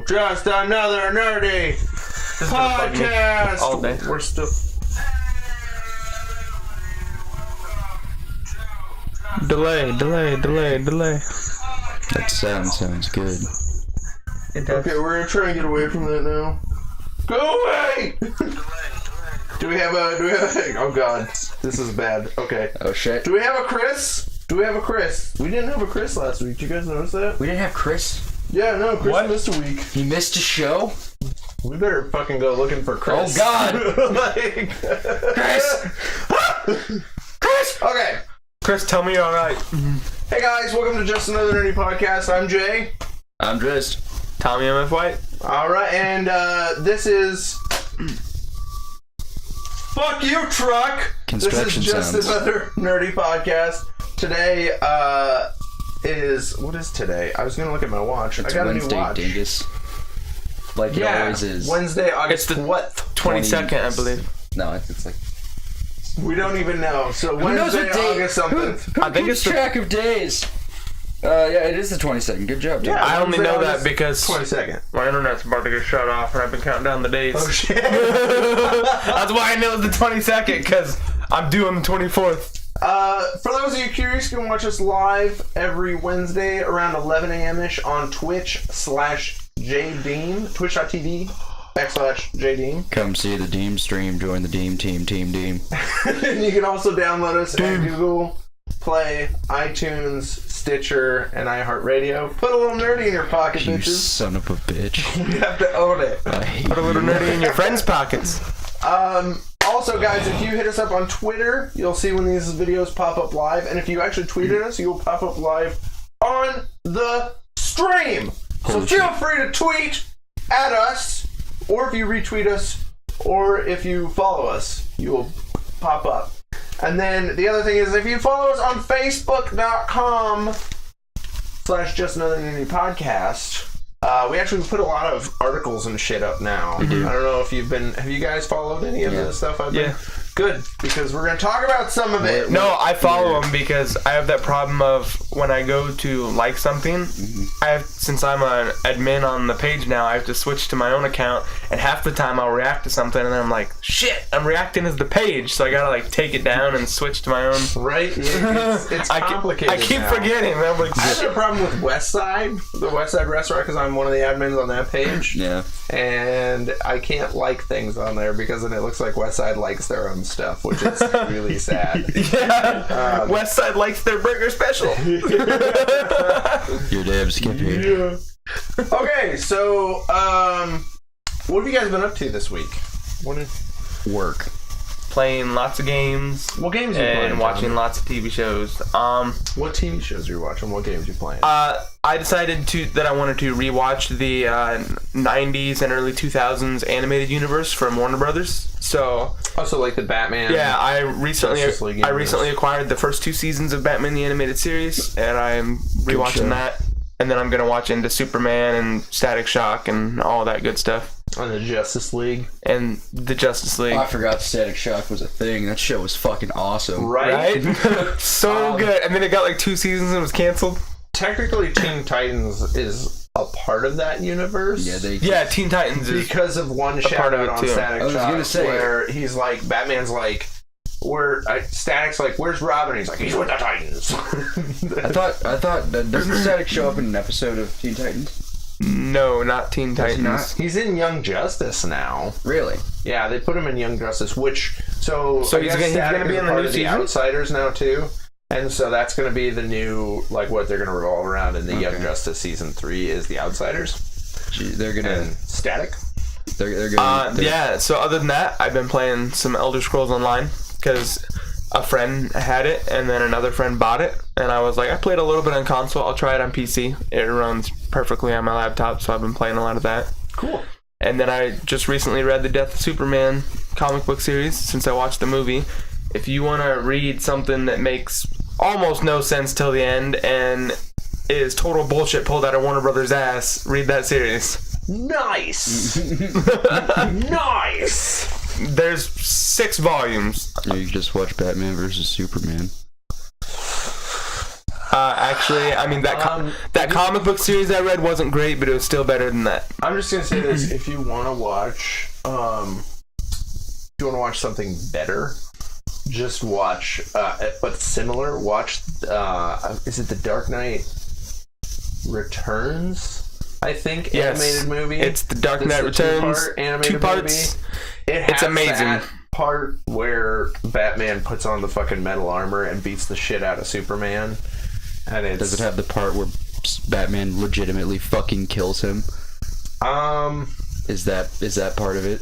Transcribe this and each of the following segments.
Just another nerdy podcast. All day. We're still. Delay. That sounds good. It does. Okay, we're gonna try and get away from that now. Go away! Do we have a? Oh god, this is bad. Okay. Oh shit. Do we have a Chris? We didn't have a Chris last week. Did you guys notice that? We didn't have Chris. Yeah, no, Chris What? missed a week. He missed a show? We better fucking go looking for Chris. Oh god! Like... Chris! Chris! Okay. Chris, tell me you're alright. Hey guys, welcome to Just Another Nerdy Podcast. I'm Jay. I'm dressed. Tommy MF White. Alright, and this is... Fuck you, truck! This is Just sounds. Another Nerdy Podcast. Today, is... What is today? I was gonna look at my watch. It's I got Wednesday, a new watch. dingus. Like it always is. Wednesday, August It's the 22nd. 22nd, I believe. No, it's like... We don't even know. So Who knows Wednesday, what day? August something. Who I think keeps it's the- track of days? Yeah, it is the 22nd. Good job, dude. Yeah. I only know that August because 22nd. my internet's about to get shut off and I've been counting down the days. Oh shit. That's why I know it's the 22nd, because I'm due on the 24th. For those of you curious, you can watch us live every Wednesday around 11 a.m.-ish on Twitch/JDeem, twitch.tv/JDeem. Come see the Diehm stream. Join the Diehm team, Team Diehm. And you can also download us at Google Play, iTunes, Stitcher, and iHeartRadio. Put a little nerdy in your pocket, You bitches. son of a bitch. You have to own it. I hate Put a little you. nerdy in your friends' pockets. Also, guys, if you hit us up on Twitter, you'll see when these videos pop up live. And if you actually tweet at us, you'll pop up live on the stream. So Holy feel shit. free to tweet at us, or if you retweet us, or if you follow us, you will pop up. And then the other thing is, if you follow us on Facebook.com/JustAnotherNerdyPodcast, we actually put a lot of articles and shit up now. I don't know if have you guys followed any of the stuff I've been? Yeah. Good, because we're going to talk about some of it. No, I follow them because I have that problem of when I go to like something, since I'm an admin on the page now, I have to switch to my own account, and half the time I'll react to something and then I'm like, shit, I'm reacting as the page, so I gotta like take it down and switch to my own. Right? It's complicated. I keep now. forgetting. I'm like, I had a problem with Westside, the Westside restaurant, because I'm one of the admins on that page. Yeah. And I can't like things on there because then it looks like Westside likes their own stuff, which is really sad. yeah, Westside likes their burger special. Your damn skip here. Yeah. Okay, so what have you guys been up to this week? Work. Playing lots of games What games are you playing? and watching lots of TV shows. What TV shows are you watching? What games are you playing? I decided that I wanted to rewatch the 90s and early 2000s animated universe from Warner Brothers. So Also, like the Batman. yeah, I Justice League recently acquired the first 2 seasons of Batman the Animated Series, and I'm show. rewatching that. And then I'm gonna watch into Superman and Static Shock and all that good stuff. On the Justice League. And the Justice League. I forgot Static Shock was a thing. That show was fucking awesome. Right? So good. And then it got like 2 seasons and was canceled. Technically, Teen Titans is a part of that universe. Yeah, Teen Titans is Because of one part shout of out it, on too. Static I was Shock gonna say- where he's like, Batman's like, Static's like, where's Robin? He's like, he's with the Titans. I thought that doesn't Static show up in an episode of Teen Titans? no, not Teen Does he Titans. not? He's in Young Justice now. Really? Yeah, they put him in Young Justice, which I he's guess gonna Static be is in a the part new of the season? Outsiders now too, and so that's gonna be the new what they're gonna revolve around in the Young Okay. Justice season 3 is the Outsiders Gee, they're gonna. and Static. They're gonna. Yeah, so other than that, I've been playing some Elder Scrolls Online because a friend had it and then another friend bought it, and I was like, I played a little bit on console, I'll try it on PC. It runs perfectly on my laptop, so I've been playing a lot of that. Cool. And then I just recently read the Death of Superman comic book series since I watched the movie. If you want to read something that makes almost no sense till the end and is total bullshit pulled out of Warner Brothers' ass, read that series. Nice. Nice. There's 6 volumes. You just watch Batman versus Superman. Actually, I mean that comic book series I read wasn't great, but it was still better than that. I'm just gonna say this: if you want to watch, something better, just watch, but similar. Watch, is it The Dark Knight Returns? I think animated movie. It's The Dark Knight Returns. Two parts. It's amazing. That part where Batman puts on the fucking metal armor and beats the shit out of Superman. And does it have the part where Batman legitimately fucking kills him? Is that part of it?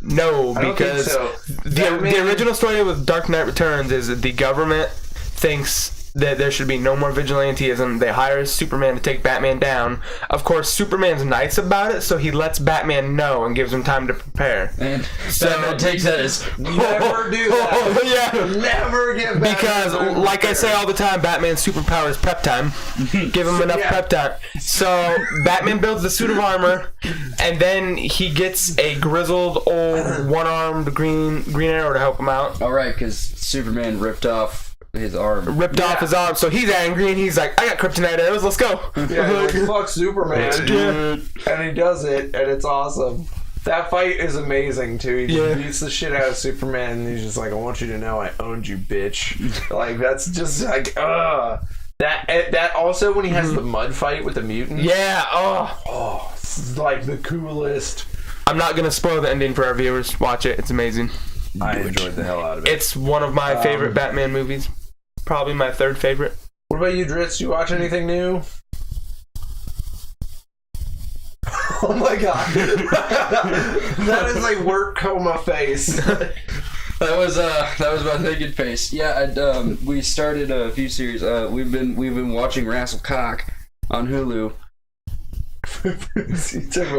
No, because the original story with Dark Knight Returns is that the government thinks that there should be no more vigilantism. They hire Superman to take Batman down. Of course, Superman's nice about it, so he lets Batman know and gives him time to prepare. And so Batman takes that as never do that. Yeah, never get Batman. Because, like I say all the time, Batman's superpower is prep time. Give him enough prep time. So Batman builds the suit of armor, and then he gets a grizzled old one-armed Green Arrow to help him out. All right, because Superman ripped off his arm. Off his arm, so he's angry and he's like, I got kryptonite arrows, let's go. Yeah, like, fuck Superman. And he does it, and it's awesome. That fight is amazing too. He just beats the shit out of Superman, and he's just like, I want you to know I owned you, bitch. Like, that's just like, That also, when he has the mud fight with the mutant. Yeah, it's like the coolest. I'm not gonna spoil the ending for our viewers. Watch it, it's amazing. I enjoyed the hell out of it. It's one of my favorite Batman movies. Probably my third favorite. What about you, Dritz? You watch anything new? Oh my god. That is a work coma face. That was my thinking face. Yeah, we started a few series. We've been watching Wrestle Cock on Hulu.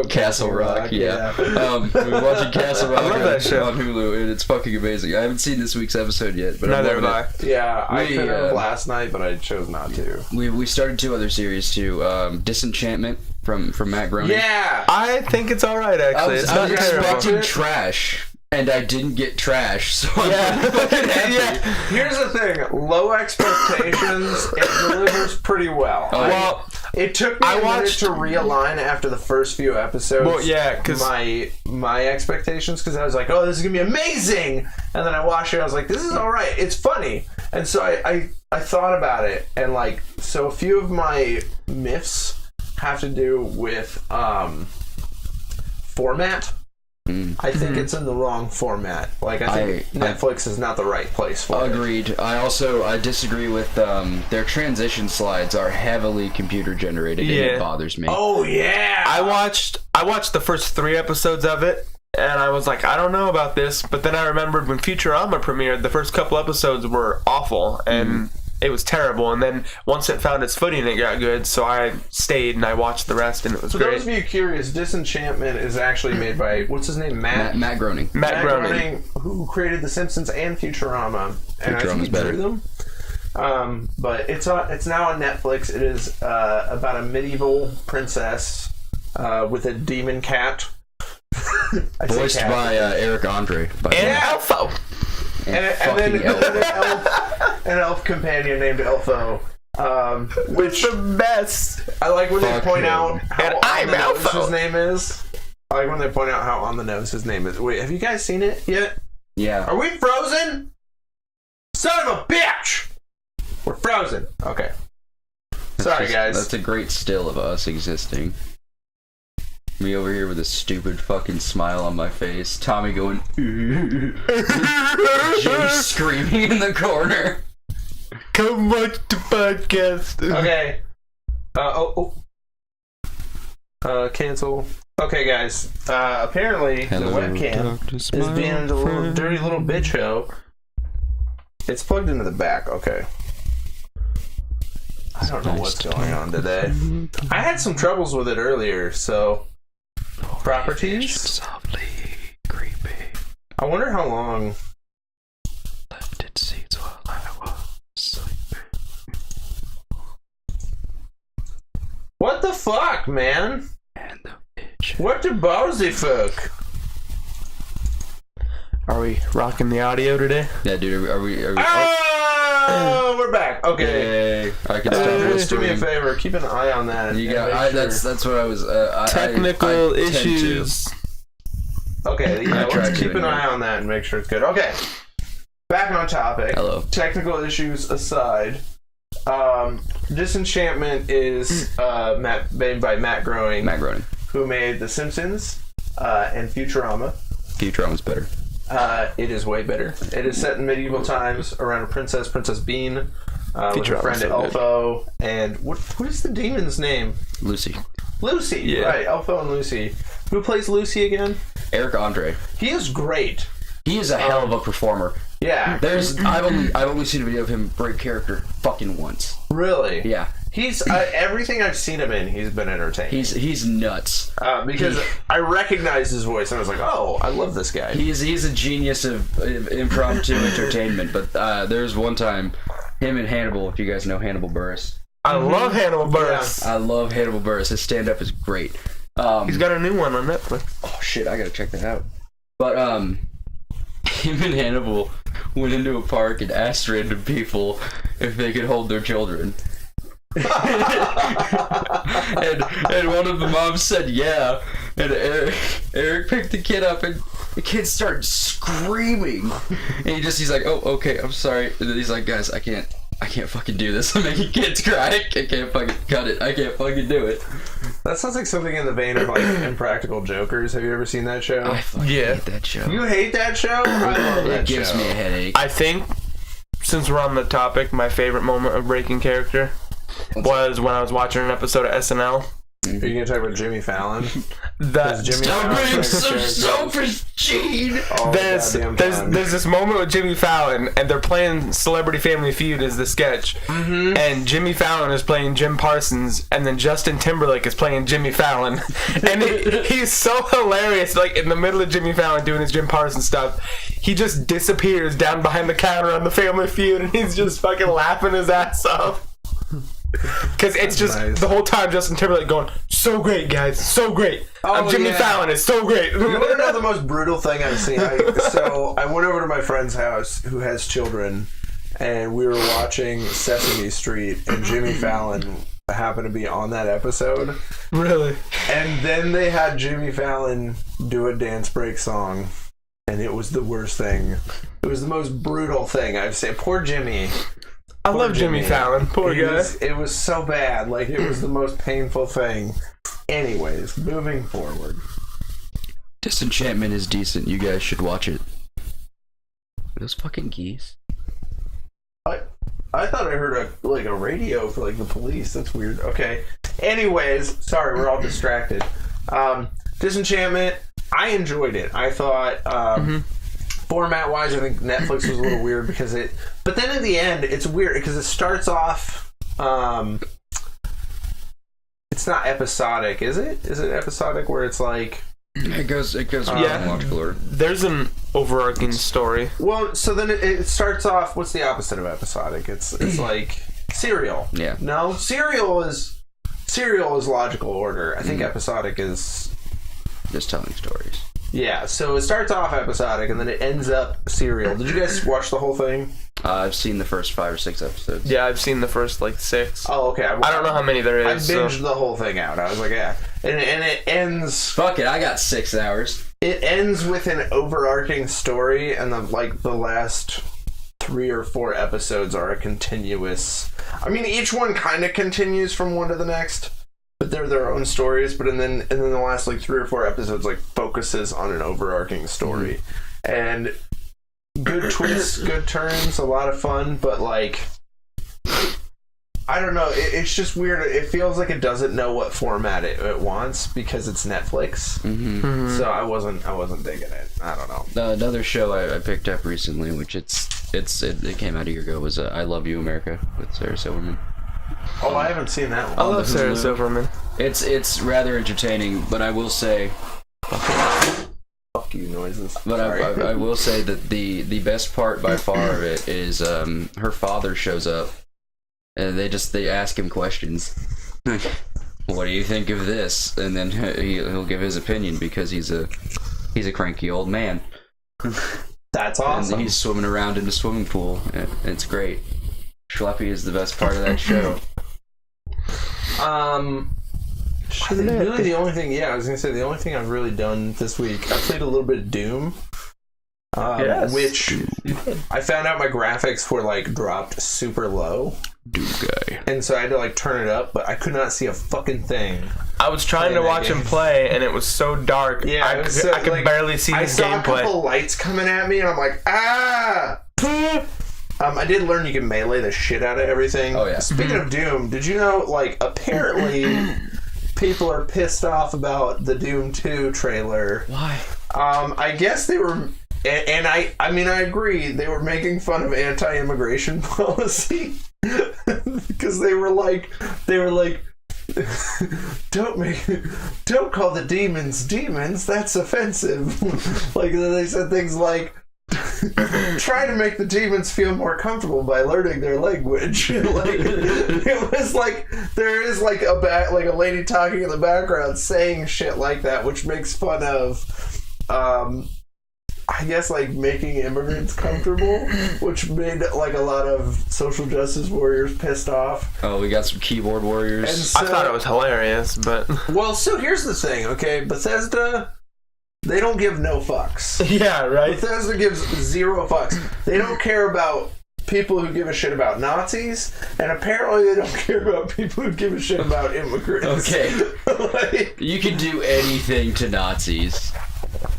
Castle Rock, yeah. We've been watching Castle Rock on Hulu, and it's fucking amazing. I haven't seen this week's episode yet, but neither have I. Yeah, I could have last night, but I chose not to. We started 2 other series too. Disenchantment from Matt Groening. Yeah, I think it's all right actually. It's not terrible. I was expecting trash. And I didn't get trash, so I'm fucking happy. Here's the thing: low expectations, it delivers pretty well. Well, it took me a minute to realign after the first few episodes. Well, yeah, because my expectations, because I was like, oh, this is gonna be amazing, and then I watched it, I was like, this is all right, it's funny, and so I thought about it, and like, so a few of my myths have to do with format. I think it's in the wrong format. Like, I think Netflix is not the right place for it. Agreed. I disagree with their transition slides are heavily computer generated, and it bothers me. Oh yeah. I watched the first 3 episodes of it, and I was like, I don't know about this, but then I remembered when Futurama premiered, the first couple episodes were awful, and it was terrible, and then once it found its footing, it got good, so I stayed and I watched the rest, and it was great. For those of you curious, Disenchantment is actually made by, what's his name? Matt Groening. Matt Groening, who created The Simpsons and Futurama. And Futurama's better. Drew them. But it's now on Netflix. It is about a medieval princess with a demon cat. Voiced by Eric Andre. And Elfo. And then an elf companion named Elfo. Which the best. I like when they point out how on the nose his name is. I like when they point out how on the nose his name is. Wait, have you guys seen it yet? Yeah. Are we frozen? Son of a bitch! We're frozen. Okay. Sorry, guys. That's a great still of us existing. Me over here with a stupid fucking smile on my face. Tommy going, Jay screaming in the corner. Come watch the podcast. Okay. Cancel. Okay, guys. Apparently, the webcam is being a little dirty little bitch hoe. It's plugged into the back. Okay. I don't know what's going on today. I had some troubles with it earlier, so... Properties? Softly creepy. I wonder how long... Lifted seats while I was sleeping. What the fuck, man? And the bitch. What the ballsy fuck? Are we rocking the audio today? Yeah, dude, are we Oh, we're back. Okay. Yay. I can stop Just do me a whispering. favor. Keep an eye on that. You and got. make sure- That's what I was. Technical I tend to. issues. Okay, yeah, tried let's to keep an anyway. eye on that and make sure it's good. Okay. Back on topic. Hello. Technical issues aside, Disenchantment is made by Matt Groening, who made The Simpsons and Futurama. Futurama's better. It is way better. It is set in medieval times around a princess, Princess Bean, with her Futurama's friend so good. Elfo, and what is the demon's name? Lucy. Lucy, Yeah. right? Elfo and Lucy. Who plays Lucy again? Eric Andre. He is great. He is a hell of a performer. Yeah, I've only seen a video of him break character fucking once. really. Yeah. He's everything I've seen him in. He's been entertaining. He's nuts. Because I recognized his voice and I was like, oh, I love this guy. He's a genius of impromptu entertainment. But there's one time, him and Hannibal. If you guys know Hannibal Buress, I love Hannibal Buress. I love Hannibal Buress. His stand-up is great. He's got a new one on Netflix. Oh shit, I gotta check that out. But him and Hannibal went into a park and asked random people if they could hold their children. and one of the moms said yeah, and Eric picked the kid up and the kid started screaming, and he's like, oh okay, I'm sorry, and then he's like, guys, I can't fucking do this. I'm making kids cry. I can't fucking cut it. I can't fucking do it. That sounds like something in the vein of like Impractical Jokers. Have you ever seen that show? I fucking hate that show. You hate that show? I love that It gives show. me a headache. I think, since we're on the topic, my favorite moment of breaking character was when I was watching an episode of SNL. Are you gonna talk about Jimmy Fallon? That Jimmy Stop Fallon's being so character- selfish, Gene. all the goddamn time. there's this moment with Jimmy Fallon, and they're playing Celebrity Family Feud as the sketch, and Jimmy Fallon is playing Jim Parsons, and then Justin Timberlake is playing Jimmy Fallon, and he's so hilarious. Like in the middle of Jimmy Fallon doing his Jim Parsons stuff, he just disappears down behind the counter on the Family Feud, and he's just fucking laughing his ass off. Because it's just nice. the whole time Justin Timberlake going, so great, guys, so great. I'm Jimmy yeah. Fallon, it's so great. You want to know the most brutal thing I've seen? So I went over to my friend's house who has children, and we were watching Sesame Street, and Jimmy Fallon happened to be on that episode. Really? And then they had Jimmy Fallon do a dance break song, and it was the worst thing. It was the most brutal thing I've seen. Poor Jimmy. I love Jimmy Fallon. Poor guy. It was so bad. Like, it was the most painful thing. Anyways, moving forward. Disenchantment is decent. You guys should watch it. Are those fucking geese? I thought I heard a radio for like the police. That's weird. Okay. Anyways, sorry, we're all distracted. Disenchantment, I enjoyed it. I thought format wise, I think Netflix was a little weird because but then in the end, it's weird because it starts off. It's not episodic, is it? Is it episodic where it's like? It goes in Yeah. chronological order. There's an overarching story. Well, so then it starts off. What's the opposite of episodic? It's like serial. Yeah. No, serial is logical order. I think episodic is. Just telling stories. Yeah, so it starts off episodic and then it ends up serial. Did you guys watch the whole thing? I've seen the first 5 or 6 episodes. Yeah, I've seen the first 6. Oh, okay. I don't know how many there I is. binged the whole thing out. I was like, yeah. And it ends. Fuck it, I got 6 hours. It ends with an overarching story, and the last 3 or 4 episodes are a continuous. I mean, each one kind of continues from one to the next. But they're their own stories, but and then the last 3 or 4 episodes focuses on an overarching story, and good twists, good turns, a lot of fun. But I don't know, it's just weird. It feels like it doesn't know what format it wants because it's Netflix. So I wasn't digging it. I don't know. Another show I picked up recently, which it came out a year ago, was I Love You, America with Sarah Silverman. Oh, I haven't seen that one. I love the Sarah Hulu. Silverman. It's rather entertaining, but I will say, Fuck you noises. but I will say that the best part by far of it is her father shows up, and they ask him questions. What do you think of this? And then he'll give his opinion because he's a cranky old man. That's awesome. And he's swimming around in the swimming pool, and it's great. Schleppy is the best part of that show. Really the only thing, I was gonna say the only thing I've really done this week, I played a little bit of Doom. Which I found out my graphics were like dropped super low. Doom guy. And so I had to like turn it up, but I could not see a fucking thing. I was trying to watch him play, and it was so dark. Yeah, I could barely see his gameplay. I saw a couple lights coming at me, and I'm like, ah! I did learn you can melee the shit out of everything. Oh, yeah. Speaking of Doom, did you know, like, apparently people are pissed off about the Doom 2 trailer. Why? I guess they were... And I mean, I agree. They were making fun of anti-immigration policy because they were like, don't call the demons demons. That's offensive. Like they said things like, try to make the demons feel more comfortable by learning their language. Like it was like there is like a lady talking in the background saying shit like that, which makes fun of. I guess like making immigrants comfortable, which made like a lot of social justice warriors pissed off. Oh, we got some keyboard warriors. And so, I thought it was hilarious, but well, so here's the thing, okay? Bethesda, they don't give no fucks. Yeah, right. Bethesda gives zero fucks. They don't care about people who give a shit about Nazis, and apparently they don't care about people who give a shit about immigrants. Okay. Like, you can do anything to Nazis.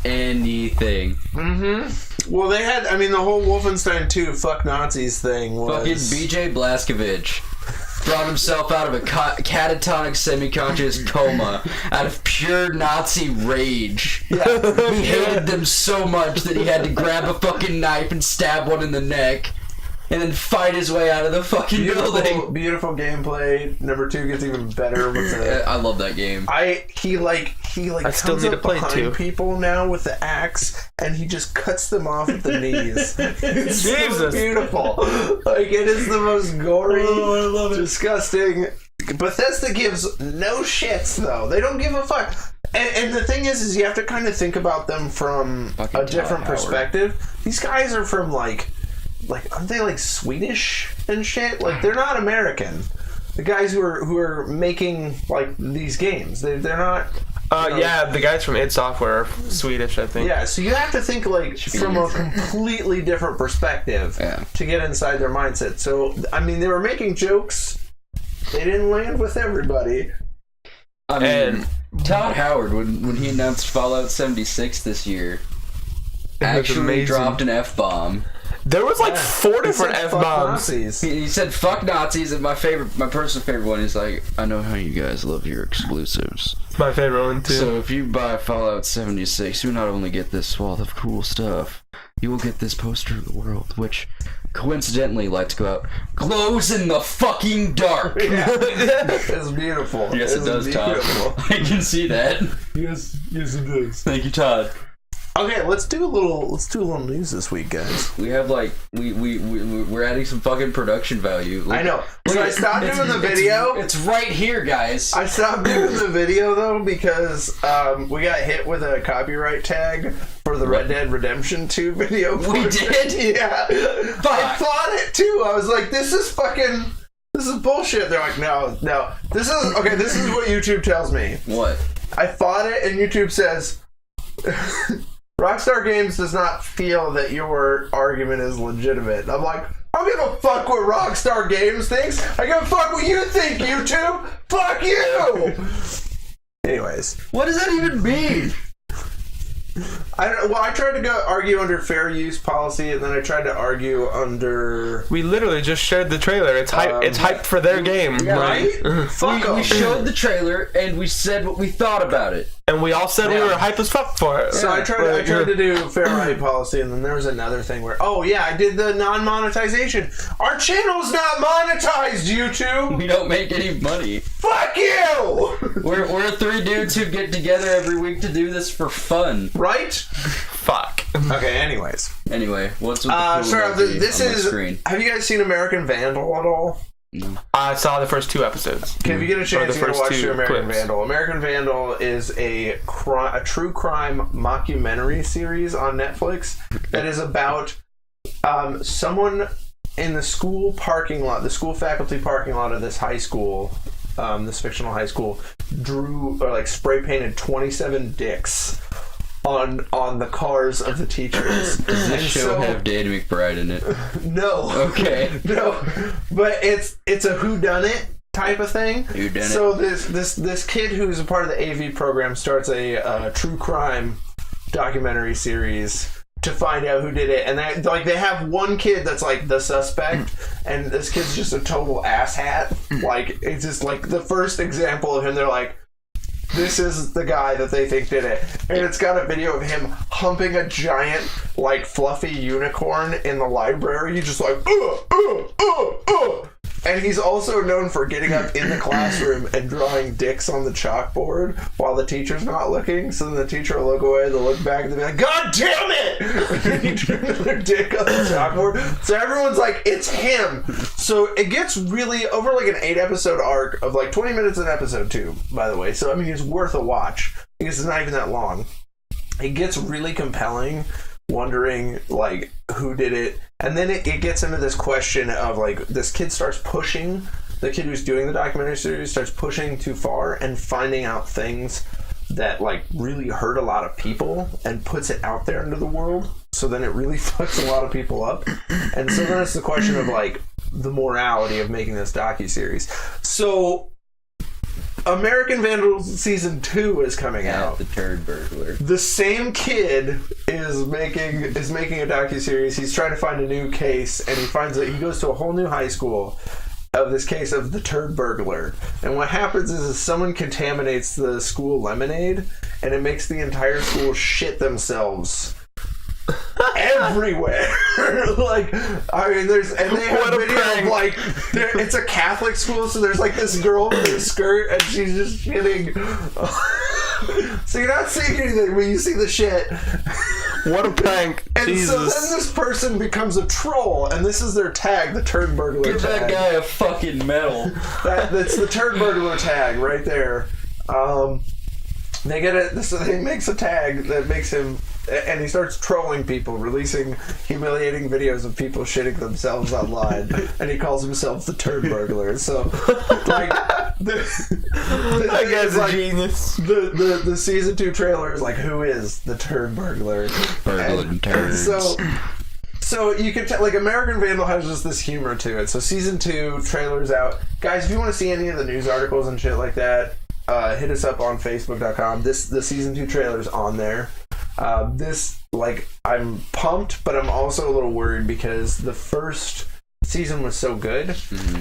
Anything. Mm-hmm. Well, they had, I mean, the whole Wolfenstein 2 fuck Nazis thing was... Fucking BJ Blazkowicz brought himself out of a catatonic semi-conscious coma out of pure Nazi rage. Yeah. He hated them so much that he had to grab a fucking knife and stab one in the neck and then fight his way out of the fucking building. Beautiful gameplay. Number 2 gets even better with the... I love that game. He I still comes need to up play behind 2. people now with the axe, and he just cuts them off at the knees. It's so Jesus. beautiful. Like, it is the most gory, disgusting... Bethesda gives no shits, though. They don't give a fuck. And the thing is you have to kind of think about them from Fucking a different Todd Howard. perspective. These guys are from, like, aren't they, like, Swedish and shit? Like, they're not American. The guys who are making, like, these games, they're not... Yeah, the guys from id Software are Swedish, I think. Yeah, so you have to think, like, from a completely different perspective to get inside their mindset. So, I mean, they were making jokes. They didn't land with everybody. I mean, Todd Howard, when he announced Fallout 76 this year, actually amazing. dropped an F-bomb. There was like 4 different F-bombs. He said "fuck Nazis," and my personal favorite one is like, "I know how you guys love your exclusives." My favorite one too. So if you buy Fallout 76, you not only get this swath of cool stuff, you will get this poster of the world, which coincidentally, lights go out, glows in the fucking dark. Yeah. It's beautiful. Yes, it does, Todd. I can see that. Yes, it does. Thank you, Todd. Okay, let's do a little news this week, guys. We have like we're adding some fucking production value. I know. So I stopped doing the video. It's right here, guys. I stopped doing the video though because we got hit with a copyright tag for the Red Dead Redemption 2 video. We did? Yeah. I thought it too. I was like, this is bullshit. They're like, no. This is what YouTube tells me. What? I fought it and YouTube says Rockstar Games does not feel that your argument is legitimate. I'm like, I don't give a fuck what Rockstar Games thinks. I give a fuck what you think, YouTube. Fuck you. Anyways, What does that even mean? I don't know. Well, I tried to argue under fair use policy, and then I tried to argue under. We literally just shared the trailer. It's hype. It's hyped for their game, Right? Fuck We 'em. showed the trailer and we said what we thought about it. And we all said we were hype as fuck for it. So I tried to do fair right policy, and then there was another thing where, I did the non-monetization. Our channel's not monetized, YouTube. We don't make any money. Fuck you. We're 3 dudes who get together every week to do this for fun. Right? Fuck. Okay. Anyways, Anyway, what's with the cool sorry. emoji This on my is. screen? Have you guys seen American Vandal at all? I saw the first 2 episodes. Okay, if you get a chance, you gotta watch two American clips. Vandal. American Vandal is a true crime mockumentary series on Netflix that is about someone in the school parking lot, the school faculty parking lot of this high school, this fictional high school, drew or like spray painted 27 dicks on the cars of the teachers. Does this show have Danny McBride in it? No. Okay. No. But it's a whodunit type of thing. Whodunit. So this kid who's a part of the AV program starts a true crime documentary series to find out who did it, and they have one kid that's like the suspect, and this kid's just a total asshat. Like, it's just like the first example of him. They're like, this is the guy that they think did it, and it's got a video of him humping a giant like fluffy unicorn in the library. He's just like and he's also known for getting up in the classroom and drawing dicks on the chalkboard while the teacher's not looking. So then the teacher will look away, they'll look back, and they'll be like, God damn it! And he drew another dick on the chalkboard. So everyone's like, it's him. So it gets really, over like an 8-episode arc of like 20 minutes an episode too, by the way. So I mean, it's worth a watch because it's not even that long. It gets really compelling, wondering like who did it, and then it gets into this question of like, this kid starts pushing, the kid who's doing the documentary series starts pushing too far and finding out things that like really hurt a lot of people and puts it out there into the world. So then it really fucks a lot of people up, and so then it's the question of like the morality of making this docuseries. So American Vandal Season 2 is coming out. The Turd Burglar. The same kid is making a docuseries. He's trying to find a new case, and he finds that he goes to a whole new high school of this case of the Turd Burglar. And what happens is someone contaminates the school lemonade, and it makes the entire school shit themselves everywhere. Like, I mean, they have video of like, it's a Catholic school, so there's like this girl with a skirt and she's just shitting. So you're not seeing anything, but you see the shit. What a prank. And Jesus. so then this person becomes a troll, and this is their tag, the Turd Burglar Give tag. that guy a fucking medal. That's the Turd Burglar tag right there. They get it. So he makes a tag that makes him, and he starts trolling people, releasing humiliating videos of people shitting themselves online, and he calls himself the Turd Burglar. So, like, that guy's a genius. The season 2 trailer is like, who is the Turd Burglar? Burgling turds. So you can tell, like, American Vandal has just this humor to it. So season 2 trailer's out, guys. If you want to see any of the news articles and shit like that, hit us up on Facebook.com. The season 2 trailer's on there. I'm pumped, but I'm also a little worried because the first season was so good,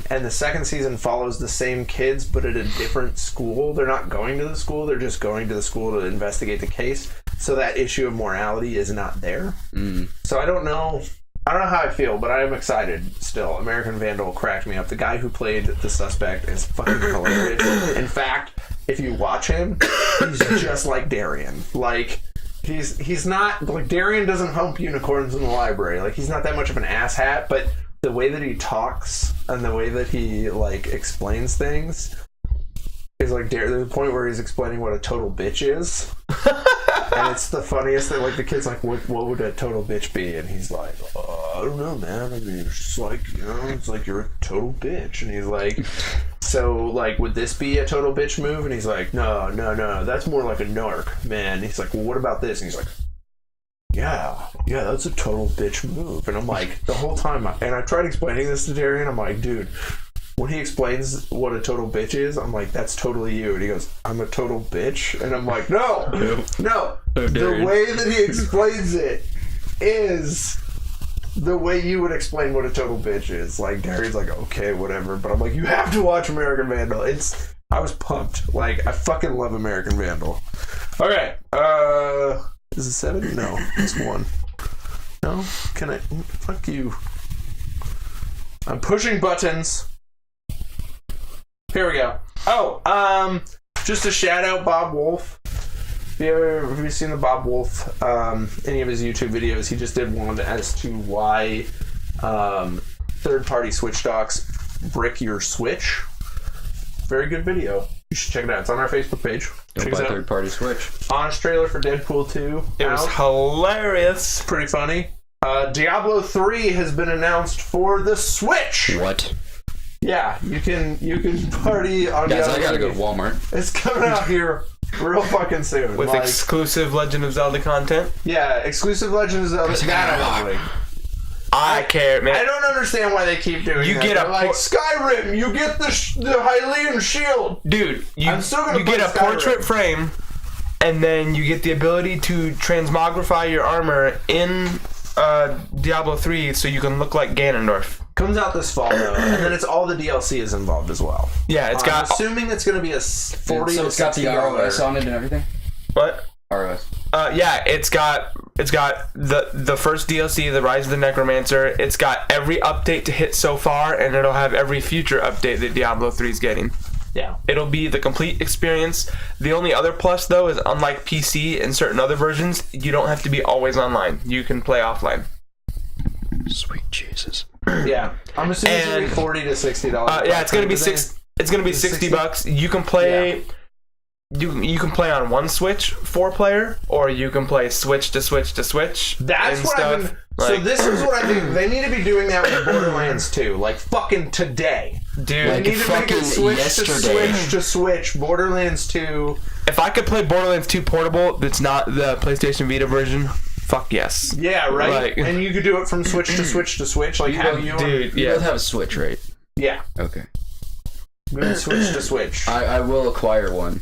and the second season follows the same kids, but at a different school. They're not going to the school, they're just going to the school to investigate the case. So that issue of morality is not there. So I don't know how I feel, but I am excited still. American Vandal cracked me up. The guy who played the suspect is fucking hilarious. In fact, if you watch him, he's just like Darian. Like, he's not, like, Darian doesn't hump unicorns in the library. Like, he's not that much of an asshat, but the way that he talks and the way that he, like, explains things is like, there's a point where he's explaining what a total bitch is. And it's the funniest thing. Like, the kid's like, what would a total bitch be? And he's like, I don't know, man. I mean, it's just like, you know, it's like you're a total bitch. And he's like, so, like, would this be a total bitch move? And he's like, no, that's more like a narc, man. And he's like, well, what about this? And he's like, yeah, that's a total bitch move. And I'm like, the whole time, and I tried explaining this to Darian, I'm like, dude, when he explains what a total bitch is, I'm like, that's totally you. And he goes, I'm a total bitch? And I'm like, no. The way that he explains it is the way you would explain what a total bitch is. Like, Darian's like, okay, whatever. But I'm like, you have to watch American Vandal. I was pumped. Like, I fucking love American Vandal. Okay. Is it 7? No, it's 1. No? Can I? Fuck you. I'm pushing buttons. Here we go. Oh, just a shout out Bob Wolf. Have you seen the Bob Wolf, any of his YouTube videos? He just did one as to why third-party Switch docks brick your Switch. Very good video. You should check it out. It's on our Facebook page. Don't buy third-party Switch. Honest trailer for Deadpool 2. It was hilarious. Pretty funny. Diablo 3 has been announced for the Switch. What? Yeah, you can party on Guys, Diablo I gotta 3. go to Walmart. It's coming out here real fucking soon. With exclusive Legend of Zelda content. Yeah, exclusive Legend of Zelda. I care, man. I don't understand why they keep doing that. They're like Skyrim. You get the Hylian shield, dude. You get a portrait frame, and then you get the ability to transmogrify your armor in Diablo 3, so you can look like Ganondorf. Comes out this fall though, and then it's all the DLC is involved as well. Yeah, it's got. Assuming it's going to be a 40. So it's got the ROS on it and everything. What? ROS. Yeah, it's got the first DLC, the Rise of the Necromancer. It's got every update to hit so far, and it'll have every future update that Diablo 3 is getting. Yeah. It'll be the complete experience. The only other plus, though, is unlike PC and certain other versions, you don't have to be always online. You can play offline. Sweet Jesus. Yeah, I'm assuming it's gonna be $40 to $60. Yeah, it's gonna be It's gonna be $60. You can play. Yeah. You can play on one Switch 4-player, or you can play Switch to Switch to Switch. That's what I've been. So this is what I think. They need to be doing that with Borderlands 2, like fucking today. Dude, they need to make it Switch to Switch. Borderlands 2. If I could play Borderlands 2 portable, that's not the PlayStation Vita version. Fuck yes. Yeah, right. And you could do it from Switch to Switch to Switch, like how you. Dude, you both have a Switch, right? Yeah. Okay. Switch to Switch. I will acquire one.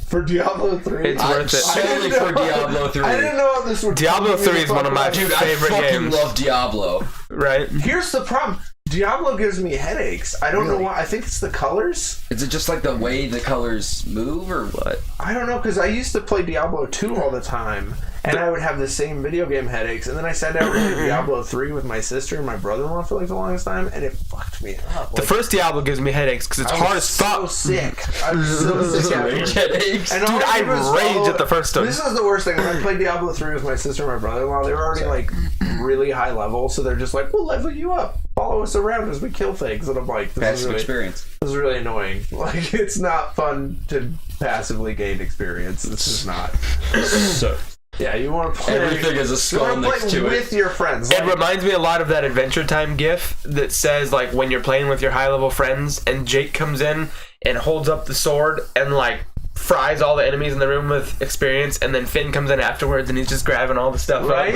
For Diablo 3? It's worth it. Solely for Diablo 3. I didn't know this would. Diablo 3 is one of my favorite games. I fucking love Diablo. Right? Here's the problem. Diablo gives me headaches. I don't know why. I think it's the colors. Is it just like the way the colors move, or what? I don't know, because I used to play Diablo 2 all the time, and I would have the same video game headaches, and then I sat down and played Diablo 3 with my sister and my brother-in-law for like the longest time, and it fucked me up. The first Diablo gives me headaches because it's hard as fuck. I was so sick. I was so sick. Rage headaches. And dude, I rage at the first one. This is the worst thing. When I played Diablo 3 with my sister and my brother-in-law, they were already like really high level, so they're just like, we'll level you up. Follow us around as we kill things. And I'm like, passive experience. This is really annoying. Like, it's not fun to passively gain experience. This is not. So, yeah, you want to play. Everything is a skull next to it. With your friends. It reminds me a lot of that Adventure Time gif that says, like, when you're playing with your high level friends and Jake comes in and holds up the sword and, like, fries all the enemies in the room with experience, and then Finn comes in afterwards and he's just grabbing all the stuff right?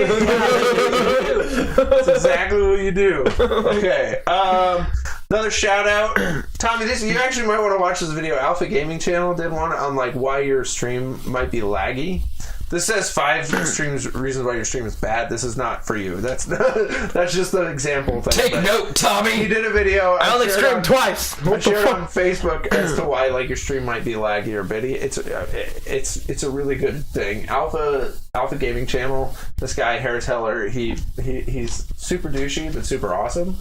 That's exactly what you do. Okay. Another shout out. Tommy, you actually might want to watch this video. Alpha Gaming Channel did one on like why your stream might be laggy. This says 5 reasons why your stream is bad. This is not for you. That's just an example thing. Take note, Tommy. He did a video. I only streamed twice. I shared on Facebook as to why like your stream might be laggy or bitty. It's a really good thing. Alpha Gaming Channel. This guy Harris Heller. He's super douchey but super awesome.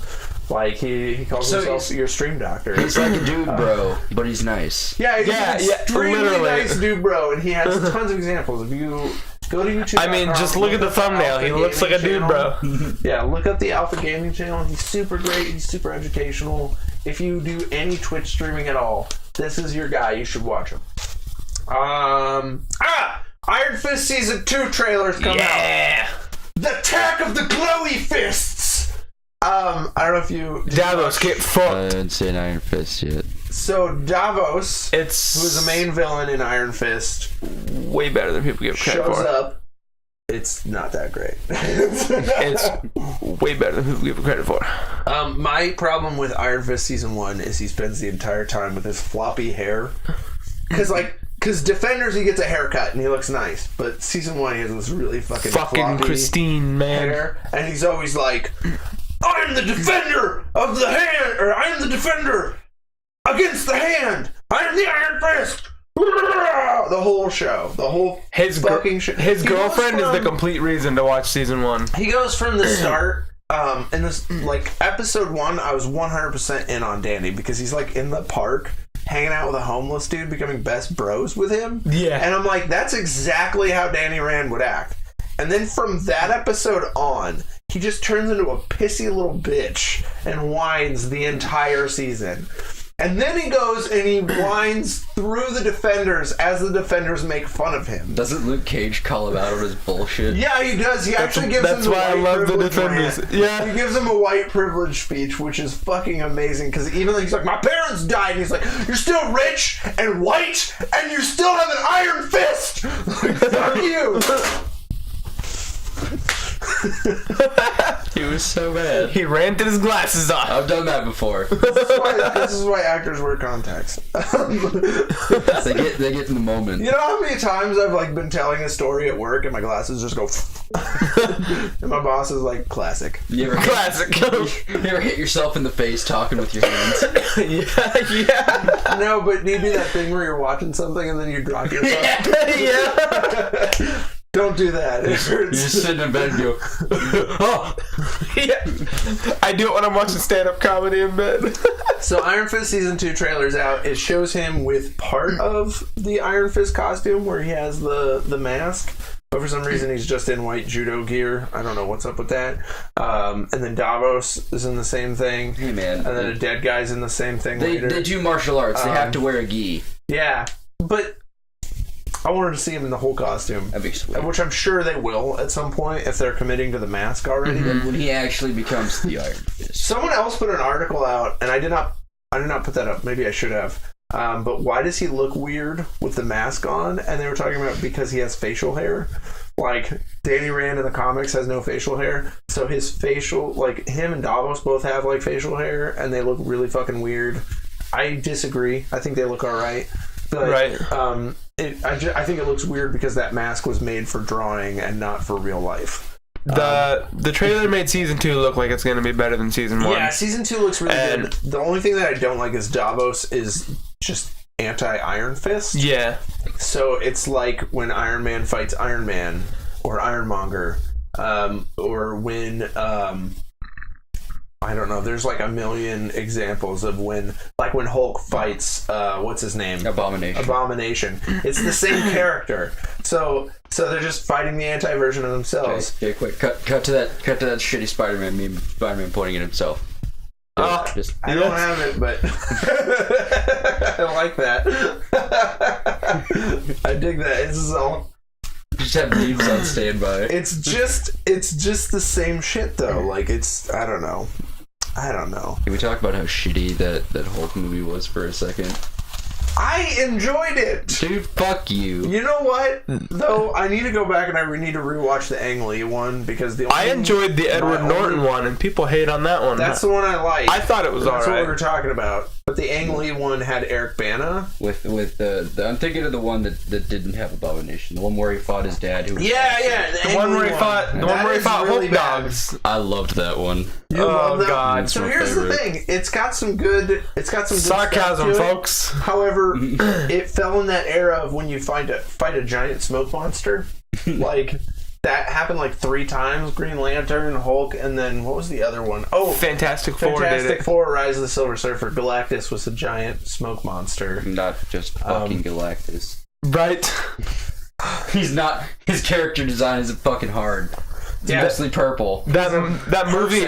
Like he calls himself your stream doctor. He's like a dude, bro, but he's nice. Yeah, he's an extremely nice dude, bro, and he has tons of examples. If you go to YouTube, I mean, just look at the thumbnail. He looks like a dude, bro. Yeah, look up the Alpha Gaming Channel. He's super great. He's super educational. If you do any Twitch streaming at all, this is your guy. You should watch him. Iron Fist Season 2 trailers come out. The Attack of the Glowy Fists. I don't know if you... Davos, get fucked. I haven't seen Iron Fist yet. So, Davos, who's the main villain in Iron Fist... Way better than people give credit for. Shows up. It's not that great. It's way better than people give credit for. My problem with Iron Fist Season 1 is he spends the entire time with his floppy hair. Because Defenders, he gets a haircut and he looks nice. But Season 1, he has this really fucking floppy Christine, man. hair. And he's always like... I'm the defender of the hand, or I'm the defender against the hand. I'm the Iron Fist. The whole show, the whole fucking show. His girlfriend is the complete reason to watch Season 1. He goes from the start. In this like episode 1, I was 100% in on Danny because he's like in the park hanging out with a homeless dude, becoming best bros with him. Yeah, and I'm like, that's exactly how Danny Rand would act. And then from that episode on, he just turns into a pissy little bitch and whines the entire season. And then he goes and he whines through the Defenders as the Defenders make fun of him. Doesn't Luke Cage call him out on his bullshit? Yeah, he does. He actually gives him the why I white love the privilege Defenders. rant. Yeah. He gives him a white privilege speech, which is fucking amazing. Because even though he's like, my parents died, and he's like, you're still rich and white, and you still have an iron fist. Like, fuck you. He was so mad. He ranted his glasses off. I've done that before. This is why actors wear contacts. they get in the moment. You know how many times I've like been telling a story at work and my glasses just go and my boss is like, classic. You ever hit yourself in the face talking with your hands? yeah. No, but you do that thing where you're watching something and then you drop yourself. Yeah. Don't do that. It hurts. You just sit in bed and go, Oh. Yeah. I do it when I'm watching stand-up comedy in bed. So Iron Fist Season 2 trailer's out. It shows him with part of the Iron Fist costume where he has the mask. But for some reason he's just in white judo gear. I don't know what's up with that. And then Davos is in the same thing. hey man. And then a dead guy's in the same thing later. They do martial arts. They have to wear a gi. Yeah. But I wanted to see him in the whole costume. That'd be sweet. Which I'm sure they will at some point if they're committing to the mask already. When he actually becomes the Iron Fist. Someone else put an article out, and I did not put that up. Maybe I should have. But why does he look weird with the mask on? And they were talking about because he has facial hair. Like, Danny Rand in the comics has no facial hair. So his facial, like, him and Davos both have, like, facial hair, and they look really fucking weird. I disagree. I think they look alright. But, Right. I think it looks weird because that mask was made for drawing and not for real life. The trailer made season 2 look like it's going to be better than season 1. Yeah, season 2 looks really good. The only thing that I don't like is Davos is just anti-Iron Fist. Yeah. So it's like when Iron Man fights Iron Man or Ironmonger, or when I don't know. There's like a million examples of when Hulk fights what's his name? Abomination. It's the same character. So they're just fighting the anti-version of themselves. Okay, quick. Cut to that shitty Spider-Man meme. Spider-Man pointing at himself. I don't have it, but I like that. I dig that. This is all. Just have memes on standby. It's just the same shit though. Like I don't know. Can we talk about how shitty that Hulk movie was for a second? I enjoyed it. Dude, fuck you. You know what? Though I need to go back and I need to rewatch the Ang Lee one because I enjoyed the Edward Norton one and people hate on that one. That's the one I like. I thought it was alright. That's what we were talking about. But the Ang Lee one had Eric Bana. With the I'm thinking of the one that didn't have Abomination. The one where he fought his dad. The one where he fought really Hulk dogs. I loved that one. You love that? God. So here's the thing. It's got some good sarcasm, stuff to it. folks. However, it fell in that era of when you fight a giant smoke monster. Like that happened like 3 times. Green Lantern, Hulk, and then what was the other one? Oh, Fantastic Four did it. Fantastic Four, Rise of the Silver Surfer. Galactus was a giant smoke monster. Not just fucking Galactus. Right. He's not. His character design is fucking hard. It's mostly purple. That movie.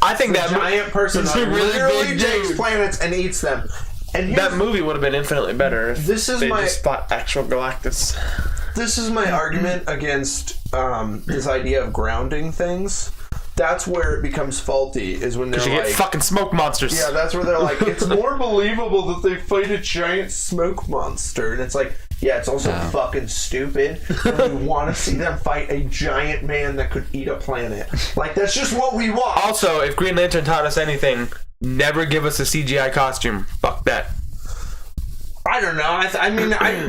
I think that giant person that really takes planets and eats them. And that movie would have been infinitely better if they just fought actual Galactus. This is my argument against this idea of grounding things. That's where it becomes faulty, is when they're like... Because you get fucking smoke monsters. Yeah, that's where they're like, it's more believable that they fight a giant smoke monster. And it's like, yeah, it's also fucking stupid. And we want to see them fight a giant man that could eat a planet. Like, that's just what we want. Also, if Green Lantern taught us anything, never give us a CGI costume. Fuck that. I don't know.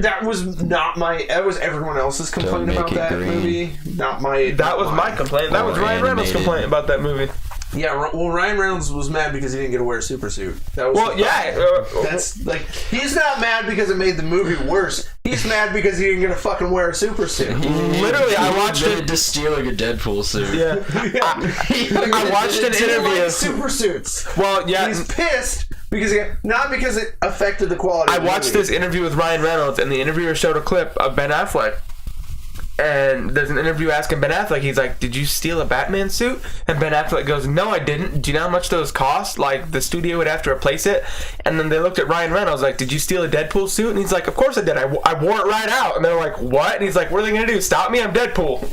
That was not my... That was everyone else's complaint about that movie. Not my... That was my complaint. That was Ryan Reynolds' complaint about that movie. Yeah, well, Ryan Reynolds was mad because he didn't get to wear a super suit. That was that's like... He's not mad because it made the movie worse. He's mad because he didn't get to fucking wear a super suit. Literally, I watched it... Just stealing a Deadpool suit. Yeah. I watched an interview... Like super suits. Well, yeah. He's pissed... Not because it affected the quality of the movie. I watched this interview with Ryan Reynolds, and the interviewer showed a clip of Ben Affleck. And there's an interview asking Ben Affleck, he's like, did you steal a Batman suit? And Ben Affleck goes, no, I didn't. Do you know how much those cost? Like, the studio would have to replace it. And then they looked at Ryan Reynolds like, did you steal a Deadpool suit? And he's like, of course I did. I wore it right out. And they're like, what? And he's like, what are they going to do? Stop me? I'm Deadpool.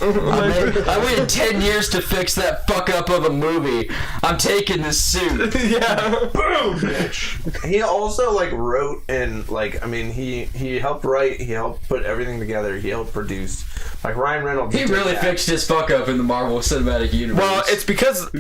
I waited 10 years to fix that fuck up of a movie. I'm taking this suit. Yeah. Boom, bitch. He also, like, wrote and, like, I mean, he helped write, he helped put everything together, he helped produce. Like, Ryan Reynolds. He really fixed his fuck up in the Marvel Cinematic Universe. Well, it's because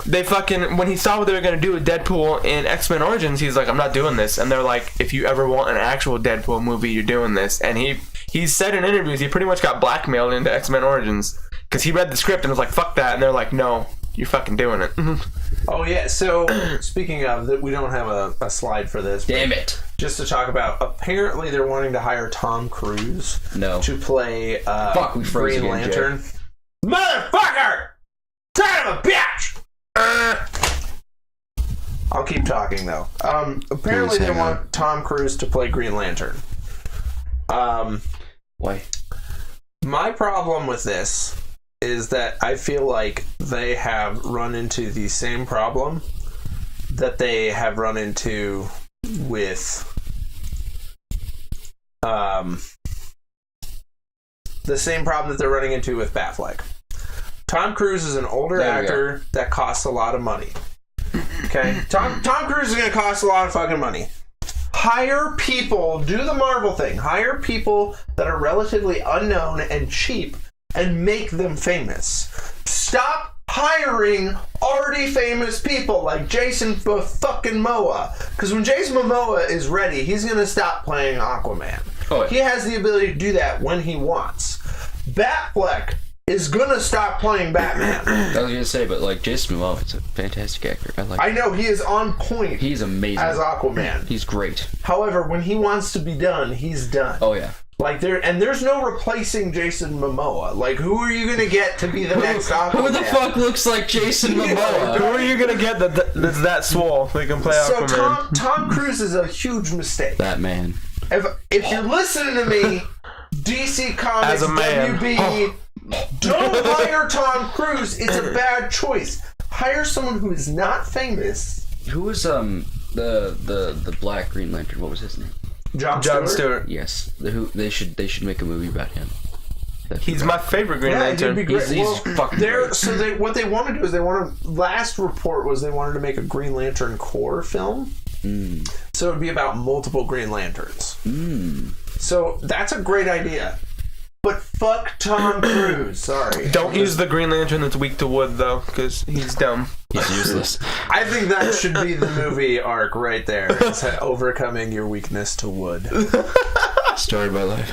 they fucking, when he saw what they were going to do with Deadpool in X-Men Origins, he's like, I'm not doing this. And they're like, if you ever want an actual Deadpool movie, you're doing this. And he said in interviews, he pretty much got blackmailed into X-Men Origins. Because he read the script and was like, fuck that. And they're like, no, you're fucking doing it. Oh, yeah. So, speaking of, we don't have a slide for this. Damn it. Just to talk about, apparently they're wanting to hire Tom Cruise to play Green Lantern. Jay. Motherfucker! Son of a bitch! I'll keep talking, though. Apparently they want Tom Cruise to play Green Lantern. Why? My problem with this is that I feel like they have run into the same problem that they have run into with the same problem that they're running into with Batfleck. Tom Cruise is an older actor that costs a lot of money. Okay? Tom Cruise is going to cost a lot of fucking money. Hire people, do the Marvel thing. Hire people that are relatively unknown and cheap and make them famous. Stop hiring already famous people like Jason fucking Momoa. Because when Jason Momoa is ready, he's going to stop playing Aquaman. Oh, yeah. He has the ability to do that when he wants. Batfleck is going to stop playing Batman. I was going to say, but like Jason Momoa is a fantastic actor. I know, he is on point. He's amazing. As Aquaman. He's great. However, when he wants to be done, he's done. Oh, yeah. Like there's no replacing Jason Momoa. Like, who are you gonna get to be the next Aquaman? Who the fuck looks like Jason Momoa? Who are you gonna get that's that swole they can play Aquaman? So Tom Cruise is a huge mistake. Batman. If you're listening to me, DC Comics, WB, don't hire Tom Cruise. It's a bad choice. Hire someone who is not famous. Who was the Black Green Lantern? What was his name? John Stewart. Yes, they should make a movie about him. He's my favorite Green Lantern. He'd be great. He's fucking great. So what they want to do is last report was they wanted to make a Green Lantern Corps film. So it would be about multiple Green Lanterns. So that's a great idea. But fuck Tom Cruise. Sorry. Don't use the Green Lantern that's weak to wood, though, because he's dumb. He's useless. I think that should be the movie arc right there. It's overcoming your weakness to wood. Story of my life.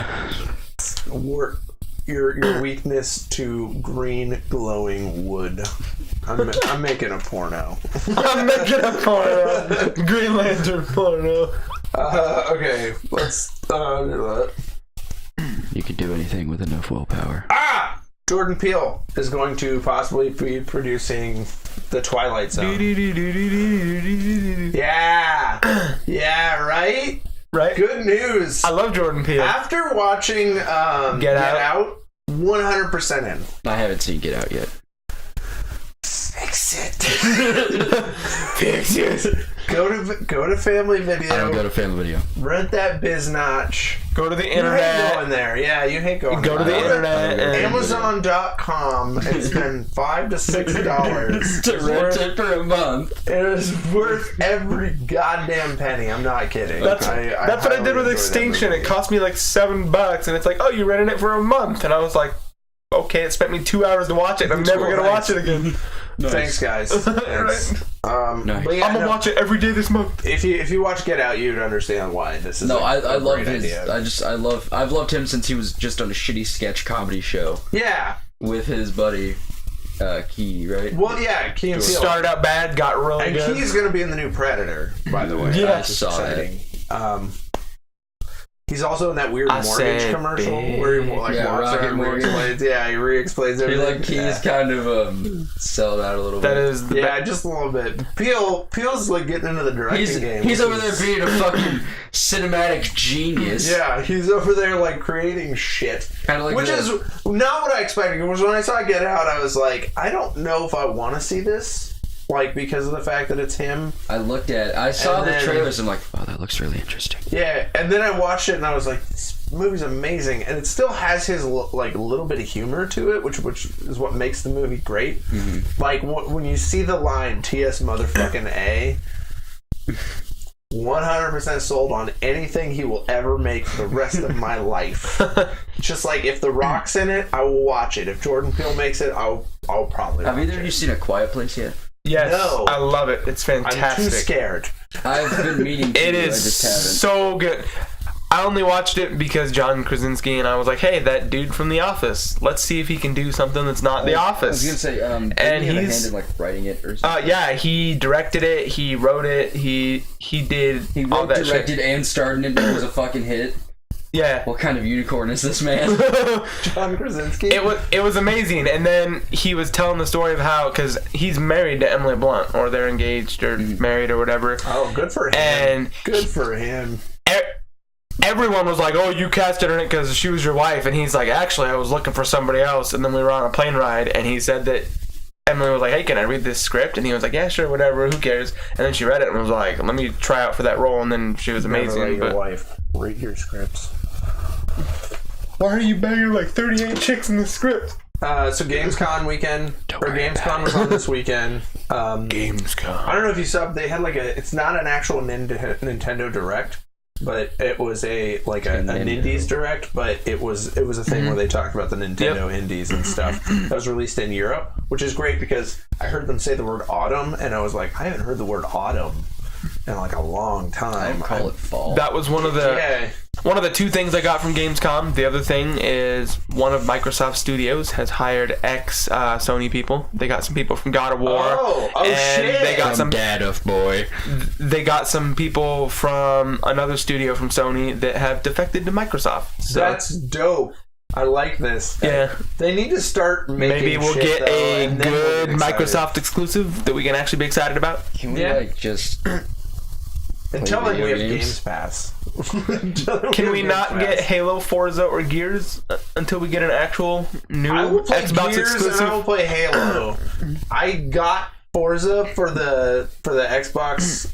Your weakness to green glowing wood. I'm making a porno. I'm making a porno. Green Lantern porno. Okay, let's do that. You could do anything with enough willpower. Jordan Peele is going to possibly be producing The Twilight Zone. Yeah, right? Right? Good news. I love Jordan Peele. After watching Get Out, 100% in. I haven't seen Get Out yet. Fix it. Fix it. Go to Family Video. I don't go to Family Video. Rent that biznotch. Go to the internet. You hate going there. Yeah, you hate going there. Go to the internet. Amazon.com and spend $5 to $6 to rent it for a month. It is worth every goddamn penny. I'm not kidding. That's what I did with Extinction. It cost me like $7, and it's like, oh, you rented it for a month, and I was like, okay, it spent me 2 hours to watch it. I'm never gonna watch it again. Nice. Thanks, guys. Thanks. Nice. Yeah, I'm gonna watch it every day this month. If you watch Get Out, you'd understand why this is. I love his idea. I've loved him since he was just on a shitty sketch comedy show. Yeah, with his buddy Key, right? Well, yeah, Key and Peele started out bad, got really good. And Key's gonna be in the new Predator, by the way. Yeah, I saw exciting. That. He's also in that weird mortgage commercial where he walks around and re-explains. Yeah, he re-explains everything. Key's kind of selling out a little bit. That is just a little bit. Peele's like getting into the directing game. He's over there being a fucking cinematic genius. Yeah, he's over there like creating shit. Kind of like Which is not what I expected. Because when I saw Get Out, I was like, I don't know if I want to see this. Like, because of the fact that it's him. I saw the trailers and I'm like, wow, that looks really interesting. Yeah, and then I watched it and I was like, this movie's amazing. And it still has his, like, little bit of humor to it, which is what makes the movie great. Mm-hmm. Like, when you see the line, T.S. motherfucking A, 100% sold on anything he will ever make for the rest of my life. Just like, if The Rock's in it, I will watch it. If Jordan Peele makes it, I'll probably watch it. Have either of you seen A Quiet Place yet? Yes, no. I love it. It's fantastic. I'm too scared. I've been meaning to. It is I just haven't. so good. I only watched it because John Krasinski and I was like, hey, that dude from The Office. Let's see if he can do something that's not The Office. I was gonna say, and he have a hand in like writing it or something. Yeah, he directed it. He wrote it. He did. He all wrote, that directed, shit. and starred in it. And it was a fucking hit. Yeah. What kind of unicorn is this man? John Krasinski? It was amazing. And then he was telling the story of how, because he's married to Emily Blunt, or they're engaged or married or whatever. Oh, good for him. And good for him. Everyone was like, oh, you casted her in it because she was your wife. And he's like, actually, I was looking for somebody else. And then we were on a plane ride, and he said that Emily was like, hey, can I read this script? And he was like, yeah, sure, whatever, who cares? And then she read it and was like, let me try out for that role. And then she was amazing. Never let your wife read your scripts. Why are you banging like 38 chicks in the script? So Gamescom weekend, or Gamescom was on this weekend. Gamescom. I don't know if you saw, they had like it's not an actual Nintendo Direct, but it was an Indies Direct, but it was a thing where they talked about the Nintendo Indies and stuff that was released in Europe, which is great because I heard them say the word autumn, and I was like, I haven't heard the word autumn in like a long time. I call it fall. That was one of the two things I got from Gamescom. The other thing is one of Microsoft Studios has hired ex Sony people. They got some people from God of War. Oh shit! They got some dad of boy. They got some people from another studio from Sony that have defected to Microsoft. So that's dope. I like this. Yeah. They need to start making Maybe we'll shit, get though, a and then we'll good get excited. Microsoft exclusive that we can actually be excited about. Can we like just until like we video have games? Games Pass. Can we not get Halo, Forza, or Gears until we get an actual new I will play Xbox Gears exclusive? and I will play Halo. I got Forza for the Xbox.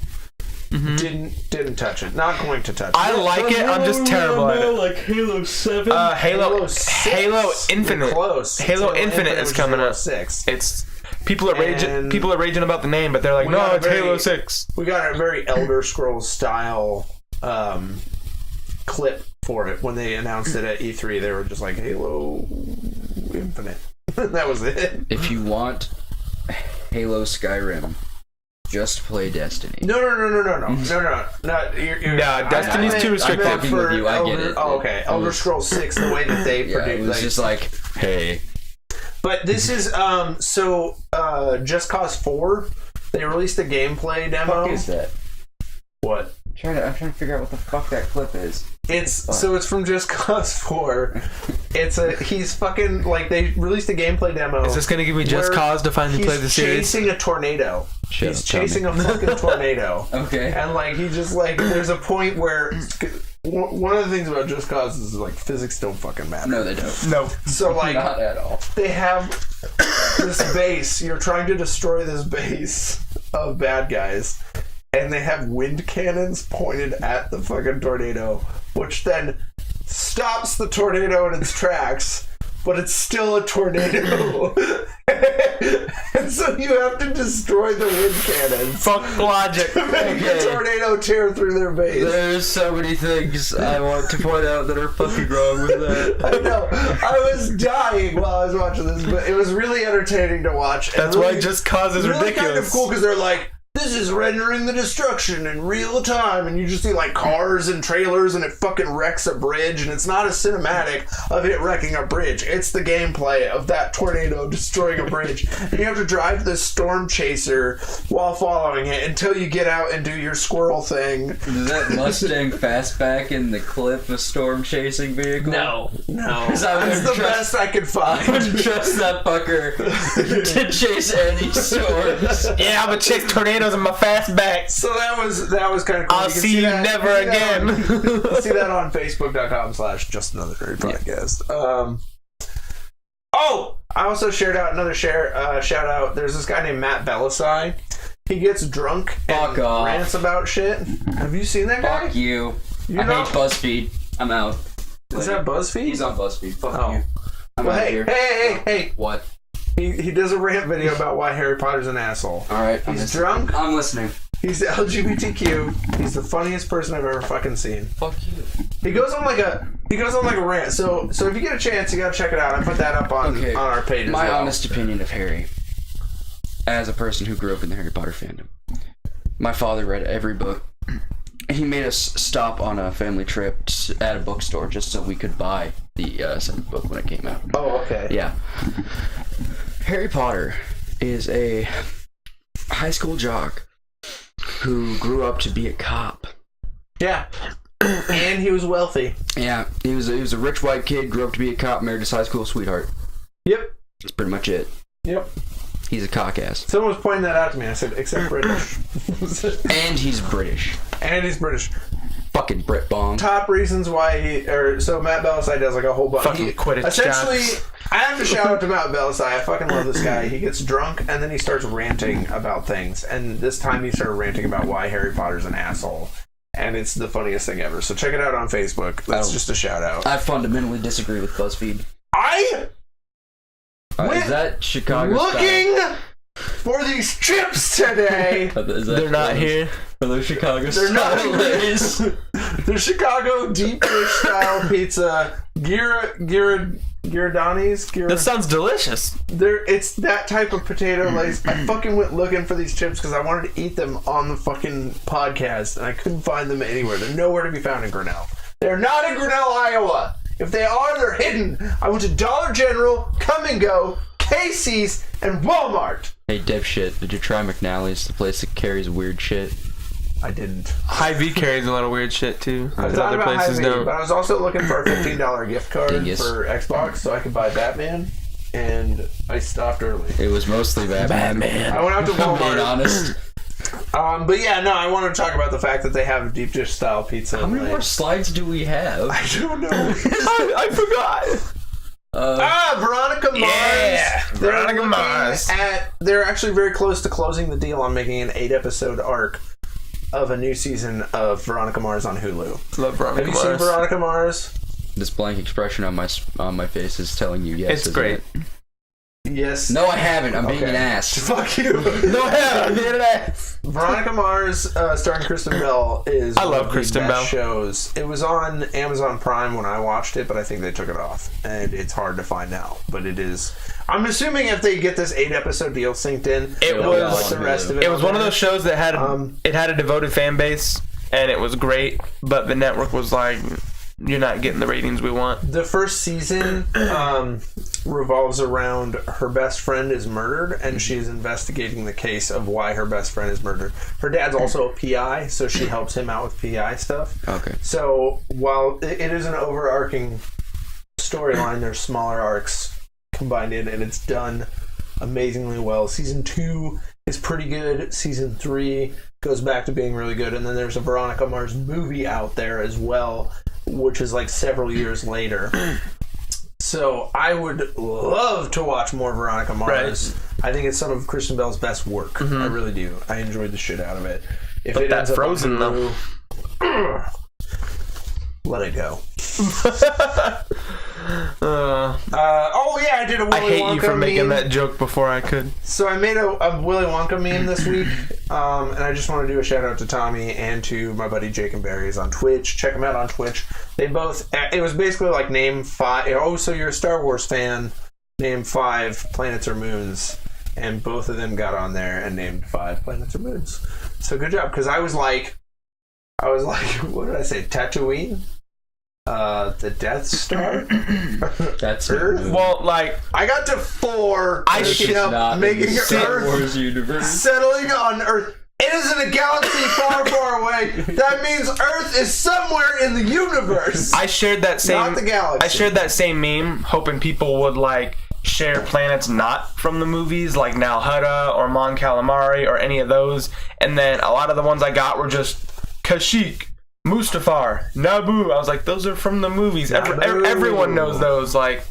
Didn't touch it. Not going to touch it. I like it. I'm just terrible at it. Like Halo 7. Halo 6. Halo Infinite. You're close. Halo Infinite is coming up. 6. It's people are raging about the name, but they're like, no, it's Halo 6. We got a very Elder Scrolls style clip for it when they announced it at E3. They were just like Halo Infinite. That was it. If you want Halo Skyrim, just play Destiny. No. Destiny's too restrictive. I'm fucking with you, I get it. Oh, okay. Elder Scrolls 6, the way that they Yeah, produced it was just like, hey. But this is Just Cause 4. They released a gameplay demo. What is that? What? I'm trying to figure out what the fuck that clip is. It's from Just Cause 4. He's fucking like they released a gameplay demo. Is this gonna give me Just Cause to finally play the series? He's chasing a tornado. He's chasing a fucking tornado. Okay. And like he just like there's a point where one of the things about Just Cause is like physics don't fucking matter. No, they don't. No. So like Not at all. they have this base. You're trying to destroy this base of bad guys. And they have wind cannons pointed at the fucking tornado, which then stops the tornado in its tracks, but it's still a tornado. And so you have to destroy the wind cannons. Fuck logic. To make a tornado tear through their base. There's so many things I want to point out that are fucking wrong with that. I know. I was dying while I was watching this, but it was really entertaining to watch. That's really, why Just Cause is really ridiculous. kind of cool because they're like, this is rendering the destruction in real time, and you just see like cars and trailers and it fucking wrecks a bridge, and it's not a cinematic of it wrecking a bridge. It's the gameplay of that tornado destroying a bridge. And you have to drive this storm chaser while following it until you get out and do your squirrel thing. Is that Mustang Fastback in the clip a storm chasing vehicle? No. That's That's the best I could find. I wouldn't trust that fucker to chase any storms. Yeah, I'm gonna chase tornadoes because of my fast back. So that was kind of cool. I'll see you never again. See that on Facebook.com/JustAnotherNerdPodcast. Oh, I also shared out another shout out. There's this guy named Matt Bellassai. He gets drunk and rants about shit. Have you seen that guy? Fuck you. You I hate BuzzFeed. I'm out. Is that BuzzFeed? He's on BuzzFeed. Fuck you. I'm Well, out hey, here. hey. What? He does a rant video about why Harry Potter's an asshole. All right. He's drunk. I'm listening. He's LGBTQ. He's the funniest person I've ever fucking seen. Fuck you. He goes on like a rant. So if you get a chance, you gotta check it out. I put that up on our page as My well. honest opinion of Harry, as a person who grew up in the Harry Potter fandom, my father read every book. He made us stop on a family trip at a bookstore just so we could buy the seventh book when it came out. Oh, okay. Yeah. Harry Potter is a high school jock who grew up to be a cop. Yeah. And he was wealthy. Yeah, he was a rich white kid, grew up to be a cop, married his high school sweetheart. Yep. That's pretty much it. Yep. He's a cock ass. Someone was pointing that out to me. I said, except British. And he's British. And he's British. Fucking Brit Bong. Top reasons why so Matt Bellassai does like a whole bunch. Fucking Quidditch Essentially, jocks. I have to shout out to Matt Bellassai. I fucking love this guy. He gets drunk and then he starts ranting about things. And this time he started ranting about why Harry Potter's an asshole. And it's the funniest thing ever. So check it out on Facebook. That's just a shout out. I fundamentally disagree with BuzzFeed. Went is that Chicago looking for these chips today. They're not here. Are those Chicago They're not style Lays? The Chicago deep dish style pizza. Giordani's. That sounds delicious. It's that type of potato lace. I fucking went looking for these chips because I wanted to eat them on the fucking podcast, and I couldn't find them anywhere. They're nowhere to be found in Grinnell. They're not in Grinnell, Iowa. If they are, they're hidden. I went to Dollar General, Come and Go, Casey's, and Walmart. Hey, dipshit, did you try McNally's, the place that carries weird shit? I didn't. Hy-Vee carries a lot of weird shit too. I As thought other about places Hy-Vee, don't. but I was also looking for a $15 gift card Dingus. for Xbox so I could buy Batman, and I stopped early. It was mostly Batman. I went out to I'm being Walmart. honest. But yeah, no, I wanted to talk about the fact that they have deep dish style pizza. How many more slides do we have? I don't know. I forgot. Veronica Mars. Yeah, They're Veronica looking Mars. They're actually very close to closing the deal on making an 8-episode arc of a new season of Veronica Mars on Hulu. Love Veronica Have you seen Mars. Veronica Mars? This blank expression on my face is telling you yes. It's isn't great. it? Yes. No, I haven't. I'm being Okay. an ass. Fuck you. No, I'm being an ass. Veronica Mars, starring Kristen Bell, is I love one of Kristen the Bell. best shows. It was on Amazon Prime when I watched it, but I think they took it off, and it's hard to find now. But it is. I'm assuming if they get this 8-episode deal synced in, It they'll was- put the rest of it. It was on one of there. those shows that had it had a devoted fan base, and it was great. But the network was like, "You're not getting the ratings we want." The first season revolves around her best friend is murdered, and she is investigating the case of why her best friend is murdered. Her dad's also a PI, so she helps him out with PI stuff. Okay. So while it is an overarching storyline, there's smaller arcs combined in, and it's done amazingly well. Season 2 is pretty good. Season 3 goes back to being really good, and then there's a Veronica Mars movie out there as well, which is like several years later. So I would love to watch more Veronica Mars. Right. I think it's some of Kristen Bell's best work. I really do. I enjoyed the shit out of it. If But it that ends up on Frozen, though. Hulu, let it go. Oh yeah, I did a Willy I hate Wonka you for making meme. that joke before I could. So I made a Willy Wonka meme this week, and I just want to do a shout out to Tommy and to my buddy Jake and Barry's on Twitch. Check them out on Twitch. They both. It was basically like name 5. Oh, so you're a Star Wars fan? Name 5 planets or moons, and both of them got on there and named 5 planets or moons. So good job, because I was like, what did I say? Tatooine. The Death Star. That's Earth? Well, like, I got to 4. I making should up, not making in the Star Earth Wars universe. settling on Earth. It is in a galaxy far, far away. That means Earth is somewhere in the universe. I shared that same. Not the galaxy. I shared that same meme, hoping people would like share planets not from the movies, like Nal Hutta or Mon Calamari or any of those. And then a lot of the ones I got were just Kashyyyk, Mustafar, Naboo. I was like, those are from the movies. Everyone knows those. Like,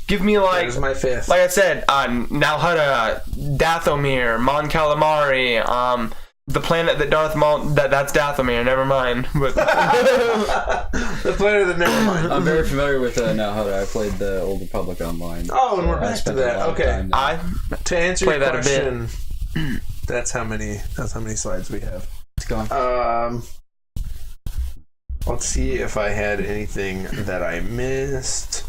give me like, There's my fifth. like I said, Nal Hutta, Dathomir, Mon Calamari, the planet that Darth Maul, that's Dathomir, never mind. But The planet that never mind. I'm very familiar with Nal Hutta. I played the Old Republic online. Oh, and so we're I back to spent a that. lot of Okay. time there. To answer Play your that a bit. question, that's how many slides we have. It's gone. Let's see if I had anything that I missed.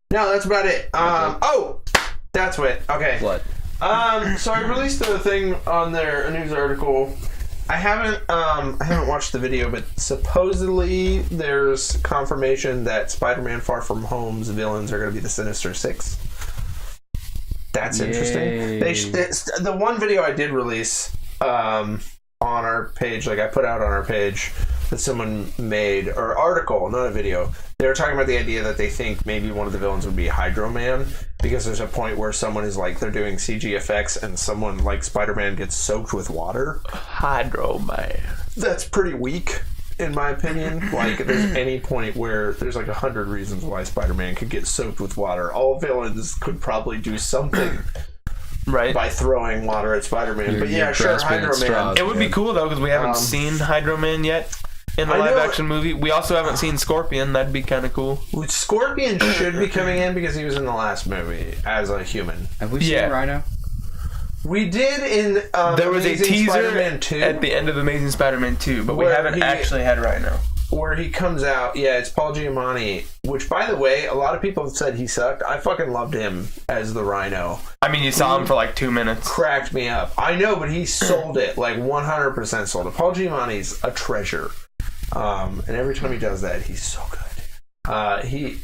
No, that's about it. Oh, that's what. Okay. What? So I released a thing on there, a news article. I haven't watched the video, but supposedly there's confirmation that Spider-Man: Far From Home's villains are going to be the Sinister Six. That's interesting. The one video I did release on our page, like I put out on our page, that someone made, or article, not a video. They were talking about the idea that they think maybe one of the villains would be Hydro Man, because there's a point where someone is like, they're doing CG effects and someone like Spider-Man gets soaked with water. Hydro Man. That's pretty weak, in my opinion. Like, if there's any point where there's like 100 reasons why Spider-Man could get soaked with water, all villains could probably do something Right. by throwing water at Spider-Man. But yeah, sure, grasping at Hydro Man. straws. It would be cool though, because we haven't seen Hydro Man yet in the I know- live action movie. We also haven't seen Scorpion. That'd be kind of cool. Scorpion should be coming in because he was in the last movie as a human. Have we seen Rhino? We did in There was Amazing a teaser Spider-Man 2 at the end of Amazing Spider-Man 2, but we Where haven't he- actually had Rhino. where he comes out. Yeah, it's Paul Giamatti, which, by the way, a lot of people have said he sucked. I fucking loved him as the Rhino. I mean, you saw him for like 2 minutes. Cracked me up. I know, but he sold it, like 100% sold it. Paul Giamatti's a treasure. And every time he does that, he's so good.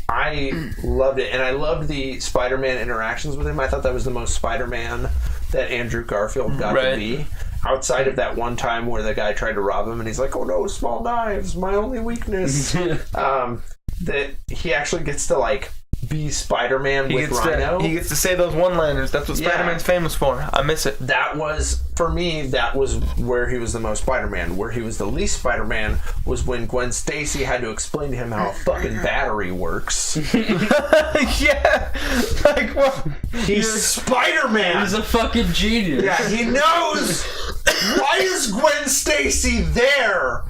I loved it, and I loved the Spider-Man interactions with him. I thought that was the most Spider-Man that Andrew Garfield got to be. Outside of that one time where the guy tried to rob him, and he's like, "Oh no, small knives, my only weakness." That he actually gets to like be Spider-Man with Rhino. He gets to say those one-liners. That's what Spider-Man's famous for. I miss it. That was, for me, that was where he was the most Spider-Man. Where he was the least Spider-Man was when Gwen Stacy had to explain to him how a fucking battery works. Yeah. Like, what? He's Spider-Man! He's a fucking genius. Yeah, he knows! Why is Gwen Stacy there?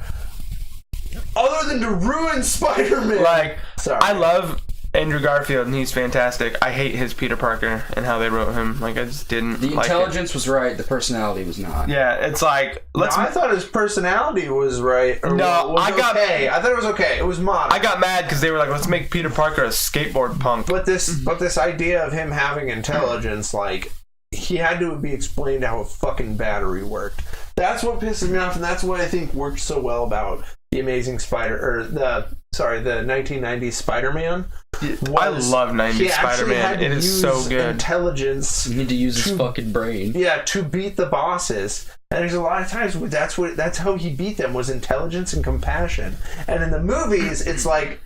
Other than to ruin Spider-Man. Like, Sorry. I love Andrew Garfield, and he's fantastic. I hate his Peter Parker and how they wrote him. Like, I just didn't The like intelligence was right, the personality was not. it. Yeah, it's like, let's... I thought his personality was right. Or No, was I got- okay. I thought it was okay. It was modern. I got mad because they were like, let's make Peter Parker a skateboard punk. But this idea of him having intelligence, like, he had to be explained how a fucking battery worked. That's what pisses me off, and that's what I think worked so well about the Amazing the 1990s Spider-Man. I love 90s Spider-Man. It is so good. Intelligence. You need to use his fucking brain. Yeah, to beat the bosses. And there's a lot of times where that's how he beat them, was intelligence and compassion. And in the movies, it's like,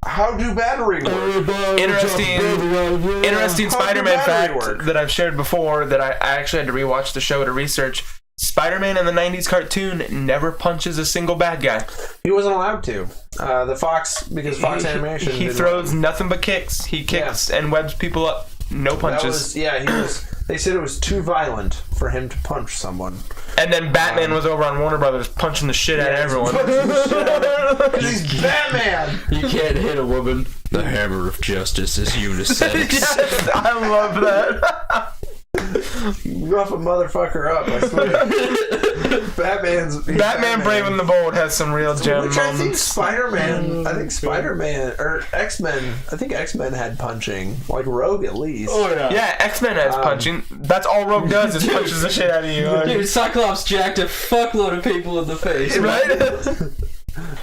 how do battery work? Interesting How Spider-Man does battery fact work? that I've shared before that I actually had to rewatch the show to research. Spider-Man in the 90s cartoon never punches a single bad guy. He wasn't allowed to. Because Fox Animation. He didn't throws want nothing but kicks. He kicks and webs people up. No punches. They said it was too violent for him to punch someone. And then Batman was over on Warner Brothers punching the shit out of everyone. Because he's Batman! You can't hit a woman. The hammer of justice is unisex. Yes, I love that. Rough a motherfucker up, I swear. Batman Brave and the Bold has some real gem Which I think moments. Spider-Man, or X-Men, I think X-Men had punching. Like Rogue, at least. Oh, yeah. Yeah, X-Men has punching. That's all Rogue does is punches the shit out of you. Dude, Cyclops jacked a fuckload of people in the face. Right?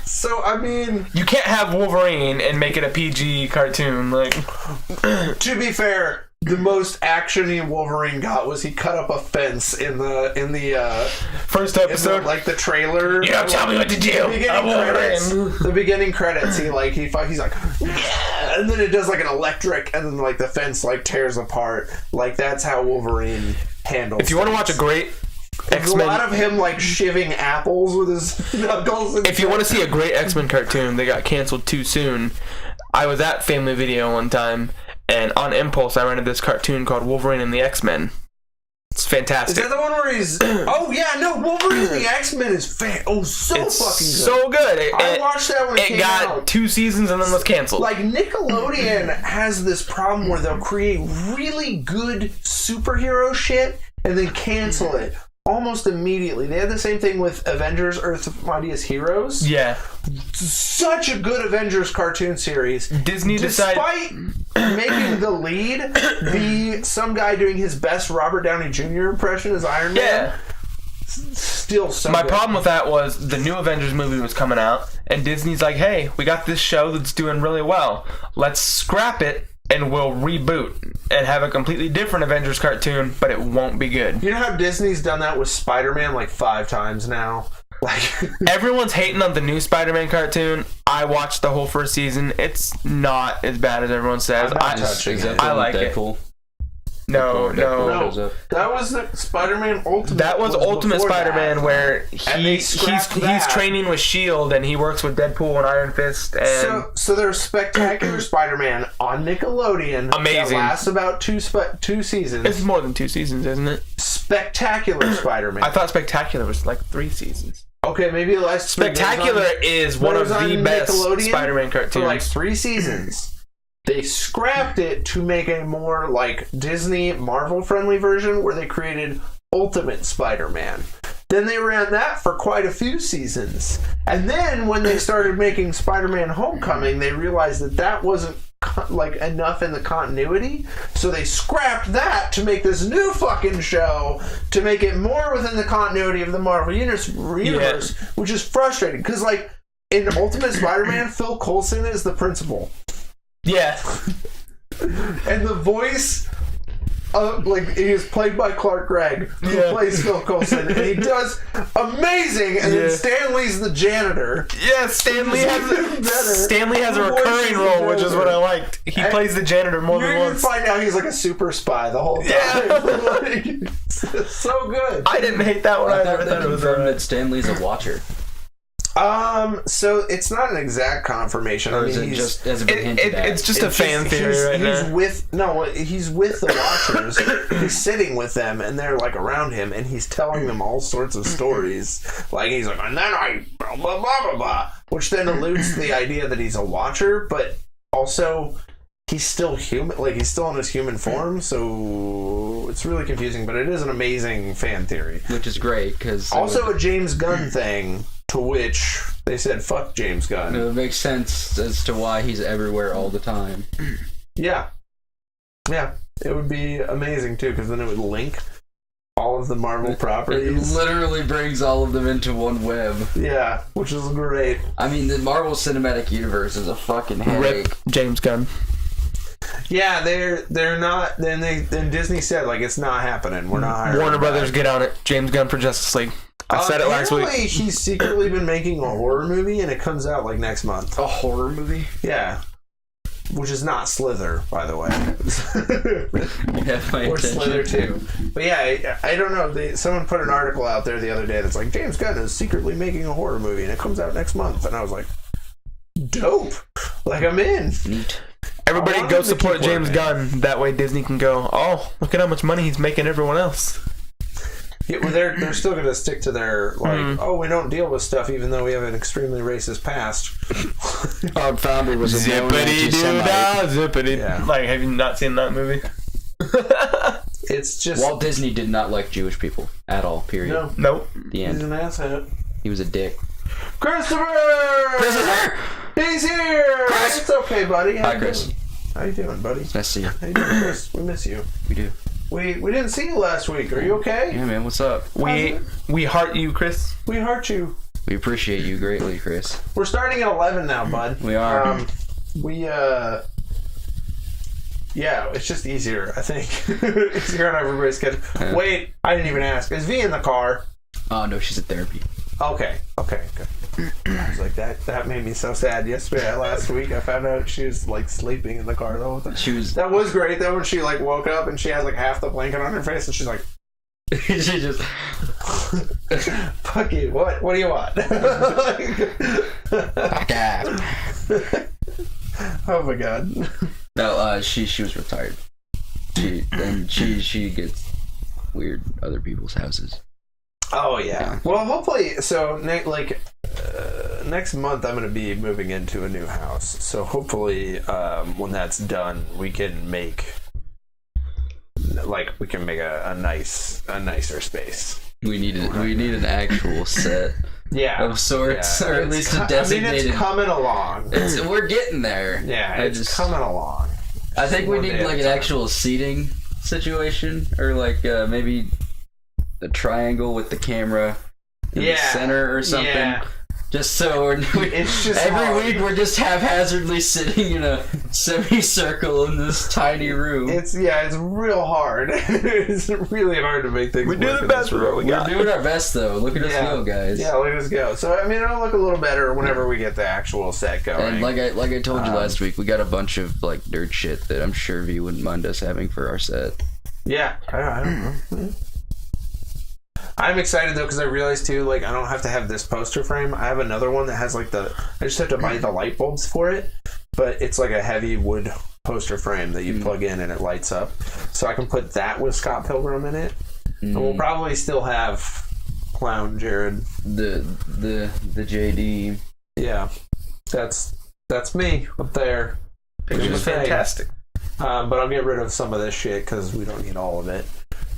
So, I mean... You can't have Wolverine and make it a PG cartoon. Like, To be fair, the most action-y Wolverine got was he cut up a fence in the first episode, like the trailer. You don't tell me what to do. The beginning credits, he's like, yeah, and then it does like an electric, and then like the fence like tears apart. Like that's how Wolverine handles. If you want to watch a great X-Men, a lot of him like shivving apples with his knuckles. If you want to see a great X-Men cartoon, they got canceled too soon. I was at Family Video one time, and on impulse, I rented this cartoon called Wolverine and the X-Men. It's fantastic. Is that the one where he's... Oh, yeah, no, Wolverine and the X-Men is so fucking good. So good. I watched that when it came out. It got 2 seasons and then was canceled. Like, Nickelodeon has this problem where they'll create really good superhero shit and then cancel it almost immediately. They had the same thing with Avengers Earth's Mightiest Heroes. Yeah. Such a good Avengers cartoon series. Disney Despite making the lead be some guy doing his best Robert Downey Jr. impression as Iron Man. Yeah. Still so My good. problem with that was the new Avengers movie was coming out, and Disney's like, hey, we got this show that's doing really well. Let's scrap it, and we'll reboot and have a completely different Avengers cartoon, but it won't be good. You know how Disney's done that with Spider-Man like 5 times now? Like everyone's hating on the new Spider-Man cartoon. I watched the whole first season. It's not as bad as everyone says. I like Deadpool. it. No. That was the Spider-Man Ultimate. That was Ultimate Spider-Man that. Where he's training with S.H.I.E.L.D. and he works with Deadpool and Iron Fist. And so there's Spectacular Spider-Man on Nickelodeon. Amazing. That lasts about two seasons. It's more than 2 seasons, isn't it? Spectacular Spider-Man. I thought Spectacular was like 3 seasons. Okay, maybe the last Spectacular is one of the best Spider-Man cartoons. For like 3 seasons. They scrapped it to make a more like Disney Marvel friendly version where they created Ultimate Spider-Man. Then they ran that for quite a few seasons. And then when they started making Spider-Man Homecoming, they realized that wasn't like enough in the continuity. So they scrapped that to make this new fucking show to make it more within the continuity of the Marvel universe, which is frustrating because like in Ultimate Spider-Man, Phil Coulson is the principal. Yeah. And the voice like he is played by Clark Gregg, who plays Phil Coulson, and he does amazing. And then Stanley's the janitor. Yeah, Stanley has a recurring role, which is what I liked. He plays the janitor more than once. You find out he's like a super spy the whole time. Yeah. Like, it's so good. I didn't hate that one. I thought it was that Stanley's a watcher. So it's not an exact confirmation. Or is it just as hinted at? It's just a fan theory he's with the Watchers. He's sitting with them, and they're like around him, and he's telling them all sorts of stories. Like he's like, and then I blah blah blah blah blah, which then alludes to the idea that he's a Watcher, but also he's still human. Like he's still in his human form, so it's really confusing. But it is an amazing fan theory, which is great because also a James Gunn thing. To which they said, fuck James Gunn. It makes sense as to why he's everywhere all the time. Yeah. Yeah. It would be amazing, too, because then it would link all of the Marvel properties. It literally brings all of them into one web. Yeah, which is great. I mean, the Marvel Cinematic Universe is a fucking headache. Rip James Gunn. Yeah, they're not. Then Disney said, like, it's not happening. We're not hiring Warner Brothers, get on it. James Gunn for Justice League. I said it last week. Apparently, he's secretly been making a horror movie, and it comes out like next month. A horror movie? Yeah. Which is not Slither, by the way. Or Slither 2. But yeah, I don't know. Someone put an article out there the other day that's like, James Gunn is secretly making a horror movie, and it comes out next month. And I was like, dope. Like, I'm in. Neat. Everybody go support James Gunn. That way Disney can go, oh, look at how much money he's making everyone else. Yeah, well, they're still going to stick to their, like, oh, we don't deal with stuff even though we have an extremely racist past. Our founder was a zippity-doo-dah, Yeah. Like, have you not seen that movie? It's just... Walt Disney did not like Jewish people at all, period. No. Nope. The end. He's an asshat. He was a dick. Christopher! He's here! Chris! It's okay, buddy. Hi, Chris. How you doing, buddy? Nice to see you. How you doing, Chris? We miss you. We do. We didn't see you last week. Are you okay? Yeah, man. What's up? We heart you, Chris. We heart you. We appreciate you greatly, Chris. We're starting at 11 now, bud. We are. Yeah, it's just easier, I think. Easier on everybody's schedule. Wait, I didn't even ask. Is V in the car? Oh no, she's at therapy. Okay, good. I was like, that made me so sad. Yesterday, last week, I found out she was like sleeping in the car the whole time. That was great though when she like woke up and she had like half the blanket on her face and she's like, she just fuck you. What do you want? Oh my god. No, she was retired. She gets weird other people's houses. Oh yeah. Well, hopefully. So next month I'm going to be moving into a new house. So hopefully, when that's done, we can make a nicer space. We need an actual set. Yeah, of sorts, or at least a designated. I mean, it's coming along. We're getting there. Yeah, it's coming along. I think we need like an actual seating situation, or like maybe a triangle with the camera in the center or something. Yeah. Just so it's just every week we're just haphazardly sitting in a semicircle in this tiny room. It's real hard. It's really hard to make things. We do the best with what we got. We're doing our best though. Look at us go, guys. Yeah, look at us go. So I mean, it'll look a little better whenever we get the actual set going. And like I told you last week, we got a bunch of like nerd shit that I'm sure V wouldn't mind us having for our set. Yeah, I don't know. I'm excited though because I realized too, like I don't have to have this poster frame. I have another one that has like I just have to buy the light bulbs for it, but it's like a heavy wood poster frame that you plug in and it lights up. So I can put that with Scott Pilgrim in it, and we'll probably still have Clown Jared. The JD. Yeah, that's me up there. Picture's fantastic. But I'll get rid of some of this shit because we don't need all of it.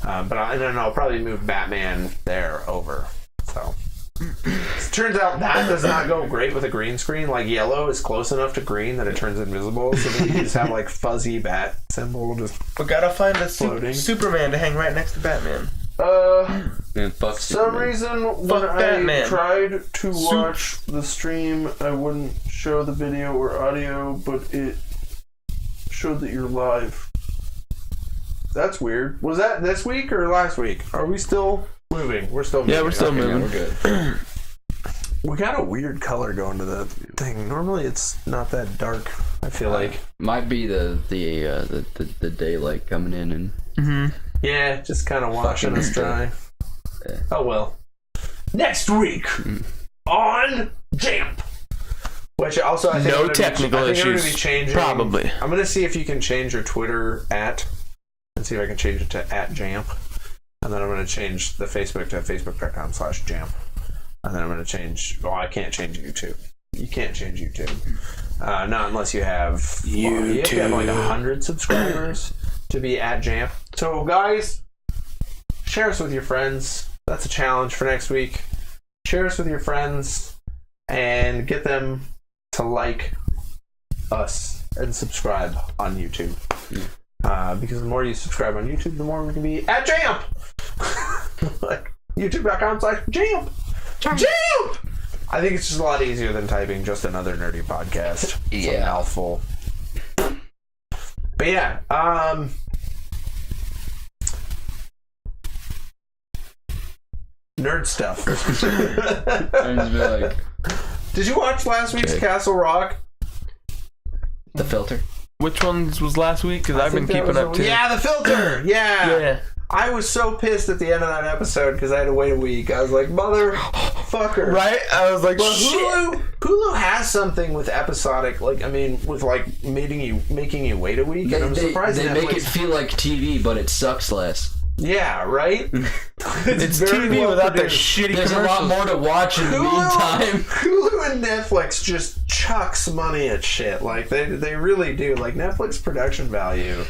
But I'll probably move Batman there over. So it turns out that does not go great with a green screen. Like yellow is close enough to green that it turns invisible. So then you just have like fuzzy bat symbol just. We gotta find a floating. Superman to hang right next to Batman. Man, fuck some Superman. reason when I tried to watch the stream, I wouldn't show the video or audio, but it showed that you're live. That's weird. Was that this week or last week? Are we still moving? We're still moving. Yeah, we're still moving. We're good. We got a weird color going to the thing. Normally it's not that dark, I feel like. Might be the daylight coming in and yeah, just kind of washing us dry. Yeah. Oh well. Next week on Jamp. Which also I think no technical issues. Be changing. Probably. I'm gonna see if you can change your Twitter and see if I can change it to @Jamp. And then I'm going to change the Facebook to facebook.com/Jamp. And then I'm going to change... Well, I can't change YouTube. You can't change YouTube. Not unless you have... YouTube. You have to have like 100 subscribers to be @Jamp. So, guys, share us with your friends. That's a challenge for next week. Share us with your friends and get them to like us and subscribe on YouTube. Because the more you subscribe on YouTube, the more we can be @Jamp. Like youtube.com/Jamp. Jamp! I think it's just a lot easier than typing just another nerdy podcast. It's a mouthful. But yeah, nerd stuff. Did you watch last week's Castle Rock? The Filter. Which ones was last week? Because I've been keeping up too. Yeah, The Filter. Yeah. I was so pissed at the end of that episode because I had to wait a week. I was like, motherfucker. Right? I was like, but shit. Hulu has something with episodic, with making you wait a week. And I'm surprised they make it feel like TV, but it sucks less. Yeah, right? It's TV without the shitty There's commercials. a lot more to watch in the meantime. Hulu and Netflix just chucks money at shit. Like, they really do. Like, Netflix production value.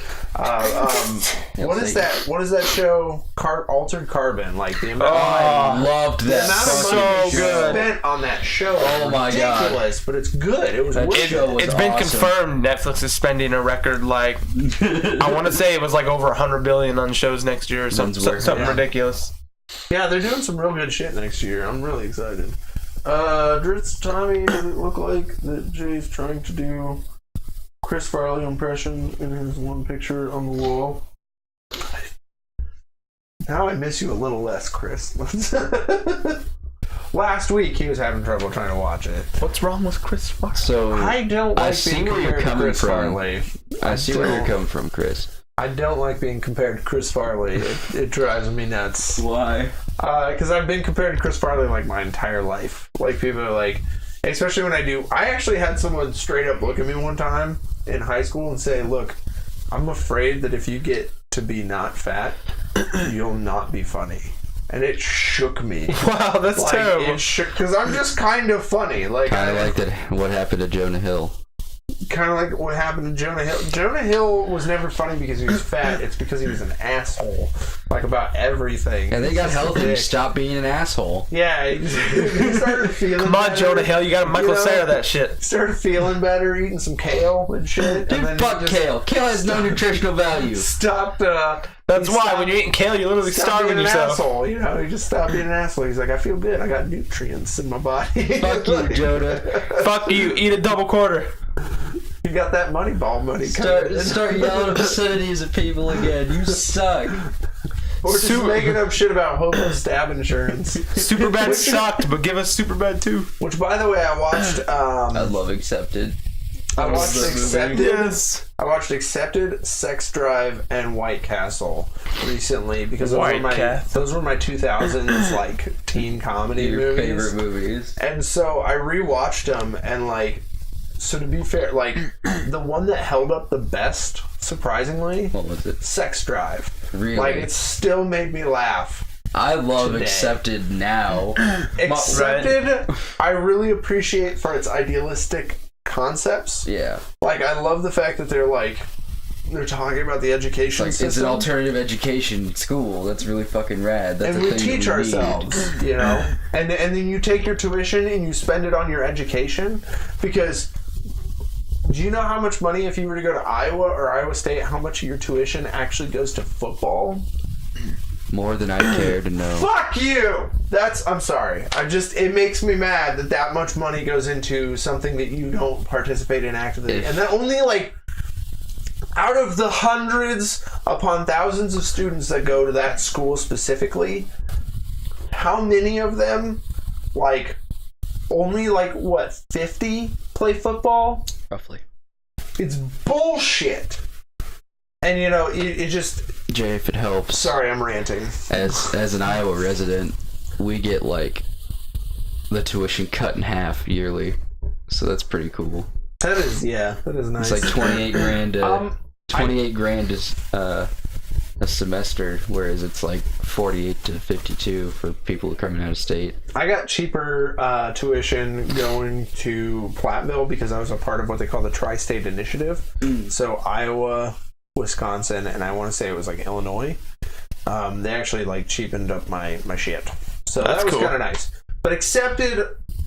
What is that show? Altered Carbon. Like, the amount I loved that. The amount of money spent on that show. Oh my god. Ridiculous, but it's good. It was It's been confirmed Netflix is spending a record, like, I want to say it was like over $100 billion on shows next year or something ridiculous. Yeah, they're doing some real good shit next year. I'm really excited. Dritz, Tommy, does it look like that Jay's trying to do Chris Farley impression in his one picture on the wall. Now I miss you a little less, Chris. Last week he was having trouble trying to watch it. What's wrong with Chris Farley? So I don't like I see being where you're compared to coming Chris from. Farley. I see where you're coming from, Chris. I don't like being compared to Chris Farley. It drives me nuts. Why? Because I've been compared to Chris Farley like my entire life. Like people are like, especially when I actually had someone straight up look at me one time in high school and say, "Look, I'm afraid that if you get to be not fat, you'll not be funny." And it shook me. Wow, that's Like, terrible. it shook because I'm just kind of funny. Like Kind of like that. What happened to Jonah Hill? Kind of like what happened to Jonah Hill. Jonah Hill was never funny because he was fat. It's because he was an asshole, like about everything. And they got He's just a healthy. dick. Stop being an asshole. Yeah, he started feeling. Come on, better, Jonah Hill, you gotta Michael you know? Cera that shit. Started feeling better, eating some kale and shit. Dude, and then fuck he just kale. Kale has no nutritional value. Stopped. That's he why stopped- when you're eating kale, you're literally stopped starving being an yourself. asshole. You know, he just stopped being an asshole. He's like, I feel good. I got nutrients in my body. Fuck you, Jonah. Fuck you, eat a double quarter. You got that Moneyball money coming in. Start yelling obscenities at people again. You suck. Or just making up shit about hobo stab insurance. Superbad sucked, but give us Superbad 2. Which, by the way, I watched. I love Accepted. I watched that movie. Accepted. Yes. I watched Accepted, Sex Drive, and White Castle recently because White Castle. those were my 2000s like teen comedy Your movies. favorite movies. And so I rewatched them, and like, so to be fair, like the one that held up the best, surprisingly, What was it? Sex Drive. Really? Like it still made me laugh. I love Today. Accepted now. Accepted, I really appreciate for its idealistic concepts. Yeah. Like I love the fact that they're talking about the education Like, system. it's an alternative education school. That's really fucking rad. That's and a we thing teach that we ourselves, you know, and then you take your tuition and you spend it on your education. Because do you know how much money, if you were to go to Iowa or Iowa State, how much of your tuition actually goes to football? need. More than I care to know. Fuck you! I'm sorry. It makes me mad that much money goes into something that you don't participate in actively. And that only, like, out of the hundreds upon thousands of students that go to that school specifically, how many of them, like, only, like, what, 50 play football? Roughly. It's bullshit. And, you know, it just... Jay, if it helps. Sorry, I'm ranting. As an Iowa resident, we get like the tuition cut in half yearly, so that's pretty cool. That is nice. It's like 28 grand. 28 grand is a semester, whereas it's like 48 to 52 for people who are coming out of state. I got cheaper tuition going to Platteville because I was a part of what they call the Tri-State Initiative. So Iowa, Wisconsin, and I want to say it was like Illinois. They actually like cheapened up my shit. So That's that was cool. kind of nice. But Accepted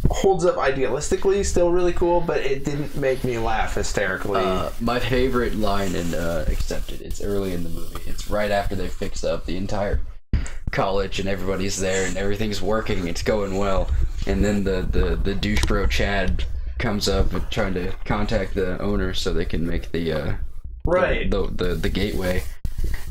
holds up idealistically, still really cool, but it didn't make me laugh hysterically. My favorite line in Accepted, it's early in the movie. It's right after they fix up the entire college and everybody's there and everything's working, it's going well. And then the douche bro Chad comes up and trying to contact the owner so they can make the right. the gateway.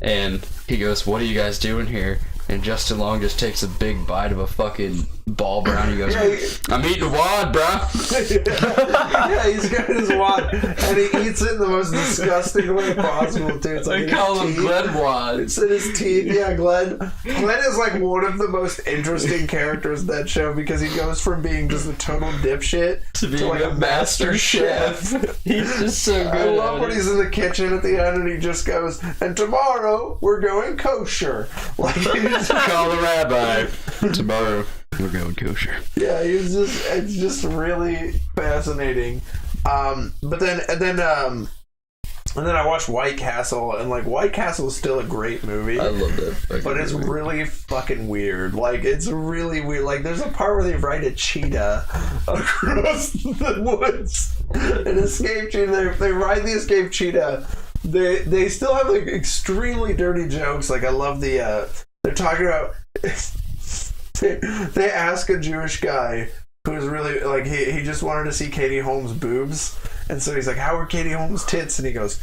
And he goes, "What are you guys doing here?" And Justin Long just takes a big bite of a fucking ball brownie. He goes, "I'm eating a wad, bro." Yeah, he's got his wad, and he eats it in the most disgusting way possible, too. It's like They in call his him teeth. Glenn wads. It's in his teeth, yeah, Glenn. Glenn is like one of the most interesting characters in that show because he goes from being just a total dipshit To being like a master chef. He's just so good. I love at when it. he's in the kitchen at the end and he just goes, "And tomorrow we're going kosher." Like, he's Call the rabbi. Tomorrow we're going kosher. yeah, it's just really fascinating. But then I watched White Castle, and like White Castle is still a great movie. I love that. But it's really fucking weird. Like, it's really weird. Like, there's a part where they ride a cheetah across the woods. An escape cheetah. They ride the escape cheetah. They still have, like, extremely dirty jokes. Like, I love the, they're talking about, they ask a Jewish guy who's really like he just wanted to see Katie Holmes' boobs, and so he's like, "How are Katie Holmes' tits?" And he goes,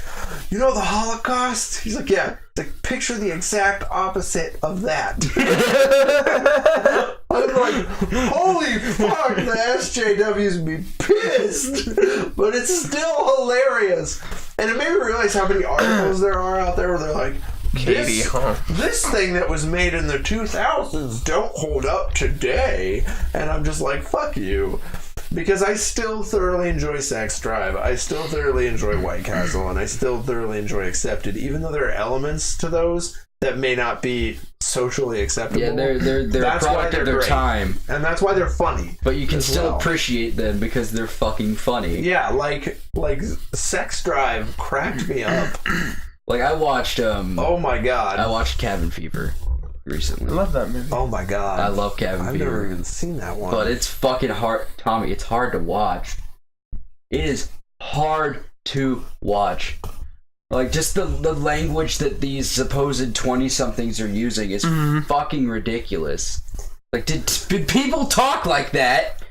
"You know the Holocaust?" He's like, "Yeah." It's like, picture the exact opposite of that. I'm like, holy fuck, the SJWs would be pissed, but it's still hilarious. And it made me realize how many articles there are out there where they're like, this thing that was made in the 2000s don't hold up today. And I'm just like, fuck you. Because I still thoroughly enjoy Sex Drive. I still thoroughly enjoy White Castle. And I still thoroughly enjoy Accepted. Even though there are elements to those that may not be socially acceptable. Yeah, they're a product of their time. And that's why they're funny. But you can still appreciate them because they're fucking funny. Yeah, like Sex Drive cracked me up. Like, I watched, oh my god. I watched Cabin Fever recently. I love that movie. Oh my god. I love Cabin Fever. I've never even seen that one. But it's fucking hard, Tommy, it's hard to watch. It is hard to watch. Like, just the language that these supposed 20-somethings are using is fucking ridiculous. Like, did people talk like that?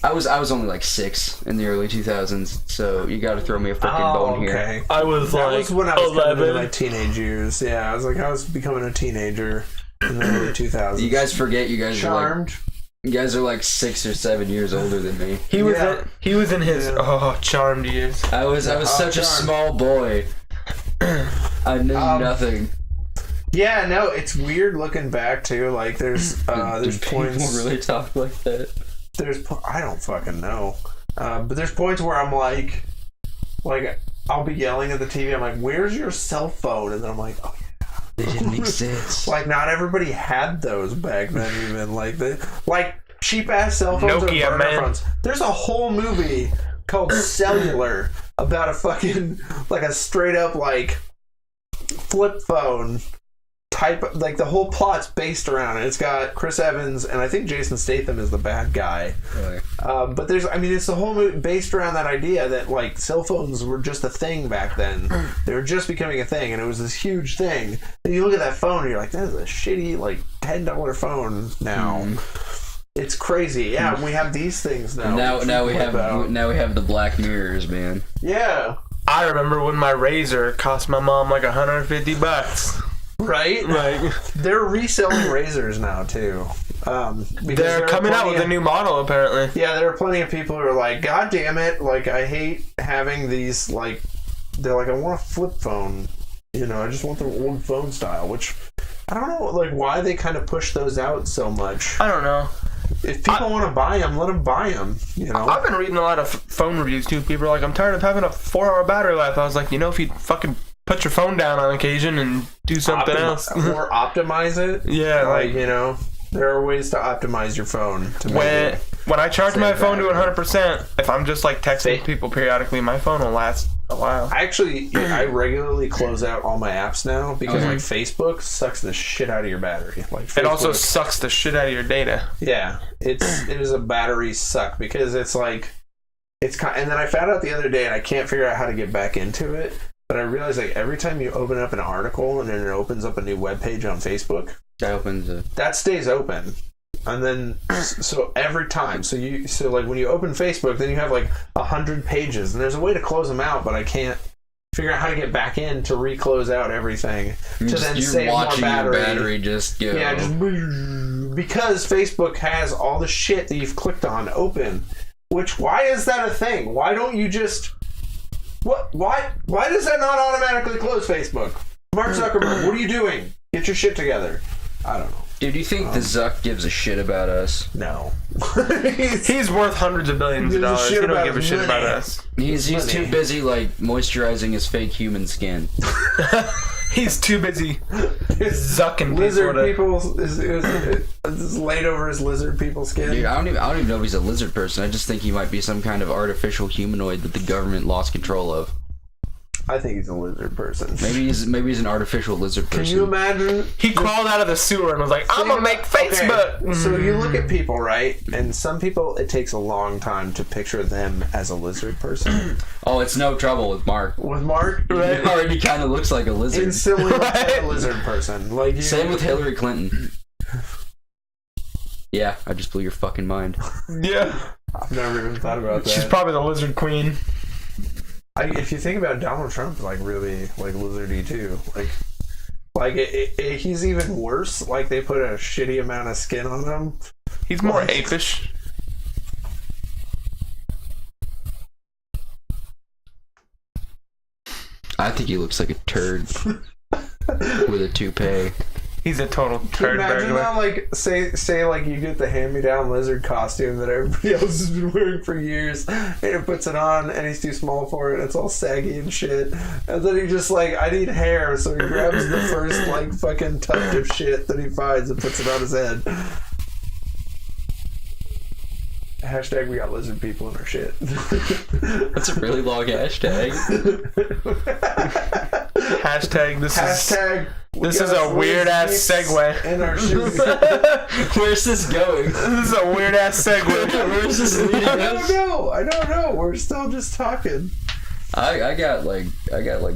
I was only like 6 in the early 2000s, so you gotta throw me a freaking bone here. I was that like was when I was 11. coming into my teenage years. Yeah, I was becoming a teenager in the early 2000s. You guys forget you guys Charmed. you guys are like 6 or 7 years older than me. He was in his charmed years. I was such a small boy. I knew nothing. Yeah, no, it's weird looking back too. Like there's points. People really talk like that. I don't fucking know. But there's points where I'm like I'll be yelling at the TV. I'm like, "Where's your cell phone?" And then I'm like, "Oh yeah, they didn't exist." Like not everybody had those back then. Even like cheap ass cell phones and Nokia, burner phones. There's a whole movie called Cellular about a fucking like a straight up like flip phone type, like the whole plot's based around it. It's got Chris Evans and I think Jason Statham is the bad guy. Really? But it's the whole movie based around that idea that like cell phones were just a thing back then. They were just becoming a thing, and it was this huge thing. And you look at that phone and you're like, that is a shitty like $10 phone now. It's crazy. Yeah, and we have these things now. Now we have the Black Mirrors, man. Yeah. I remember when my razor cost my mom like $150. Right? Like they're reselling razors now too. They're coming out with a new model apparently. Yeah, there are plenty of people who are like, God damn it, like I hate having these like they're like, I want a flip phone. You know, I just want the old phone style, which I don't know like why they kind of push those out so much. I don't know. If people want to buy them, let them buy them. You know, I've been reading a lot of phone reviews too. People are like, I'm tired of having a 4-hour battery life. I was like, you know, if you fucking put your phone down on occasion and do something else, or optimize it. Yeah, like you know, there are ways to optimize your phone. To when I charge my phone to 100%, if I'm just like texting people periodically, my phone will last a while. I regularly close out all my apps now because like Facebook sucks the shit out of your battery. Like Facebook, it also sucks the shit out of your data. Yeah, it is a battery suck because it's like and then I found out the other day and I can't figure out how to get back into it. But I realized like every time you open up an article and then it opens up a new web page on Facebook, that stays open. And then so every time, so like when you open Facebook, then you have like 100 pages, and there's a way to close them out, but I can't figure out how to get back in to reclose out everything to then save more battery. Your battery just go. Yeah, just because Facebook has all the shit that you've clicked on open. Which why is that a thing? Why don't you just Why does that not automatically close Facebook? Mark Zuckerberg, what are you doing? Get your shit together. I don't know. Dude, do you think the Zuck gives a shit about us? No. He's worth hundreds of billions of dollars. He don't give a shit about us. He's too busy like moisturizing his fake human skin. He's too busy zucking lizard people is laid over his lizard people skin. Dude, I don't even know if he's a lizard person. I just think he might be some kind of artificial humanoid that the government lost control of. I think he's a lizard person. Maybe he's an artificial lizard person. Can you imagine? He crawled out of the sewer and was like, I'm gonna make Facebook. Okay. So you look at people, right? And some people, it takes a long time to picture them as a lizard person. Oh, it's no trouble with Mark. With Mark? Right. He already kind of looks like a lizard. Instantly a lizard person. Like Same with Hillary Clinton. Yeah, I just blew your fucking mind. Yeah. I've never even thought about that. She's probably the lizard queen. If you think about it, Donald Trump, like really like lizardy too. He's even worse. Like they put a shitty amount of skin on him. He's more apish. I think he looks like a turd with a toupee. He's a total turd Imagine burglar. how, like, say, like, you get the hand-me-down lizard costume that everybody else has been wearing for years, and he puts it on, and he's too small for it, and it's all saggy and shit, and then he just, like, I need hair, so he grabs the first, like, fucking tuft of shit that he finds and puts it on his head. Hashtag we got lizard people in our shit. That's a really long hashtag. Hashtag this is a weird ass segue. In our shoes. Where's this going? This is a weird ass segue. Where's this leading us? I don't know. We're still just talking. I got like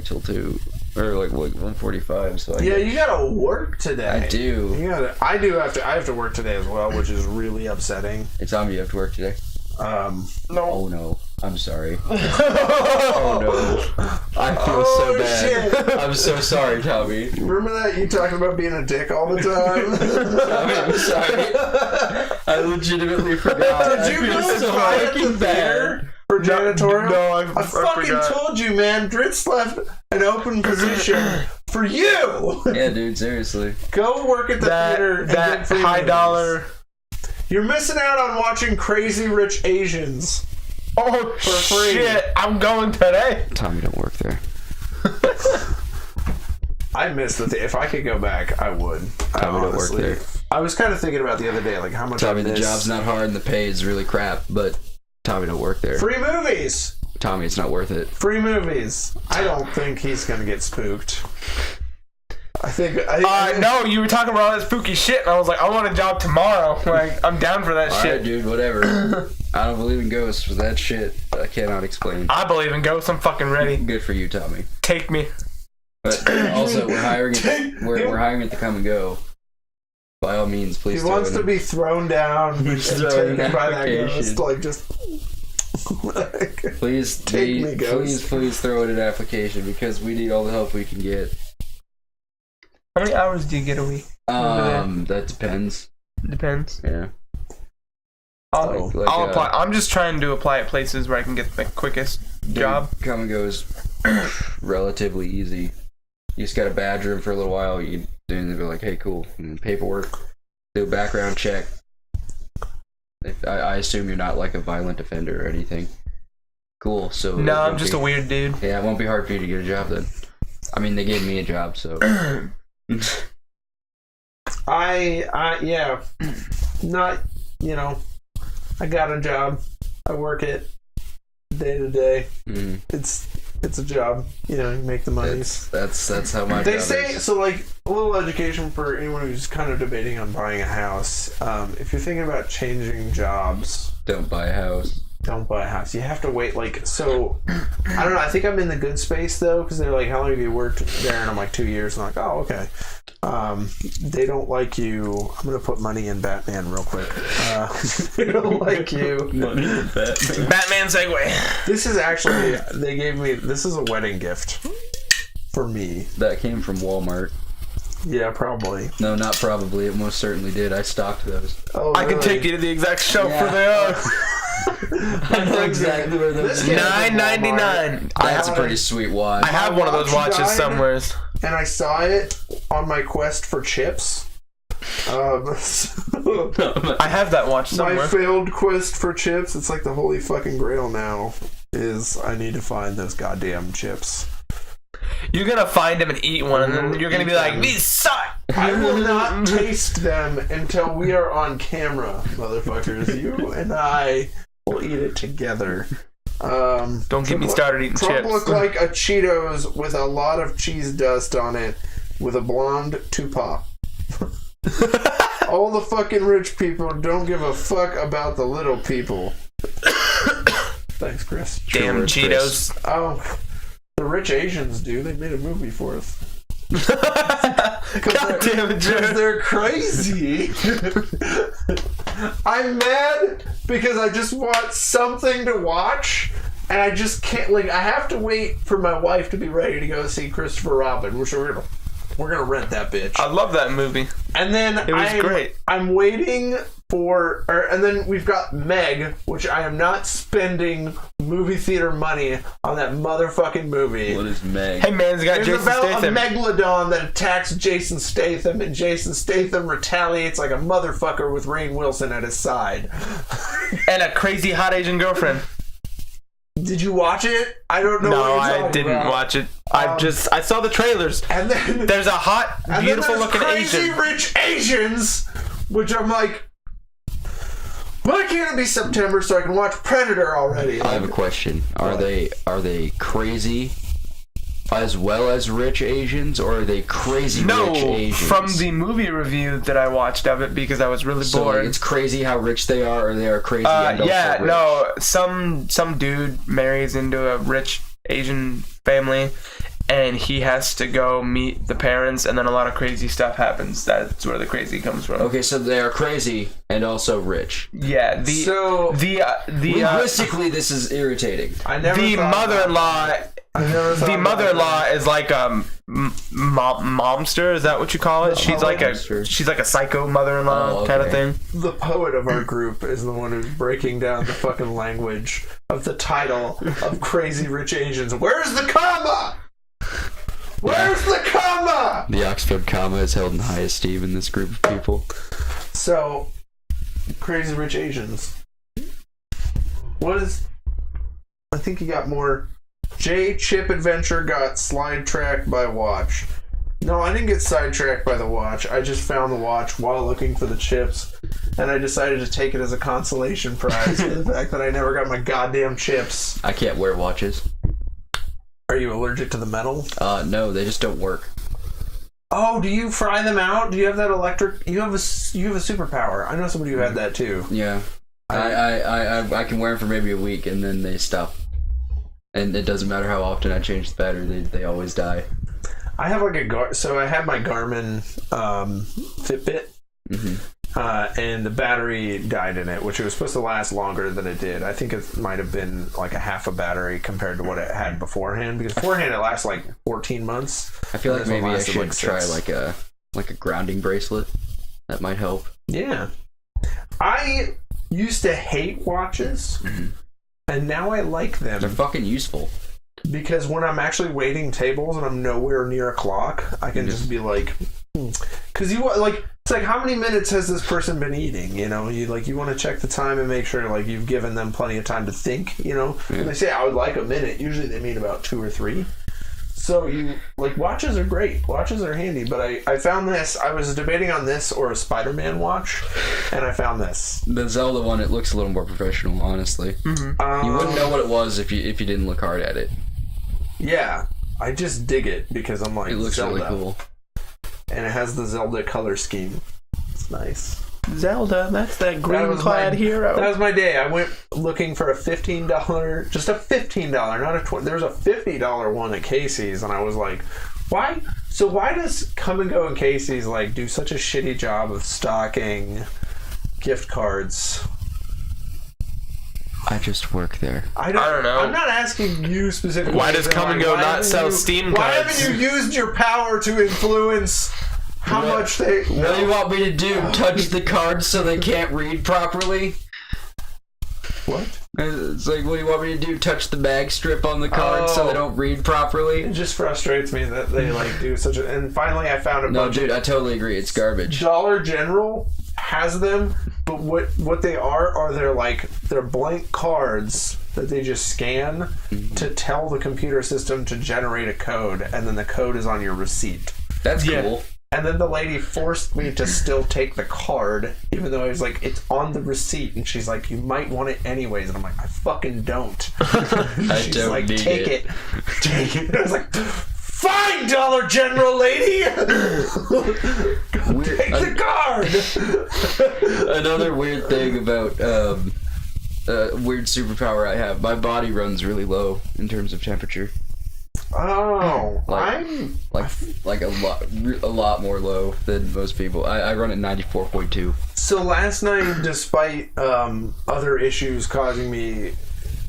till 2 or like 1:45. So you gotta work today. I do. I have to work today as well, which is really upsetting. Hey Tommy, you have to work today. No. Oh no. I'm sorry. Oh no. I feel so bad. Shit. I'm so sorry, Tommy. Remember that you talking about being a dick all the time? Tommy, I'm sorry. I legitimately forgot. Did you I feel go so find fucking bad. for janitorial? No, I fucking forgot. told you, man. Dritz left an open position for you. Yeah, dude, seriously. Go work at the theater. And That get free high movies. dollar. You're missing out on watching Crazy Rich Asians. Oh free. shit! I'm going today. Tommy, don't work there. I miss the if I could go back, I would. Tommy, don't work there. I was kind of thinking about the other day, like how much Tommy, I the miss job's not hard and the pay is really crap, but Tommy, don't work there. free movies. Tommy, it's not worth it. Free movies. I don't think he's gonna get spooked. I think. No, you were talking about all that spooky shit, and I was like, I want a job tomorrow. Like, I'm down for that shit. Alright, dude, whatever. I don't believe in ghosts, but that shit I cannot explain. I believe in ghosts. I'm fucking ready. Good for you, Tommy. Take me. But also, we're hiring at the Come and Go. By all means, please. He wants to be thrown down and taken by that ghost. Like just. Please, Take me, ghost. please throw in an application because we need all the help we can get. How many hours do you get a week? That depends. Depends. Yeah. I'll apply. I'm just trying to apply at places where I can get the quickest job. Come and Go is relatively easy. You just got to badger them for a little while. You then they're like, "Hey, cool." And paperwork, do a background check. I assume you're not like a violent offender or anything. Cool. So No, I'm just a weird dude. Yeah, it won't be hard for you to get a job then. I mean, they gave me a job, so. Yeah, not, I got a job. I work it day to day. It's a job. You make the money. That's how my They job say is. so. Like a little education for anyone who's kind of debating on buying a house. If you're thinking about changing jobs, Don't buy a house. don't buy a house. You have to wait. Like so, I don't know. I think I'm in the good space though, because they're like, "How long have you worked there?" And I'm like, 2 years. And I'm like, "Oh, okay." They don't like you. I'm gonna put money in Batman real quick. They don't like you. Money in Batman. Batman segue. This is actually they gave me. This is a wedding gift for me. That came from Walmart. Yeah, probably. No, not probably. It most certainly did. I stocked those. Oh, I can really? take you to the exact shelf Yeah. where they are. I know exactly where those This are. came from $9.99. Walmart. That's a pretty sweet watch. I have one of those watch watches died. somewhere. And I saw it on my quest for chips. I have that watch My somewhere. failed quest for chips. It's like the holy fucking grail now. Is I need to find those goddamn chips. You're gonna find them and eat one, and then you're gonna be like, "These suck." I will not taste them until we are on camera, motherfuckers. You and I will eat it together. Don't get me started eating Trump chips. looked like a Cheetos with a lot of cheese dust on it, with a blonde Tupac. All the fucking rich people don't give a fuck about the little people. Thanks, Chris. Damn Chris. Cheetos. Oh, the rich Asians do. They made a movie for us. God damn it, Because Jared. they're crazy. I'm mad because I just want something to watch, and I just can't. Like, I have to wait for my wife to be ready to go see Christopher Robin, which we're gonna rent that bitch. I love that movie. And then it was great. I'm waiting for, and then we've got Meg, which I am not spending movie theater money on that motherfucking movie. What is Meg? Hey man, it's got It's Jason about Statham. a megalodon that attacks Jason Statham, and Jason Statham retaliates like a motherfucker with Rainn Wilson at his side. And a crazy hot Asian girlfriend. Did you watch it? I don't know. No, what you're I talking didn't about. watch it. I saw the trailers. And then There's a hot, beautiful looking crazy Asian. rich Asians, which I'm like, why can't it be September so I can watch Predator already? I have a question. Are they crazy as well as rich Asians, or are they crazy rich Asians? From the movie review that I watched of it because I was really So bored. like, it's crazy how rich they are, or they are crazy and yeah, also rich? no, some dude marries into a rich Asian family, and he has to go meet the parents, and then a lot of crazy stuff happens. That's where the crazy comes from. Okay, so they are crazy and also rich. Yeah. Linguistically, this is irritating. I never the thought mother-in-law. The mother-in-law is like a momster. Is that what you call it? She's like a psycho mother-in-law kind of thing. The poet of our group is the one who's breaking down the fucking language of the title of Crazy Rich Asians. Where's the comma? Where's the comma? The Oxford comma is held in high esteem in this group of people. So, Crazy Rich Asians. What is... I think you got more... Chip Adventure got sidetracked by watch. No, I didn't get sidetracked by the watch. I just found the watch while looking for the chips, and I decided to take it as a consolation prize for the fact that I never got my goddamn chips. I can't wear watches. Are you allergic to the metal? No, they just don't work. Oh, do you fry them out? Do you have that electric? You have a superpower. I know somebody who had that too. Yeah, I can wear them for maybe a week and then they stop. And it doesn't matter how often I change the battery; they always die. I have like so I had my Garmin Fitbit, and the battery died in it, which it was supposed to last longer than it did. I think it might have been like a half a battery compared to what it had beforehand, because beforehand it lasts like 14 months. I feel like maybe I should like try like a grounding bracelet. That might help. Yeah, I used to hate watches. And now I like them. They're fucking useful. Because when I'm actually waiting tables and I'm nowhere near a clock, I can just be like, because you like, it's like, how many minutes has this person been eating? You know, you want to check the time and make sure like you've given them plenty of time to think. You know, when they say I would like a minute, usually they mean about 2 or 3. So watches are great. Watches are handy, but I found this. I was debating on this or a Spiderman watch, and I found this. The Zelda one, it looks a little more professional, honestly. You wouldn't know what it was if you didn't look hard at it. Yeah, I just dig it because I'm like, it looks Zelda. really cool. And it has the Zelda color scheme. It's nice. Zelda, that's that green-clad hero. That was my day. I went looking for a $15, just a $15, not a $20. There was a $50 one at Casey's, and I was like, why? So why does Come and Go and Casey's like do such a shitty job of stocking gift cards? I just work there. I don't know. I'm not asking you specifically. Why does Come and Go not sell Steam Why cards? haven't you used your power to influence how much they... What do you want me to do? Touch the cards so they can't read properly? What? It's like, what do you want me to do? Touch the bag strip on the cards so they don't read properly? It just frustrates me that they like do such a... And finally I found a bunch dude, I totally agree. It's garbage. Dollar General has them, but what they are they're blank cards that they just scan to tell the computer system to generate a code, and then the code is on your receipt. That's cool. And then the lady forced me to still take the card, even though I was like, it's on the receipt. And she's like, you might want it anyways. And I'm like, I fucking don't. She's don't like, need take it. Take it. And I was like, fine, Dollar General lady! Take the card! Another weird thing about weird superpower I have, my body runs really low in terms of temperature. Oh, like a lot more low than most people. I run at 94.2. So last night, despite other issues causing me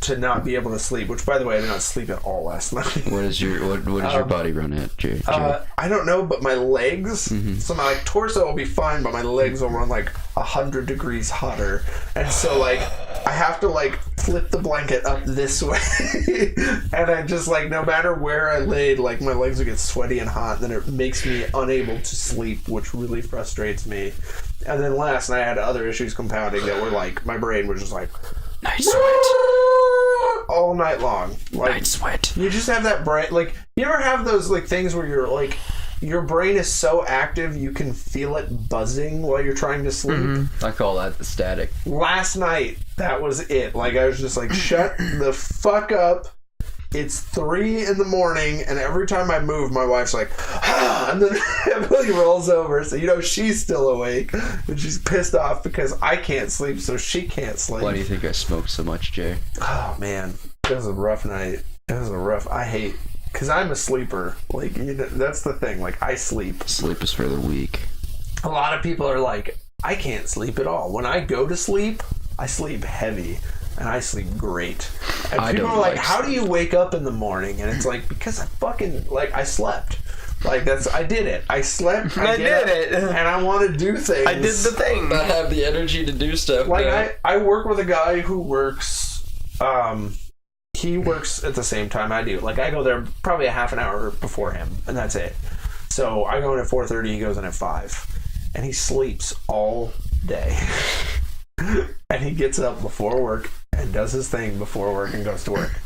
to not be able to sleep, which by the way, I did not sleep at all last night. What does your body run at, Jay? I don't know, but my legs, so my like torso will be fine, but my legs will run like 100 degrees hotter, and so like I have to like flip the blanket up this way, and I just like no matter where I laid, like my legs will get sweaty and hot, and then it makes me unable to sleep, which really frustrates me. And then last night I had other issues compounding that were like my brain was just like Night sweat. all night long. Like, Night sweat. you just have that brain. Like, you ever have those like things where you're like, your brain is so active you can feel it buzzing while you're trying to sleep? I call that the static. Last night, that was it. Like, I was just like, shut the fuck up. It's 3 in the morning, and every time I move, my wife's like, ah, and then Emily rolls over, so you know she's still awake, and she's pissed off because I can't sleep, so she can't sleep. Why do you think I smoke so much, Jay? Oh man, it was a rough night. I hate, because I'm a sleeper. Like, you know, that's the thing. Like, I sleep. Sleep is for the weak. A lot of people are like, I can't sleep at all. When I go to sleep, I sleep heavy. And I sleep great. And people are like, how do you wake up in the morning? And it's like, because I fucking, like, I slept. Like, I did it. I slept. I did it. And I want to do things. I did the thing. I have the energy to do stuff. Like, I work with a guy who works, he works at the same time I do. Like, I go there probably a half an hour before him, and that's it. So I go in at 4:30, he goes in at 5. And he sleeps all day. And he gets up before work and does his thing before work and goes to work.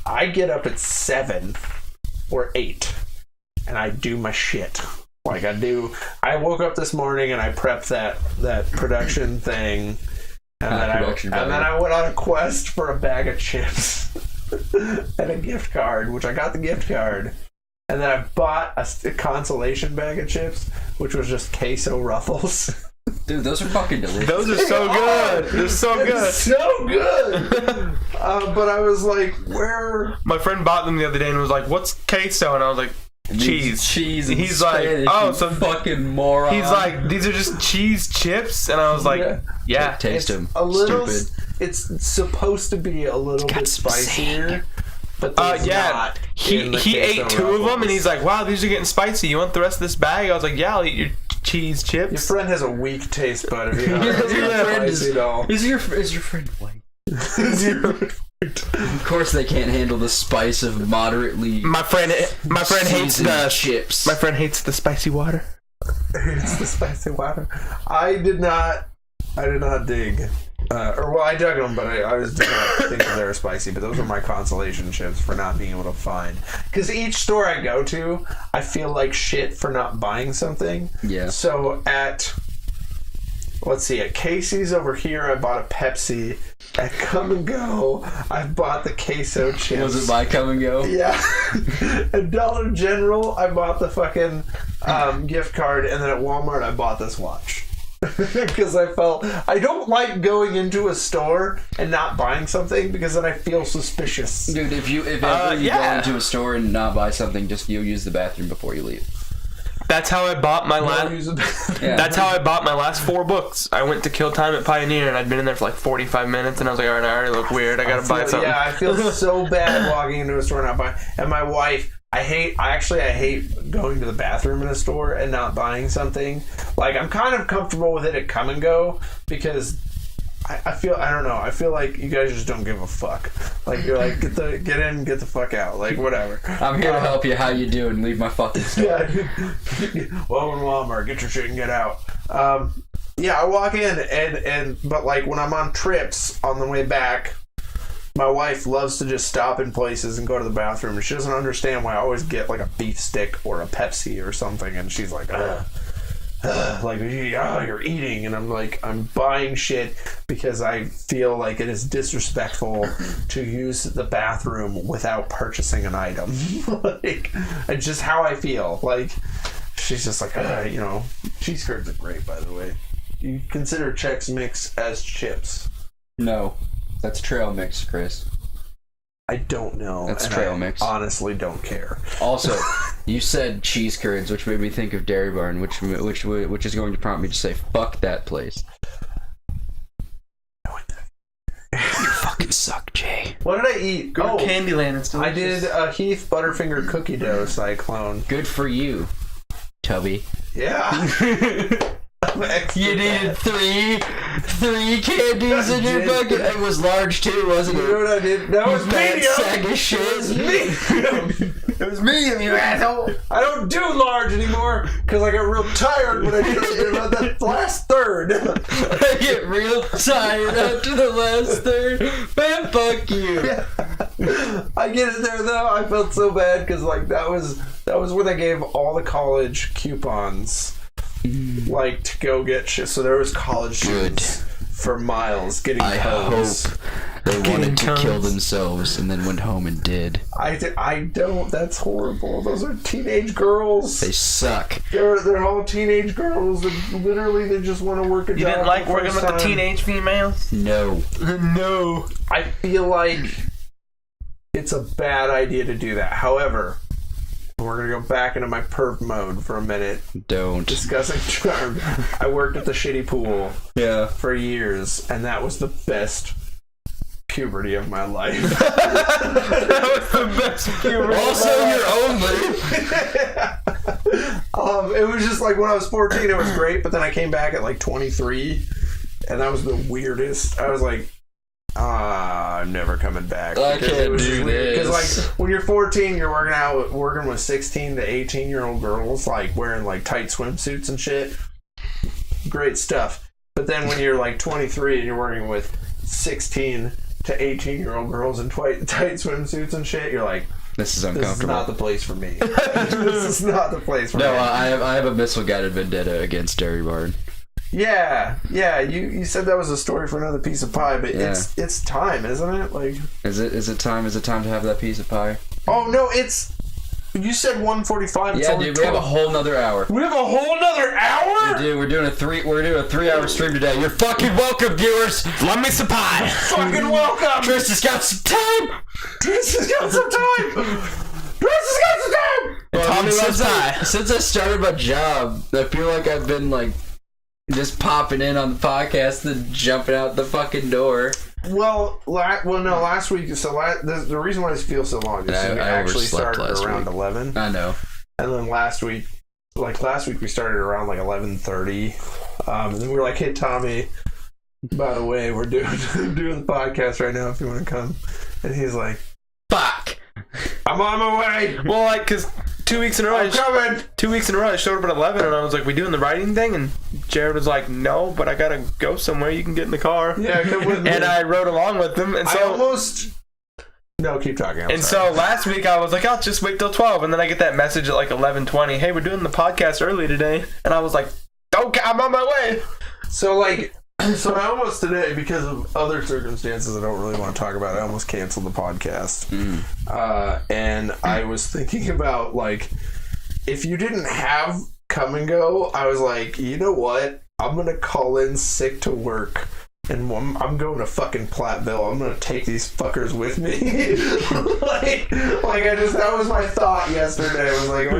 I get up at 7 or 8 and I do my shit. Like I woke up this morning and I prepped that production thing, and then I went on a quest for a bag of chips and a gift card, which I got the gift card. And then I bought a consolation bag of chips, which was just queso ruffles. Dude, those are fucking delicious. Those are so good. They're so good. So good. But I was like, where? My friend bought them the other day and was like, "What's queso?" And I was like, "Cheese." Cheese. And he's like, Spanish, "Oh, so fucking moron." He's like, "These are just cheese chips," and I was like, "Yeah." Taste them. A little. Stupid. It's supposed to be a little bit spicier. But not he ate 2 of them and he's like, "Wow, these are getting spicy. You want the rest of this bag?" I was like, "Yeah, I'll eat your cheese chips." Your friend has a weak taste bud. If you Is your friend white? Of course, they can't handle the spice of moderately. My friend hates the chips. My friend hates the spicy water. It's the spicy water. I did not dig. I dug them, but I did not think that they were spicy. But those were my consolation chips for not being able to find. Because each store I go to, I feel like shit for not buying something. Yeah. So at Casey's over here, I bought a Pepsi. At Come and Go, I bought the queso chips. Was it by Come and Go? Yeah. At Dollar General, I bought the fucking gift card, and then at Walmart, I bought this watch. Because I don't like going into a store and not buying something, because then I feel suspicious. Dude, if ever you go into a store and not buy something, just you use the bathroom before you leave. That's how I bought my That's how I bought my last 4 books. I went to Kill Time at Pioneer, and I'd been in there for like 45 minutes, and I was like, all right, I already look weird. I gotta buy something. Yeah, I feel so bad walking into a store and not buying. And my wife, I hate going to the bathroom in a store and not buying something. Like, I'm kind of comfortable with it at Come and Go, because I feel like you guys just don't give a fuck. Like, you're like, get in, get the fuck out. Like, whatever. I'm here to help you. How you doing? Leave my fucking store. Yeah. Well, in Walmart, get your shit and get out. Yeah, I walk in but like when I'm on trips on the way back, my wife loves to just stop in places and go to the bathroom, and she doesn't understand why I always get like a beef stick or a Pepsi or something, and she's like, like, you're eating, and I'm like, I'm buying shit because I feel like it is disrespectful to use the bathroom without purchasing an item. Like, it's just how I feel. Like, she's just like, cheese curds are great, by the way. Do you consider Chex Mix as chips? No, that's trail mix, Chris. I don't know. That's trail mix. Honestly, don't care. Also, you said cheese curds, which made me think of Dairy Barn, which is going to prompt me to say fuck that place. suck, Jay. What did I eat? Go to Candyland. It's delicious. I did a Heath Butterfinger cookie dough cyclone. Good for you, Tubby. Yeah. You needed three candies in your bucket. It was large too, wasn't You know it? what I did? That was That medium. sack of shit. It was medium. It was medium, you asshole. I don't do large anymore because I got real tired when I did about that last third. I get real tired after the last third. Man, fuck you. I get it there though. I felt so bad because like that was where they gave all the college coupons, like to go get shit. So there was college students for miles getting. I codes. hope they wanted to kill themselves and then went home and did. I don't. That's horrible. Those are teenage girls. They suck. They're all teenage girls. And literally, they just want to work a job. You didn't like for the working first with the time. teenage females? No. No. I feel like it's a bad idea to do that. However, we're gonna go back into my perv mode for a minute. Don't. Discussing charm. I worked at the shitty pool Yeah. for years, and that was the best puberty of my life. That was the best puberty. Also your own, It was just like when I was 14, it was great, but then I came back at like 23, and that was the weirdest. I was like, I'm never coming back. I Because can't it was do just weird. this. Because like when you're 14, you're working with 16 to 18-year-old girls, like wearing like tight swimsuits and shit. Great stuff. But then when you're like 23 and you're working with 16 to 18-year-old girls in tight swimsuits and shit, you're like, This is this is uncomfortable. not the place for me. This is not the place for No, me. I have a missile-guided vendetta against Dairy Barn. Yeah. You said that was a story for another piece of pie, but it's time, isn't it? Like, Is it time? Is it time to have that piece of pie? oh no, it's. You said 1:45. Yeah, dude, we have a whole nother hour. We have a whole nother hour. Dude, we're doing a 3-hour stream today. You're fucking welcome, viewers. Love me some pie. Fucking welcome. Chris has got some time. Chris has got some time. Tom loves pie. Since I started my job, I feel like I've been like just popping in on the podcast and jumping out the fucking door. Well, no. Last week, so the reason why this feels so long is we actually overslept started last around week. 11, I know. and then last week we started around like 11:30, and then we were like, "Hey, Tommy, by the way, we're doing the podcast right now. If you want to come," and he's like, Fuck. "I'm on my way. Well, like, because 2 weeks in a row, I'm coming." 2 weeks in a row, I showed up at 11, and I was like, "We doing the writing thing?" And Jared was like, "No, but I gotta go somewhere. You can get in the car." Yeah, come with me. And I rode along with them, and I so almost. No, keep talking. I'm so sorry. last week I was like, "I'll just wait till 12," and then I get that message at like 11:20. Hey, we're doing the podcast early today, and I was like, "Okay, I'm on my way." So I almost today, because of other circumstances I don't really want to talk about, I almost canceled the podcast. And I was thinking about, like, if you didn't have Come and Go, I was like, you know what? I'm going to call in sick to work. And I'm going to fucking Platteville. I'm going to take these fuckers with me. That was my thought yesterday. I was like, I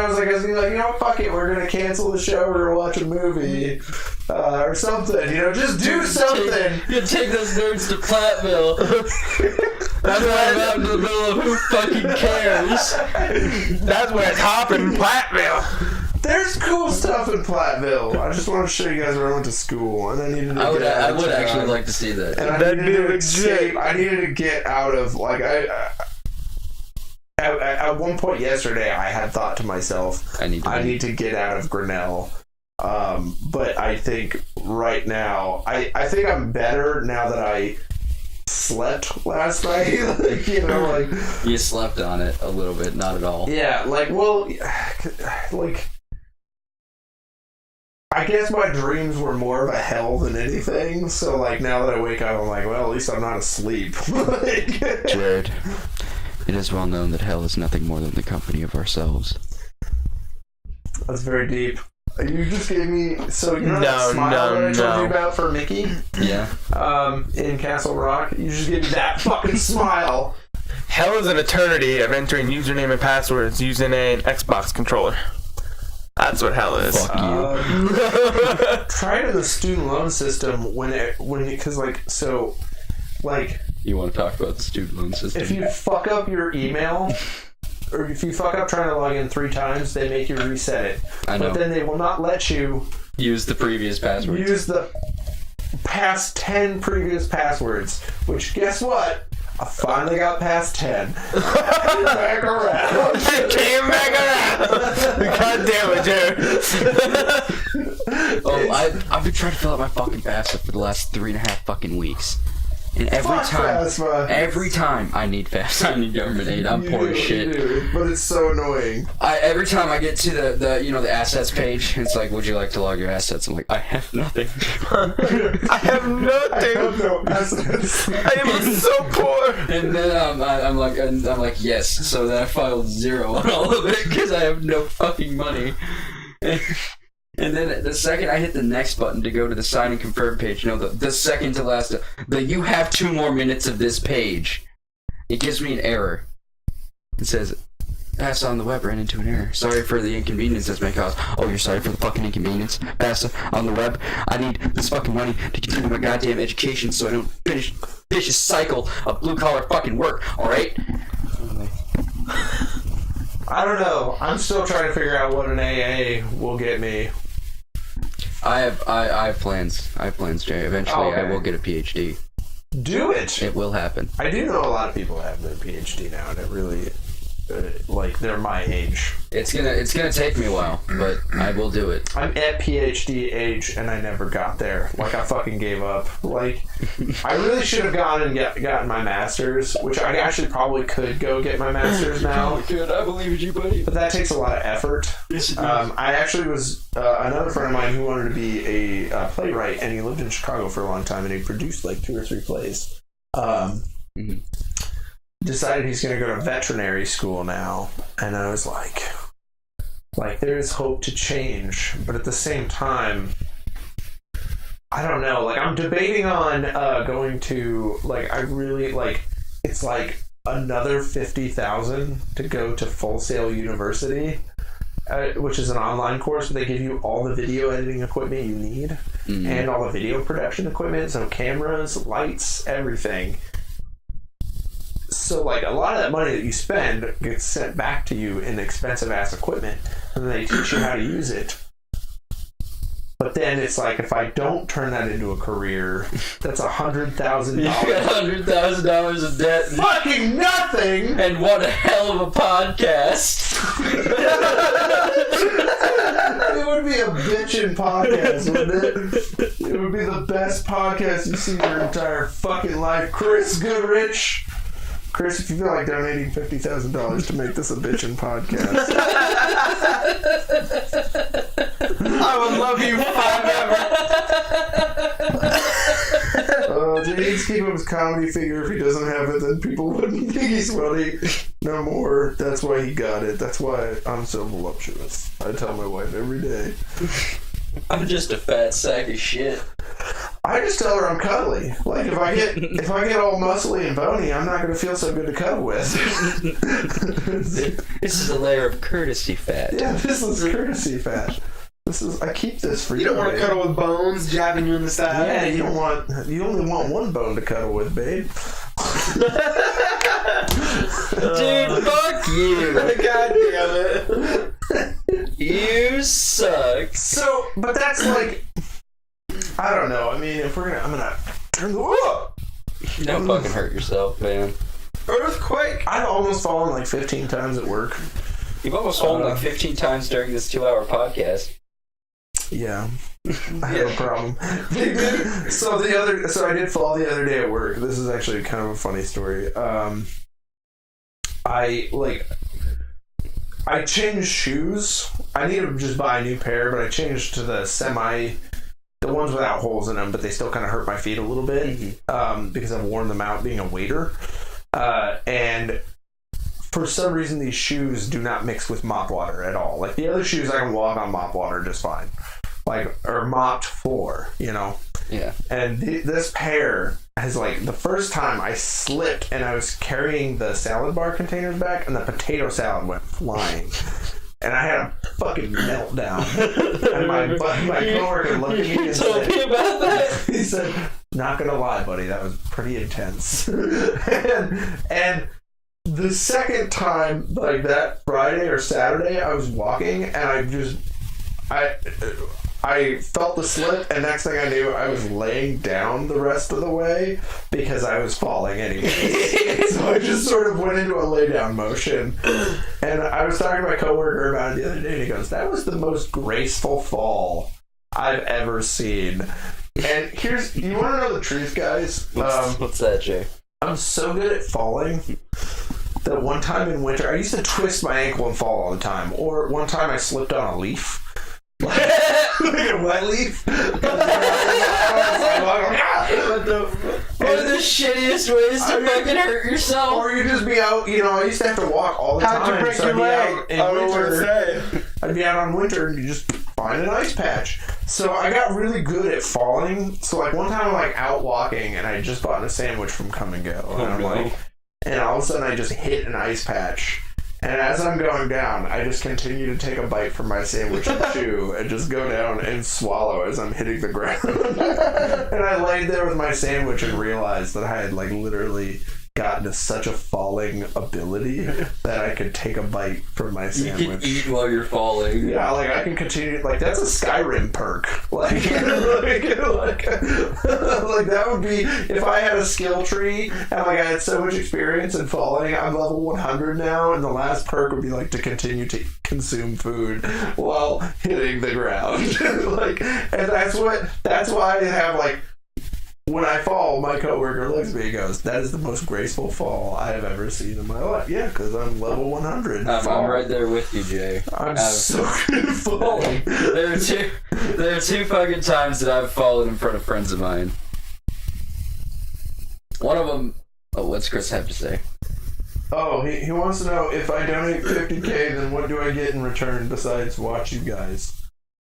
was gonna be like, you know, fuck it. We're going to cancel the show. We're going to watch a movie. Or something. You know, just do something. You take those nerds to Platteville. That's why I'm out in the middle of who fucking cares. That's where it's hopping, Platteville. There's cool stuff in Platteville. I just want to show you guys where I went to school, and I needed to I would get out of town. actually like to see that. And I That'd needed be to legit. escape. I needed to get out of, like, at one point yesterday, I had thought to myself, I need to get out of Grinnell. But I think right now, I think I'm better now that I slept last night. Like, you know, like, You slept on it a little bit, not at all. yeah, like, well, like, I guess my dreams were more of a hell than anything. So, like, now that I wake up, I'm like, well, at least I'm not asleep. Jared, it is well known that hell is nothing more than the company of ourselves. That's very deep. You just gave me, so you know that smile that I told you about for Mickey? Yeah. In Castle Rock? You just gave me that fucking smile. Hell is an eternity of entering username and passwords using an Xbox controller. That's what hell is. Fuck you. Prior to the student loan system, because, like, so, like, You want to talk about the student loan system? If you fuck up your email, or if you fuck up trying to log in 3 times, they make you reset it. I know. But then they will not let you use the previous password. use the past 10 previous passwords. Which, guess what? I finally got past 10. Came back around. Came back around. God damn it, Jared. Oh, I've been trying to fill out my fucking FAFSA for the last 3.5 fucking weeks. And every time I need FAFSA, I need government aid. I'm poor as shit. Do, but it's so annoying. Every time I get to the assets page, it's like, would you like to log your assets? I'm like, I have nothing. I have nothing. I have no assets. I am so poor. And then I'm like, yes. So then I filed 0 on all of it because I have no fucking money. And then the second I hit the next button to go to the sign and confirm page, the second to last, you have 2 more minutes of this page, it gives me an error. It says, pass on the web ran into an error. Sorry for the inconvenience this may cause. Oh, you're sorry for the fucking inconvenience? Pass on the web? I need this fucking money to continue my goddamn education so I don't finish vicious cycle of blue-collar fucking work, alright? I don't know. I'm still trying to figure out what an AA will get me. I have plans. I have plans, Jay. Eventually, I will get a PhD. Do it. It will happen. I do know a lot of people have their PhD now, and it really, they're my age. It's gonna take me a while, but I will do it. I'm at PhD age, and I never got there. Like, I fucking gave up. Like, I really should have gone and gotten my master's, which I actually probably could go get my master's now. Good, I believe in you, buddy. But that takes a lot of effort. Yes, it does. I actually was another friend of mine who wanted to be a playwright, and he lived in Chicago for a long time, and he produced like 2 or 3 plays. Decided he's going to go to veterinary school now, and I was like there's hope to change, but at the same time, I don't know. Like, I'm debating on going to it's like another $50,000 to go to Full Sail University, which is an online course where they give you all the video editing equipment you need and all the video production equipment, so cameras, lights, everything. So, like, a lot of that money that you spend gets sent back to you in expensive-ass equipment, and then they teach you how to use it. But then it's like, if I don't turn that into a career, that's $100,000. You got $100,000 of debt. Fucking nothing! And what a hell of a podcast. It would be a bitchin' podcast, wouldn't it? It would be the best podcast you see in your entire fucking life. Chris Goodrich. Chris, if you feel like donating $50,000 to make this a bitchin' podcast, I will love you forever. Jay needs to keep up his comedy figure. If he doesn't have it, then people wouldn't think he's funny no more. That's why he got it. That's why I'm so voluptuous. I tell my wife every day. I'm just a fat sack of shit. I just tell her I'm cuddly. Like, if I get all muscly and bony, I'm not going to feel so good to cuddle with. This is a layer of courtesy fat. Yeah, this is courtesy fat. I keep this for you. You don't want to babe. cuddle with bones jabbing you in the side. Yeah, you only want one bone to cuddle with, babe. Dude, fuck you. God damn it. You suck. So, but that's like, I don't know. I mean, if I'm gonna turn the Don't fucking hurt yourself, man. Earthquake. I've almost fallen like 15 times at work. You've almost fallen like 15 times during this 2-hour podcast. Yeah, I have a problem. So I did fall the other day at work. This is actually kind of a funny story. I changed shoes. I need to just buy a new pair, but I changed to the ones without holes in them, but they still kind of hurt my feet a little bit because I've worn them out being a waiter. And for some reason, these shoes do not mix with mop water at all. Like, the other shoes, I can walk on mop water just fine. Or mopped floor, you know? Yeah. And this pair has, like, the first time I slipped and I was carrying the salad bar containers back and the potato salad went flying. and I had a fucking meltdown. And my coworker looked at me and told me about that. he said, "Not gonna lie, buddy, that was pretty intense." and the second time, like that Friday or Saturday, I was walking and I felt the slip, and next thing I knew, I was laying down the rest of the way because I was falling anyway. So I just sort of went into a lay down motion. And I was talking to my coworker about it the other day, and he goes, "That was the most graceful fall I've ever seen." And you want to know the truth, guys? What's that, Jay? I'm so good at falling that one time in winter, I used to twist my ankle and fall all the time. Or one time I slipped on a leaf. Like a wet leaf. One of the shittiest ways to fucking hurt yourself. Or you just be out, I used to have to walk all the time. How'd you break your leg? I'd be out on winter and you just find an ice patch. So I got really good at falling. So like one time I'm like out walking and I just bought a sandwich from Come and Go. And I'm like, and all of a sudden I just hit an ice patch. And as I'm going down, I just continue to take a bite from my sandwich and chew and just go down and swallow as I'm hitting the ground. And I laid there with my sandwich and realized that I had like literally gotten to such a falling ability that I could take a bite from my sandwich. You can eat while you're falling. Yeah, like I can continue. Like that's a Skyrim perk. Like that would be if I had a skill tree and like I had so much experience in falling. I'm level 100 now, and the last perk would be like to continue to consume food while hitting the ground. And that's why I have like. When I fall, my coworker looks at me and goes, "That is the most graceful fall I have ever seen in my life." Yeah, because I'm level 100. I'm right there with you, Jay. I'm so good at falling. There are two fucking times that I've fallen in front of friends of mine. One of them... Oh, what's Chris have to say? Oh, he wants to know, if I donate $50K, then what do I get in return besides watch you guys?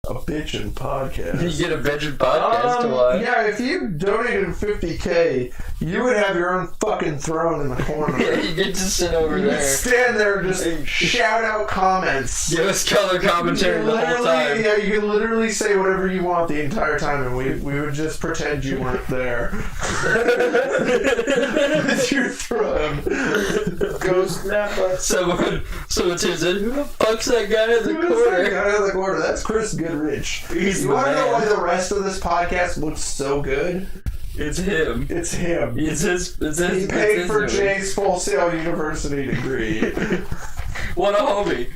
A bitchin' podcast. You get a bitchin' podcast to watch. Yeah, if you donated $50K, you would have your own fucking throne in the corner. Yeah, you get to sit over you there. Stand there and just shout out comments. Give us color commentary the whole time. Yeah, you can literally say whatever you want the entire time, and we would just pretend you weren't there. It's your throne. Ghost Napa. Someone tunes in. Who the fuck's that guy in the corner? Who's that guy in the corner? That's Chris Goodrich. You want to know why the rest of this podcast looks so good? It's him. It's him. It's his. He paid for Jay's Full Sail University degree. What a homie.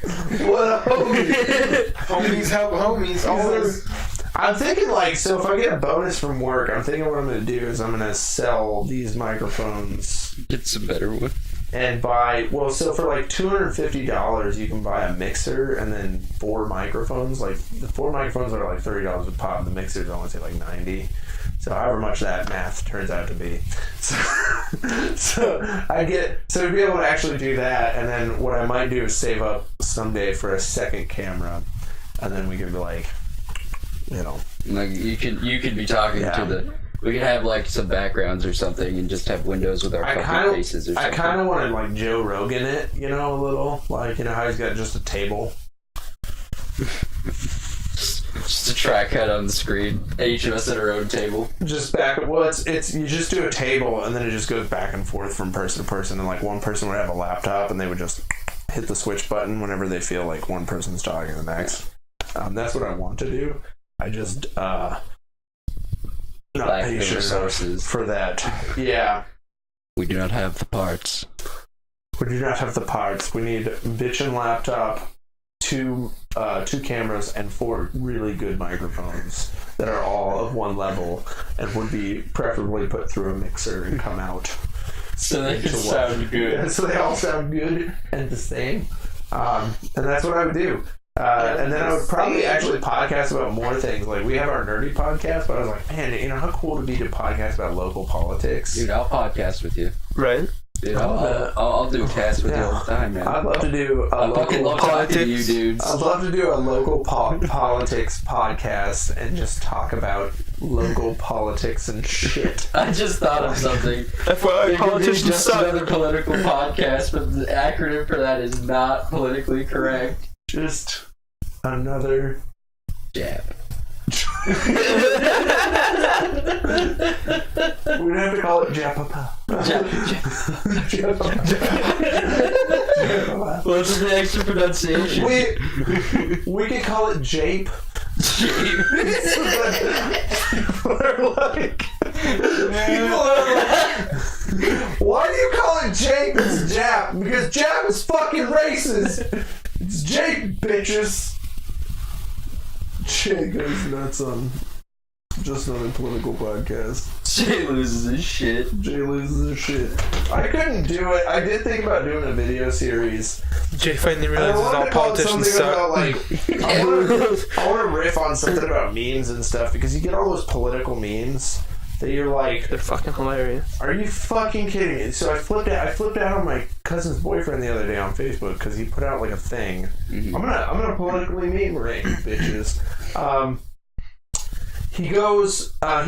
What a homie. Homies help homies. Always. I'm thinking so if I get a bonus from work, I'm thinking what I'm going to do is I'm going to sell these microphones. Get some better one. And so for like $250 you can buy a mixer and then 4 microphones. Like the 4 microphones are like $30 a pop. The mixers only say like $90. So however much that math turns out to be. So to be able to actually do that, and then what I might do is save up someday for a second camera, and then we can be like you could be talking to the. We could have like some backgrounds or something, and just have windows with our fucking faces or something. I kind of wanted like Joe Rogan it, a little how he's got just a table. Just a track head on the screen. Each of us at our own table. Just it's you just do a table and then it just goes back and forth from person to person, and like one person would have a laptop and they would just hit the switch button whenever they feel like one person's talking to the next. That's what I want to do. I just not patient resources for that. Yeah. We do not have the parts. We do not have the parts. We need bitchin' laptop, 2 cameras, and 4 really good microphones that are all of one level and would be preferably put through a mixer and come out. So they can sound good. Yeah, so they all sound good and the same. And that's what I would do. And then I would probably actually podcast about more things. Like, we have our nerdy podcast, but I was like, man, how cool would it be to podcast about local politics? Dude, I'll podcast with you. Right? Dude, I'll do a cast with you all the time, man. I'd love to do a I fucking love talking to you dudes. I'd love to do a local politics podcast and just talk about local politics and shit. I just thought of something. FYI, politicians just suck. Another political podcast, but the acronym for that is not politically correct. Just another jab. We'd have to call it Japapa. What's the extra pronunciation? We could call it Jape. People are like, why do you call it Jape? It's Jap. Because Jap is fucking racist. It's Jape, bitches. Jay goes nuts on just another political podcast. Jay loses his shit. I couldn't do it. I did think about doing a video series. Jay finally realizes all politicians suck. About, like, I want to riff on something about memes and stuff, because you get all those political memes that you're like, they're fucking hilarious. Are you fucking kidding me? So I flipped out on my cousin's boyfriend the other day on Facebook because he put out like a thing. Mm-hmm. I'm gonna politically meme rate, bitches. He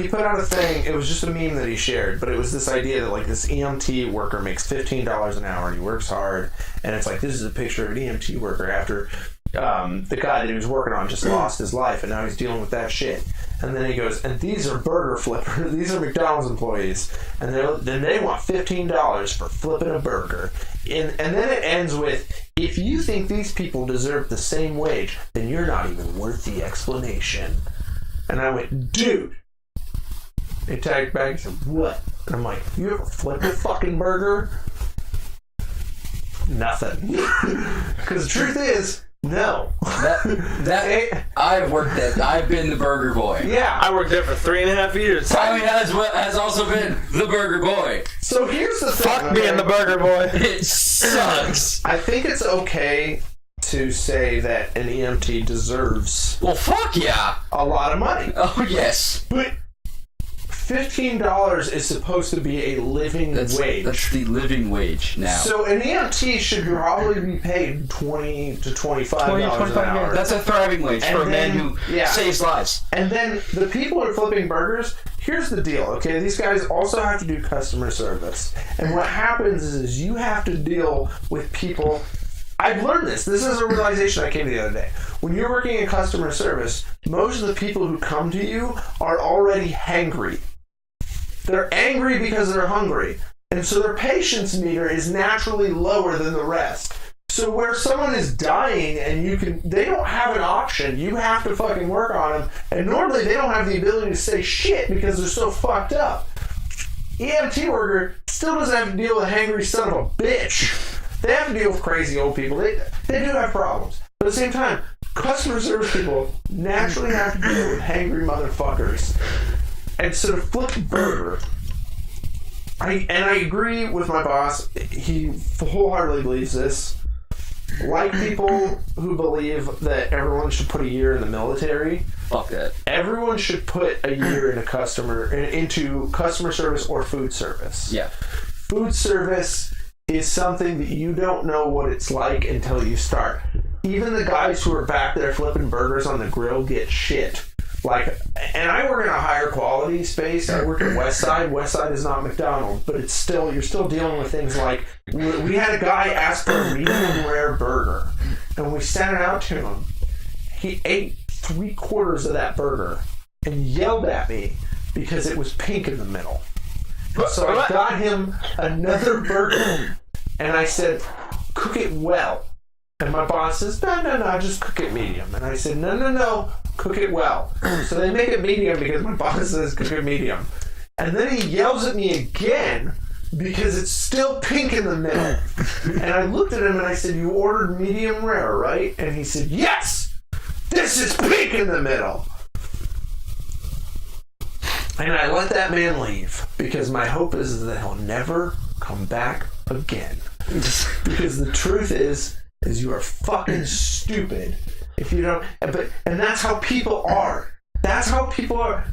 put out a thing. It was just a meme that he shared, but it was this idea that like this EMT worker makes $15 an hour and he works hard, and it's like, this is a picture of an EMT worker after the guy that he was working on just lost his life, and now he's dealing with that shit. And then he goes, and these are burger flippers. These are McDonald's employees, and then they want $15 for flipping a burger. And then it ends with, if you think these people deserve the same wage, then you're not even worth the explanation. And I went, dude. He tagged back and said, what? And I'm like, you ever flipped a fucking burger? Nothing. Because the truth is, no. I've worked that. I've been the burger boy. Yeah. I worked there for 3.5 years. Tommy has also been the burger boy. So here's the thing. Fuck being the burger boy. It sucks. I think it's okay to say that an EMT deserves, well, fuck yeah, a lot of money. Oh yes, but $15 is supposed to be a living wage. That's the living wage now. So an EMT should probably be paid $20 to $25 an hour. That's a thriving wage for a man who saves lives. And then the people who are flipping burgers, here's the deal, okay? These guys also have to do customer service. And what happens is you have to deal with people. I've learned this. This is a realization I came to the other day. When you're working in customer service, most of the people who come to you are already hangry. They're angry because they're hungry. And so their patience meter is naturally lower than the rest. So where someone is dying and they don't have an option. You have to fucking work on them. And normally they don't have the ability to say shit because they're so fucked up. EMT worker still doesn't have to deal with a hangry son of a bitch. They have to deal with crazy old people. They do have problems. But at the same time, customer service people naturally have to deal with hangry motherfuckers. And so to flip a burger, I agree with my boss. He wholeheartedly believes this. Like people who believe that everyone should put a year in the military. Fuck that. Everyone should put a year into customer service or food service. Yeah. Food service is something that you don't know what it's like until you start. Even the guys who are back there flipping burgers on the grill get shit. Like, and I work in a higher quality space. I work at Westside. Westside is not McDonald's, but you're still dealing with things like, we had a guy ask for a medium rare burger, and we sent it out to him. He ate 3/4 of that burger and yelled at me because it was pink in the middle. So I got him another burger, and I said, cook it well. And my boss says, no, just cook it medium. And I said, no, cook it well. So they make it medium because my boss says cook it medium. And then he yells at me again because it's still pink in the middle. And I looked at him and I said, you ordered medium rare, right? And he said, yes, this is pink in the middle. And I let that man leave because my hope is that he'll never come back again. Because the truth is you are fucking stupid if you don't. And that's how people are. That's how people are.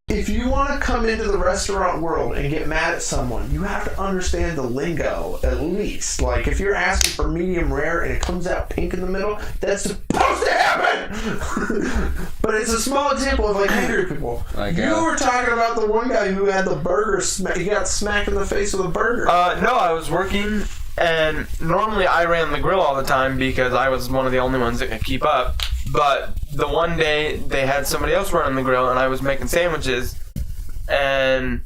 If you want to come into the restaurant world and get mad at someone, you have to understand the lingo at least. Like if you're asking for medium rare and it comes out pink in the middle, that's supposed to happen. But it's a small example of like angry people. You were talking about the one guy who had the burger. He got smacked in the face with a burger. No, I was working And normally I ran the grill all the time because I was one of the only ones that could keep up. But the one day they had somebody else running the grill and I was making sandwiches, and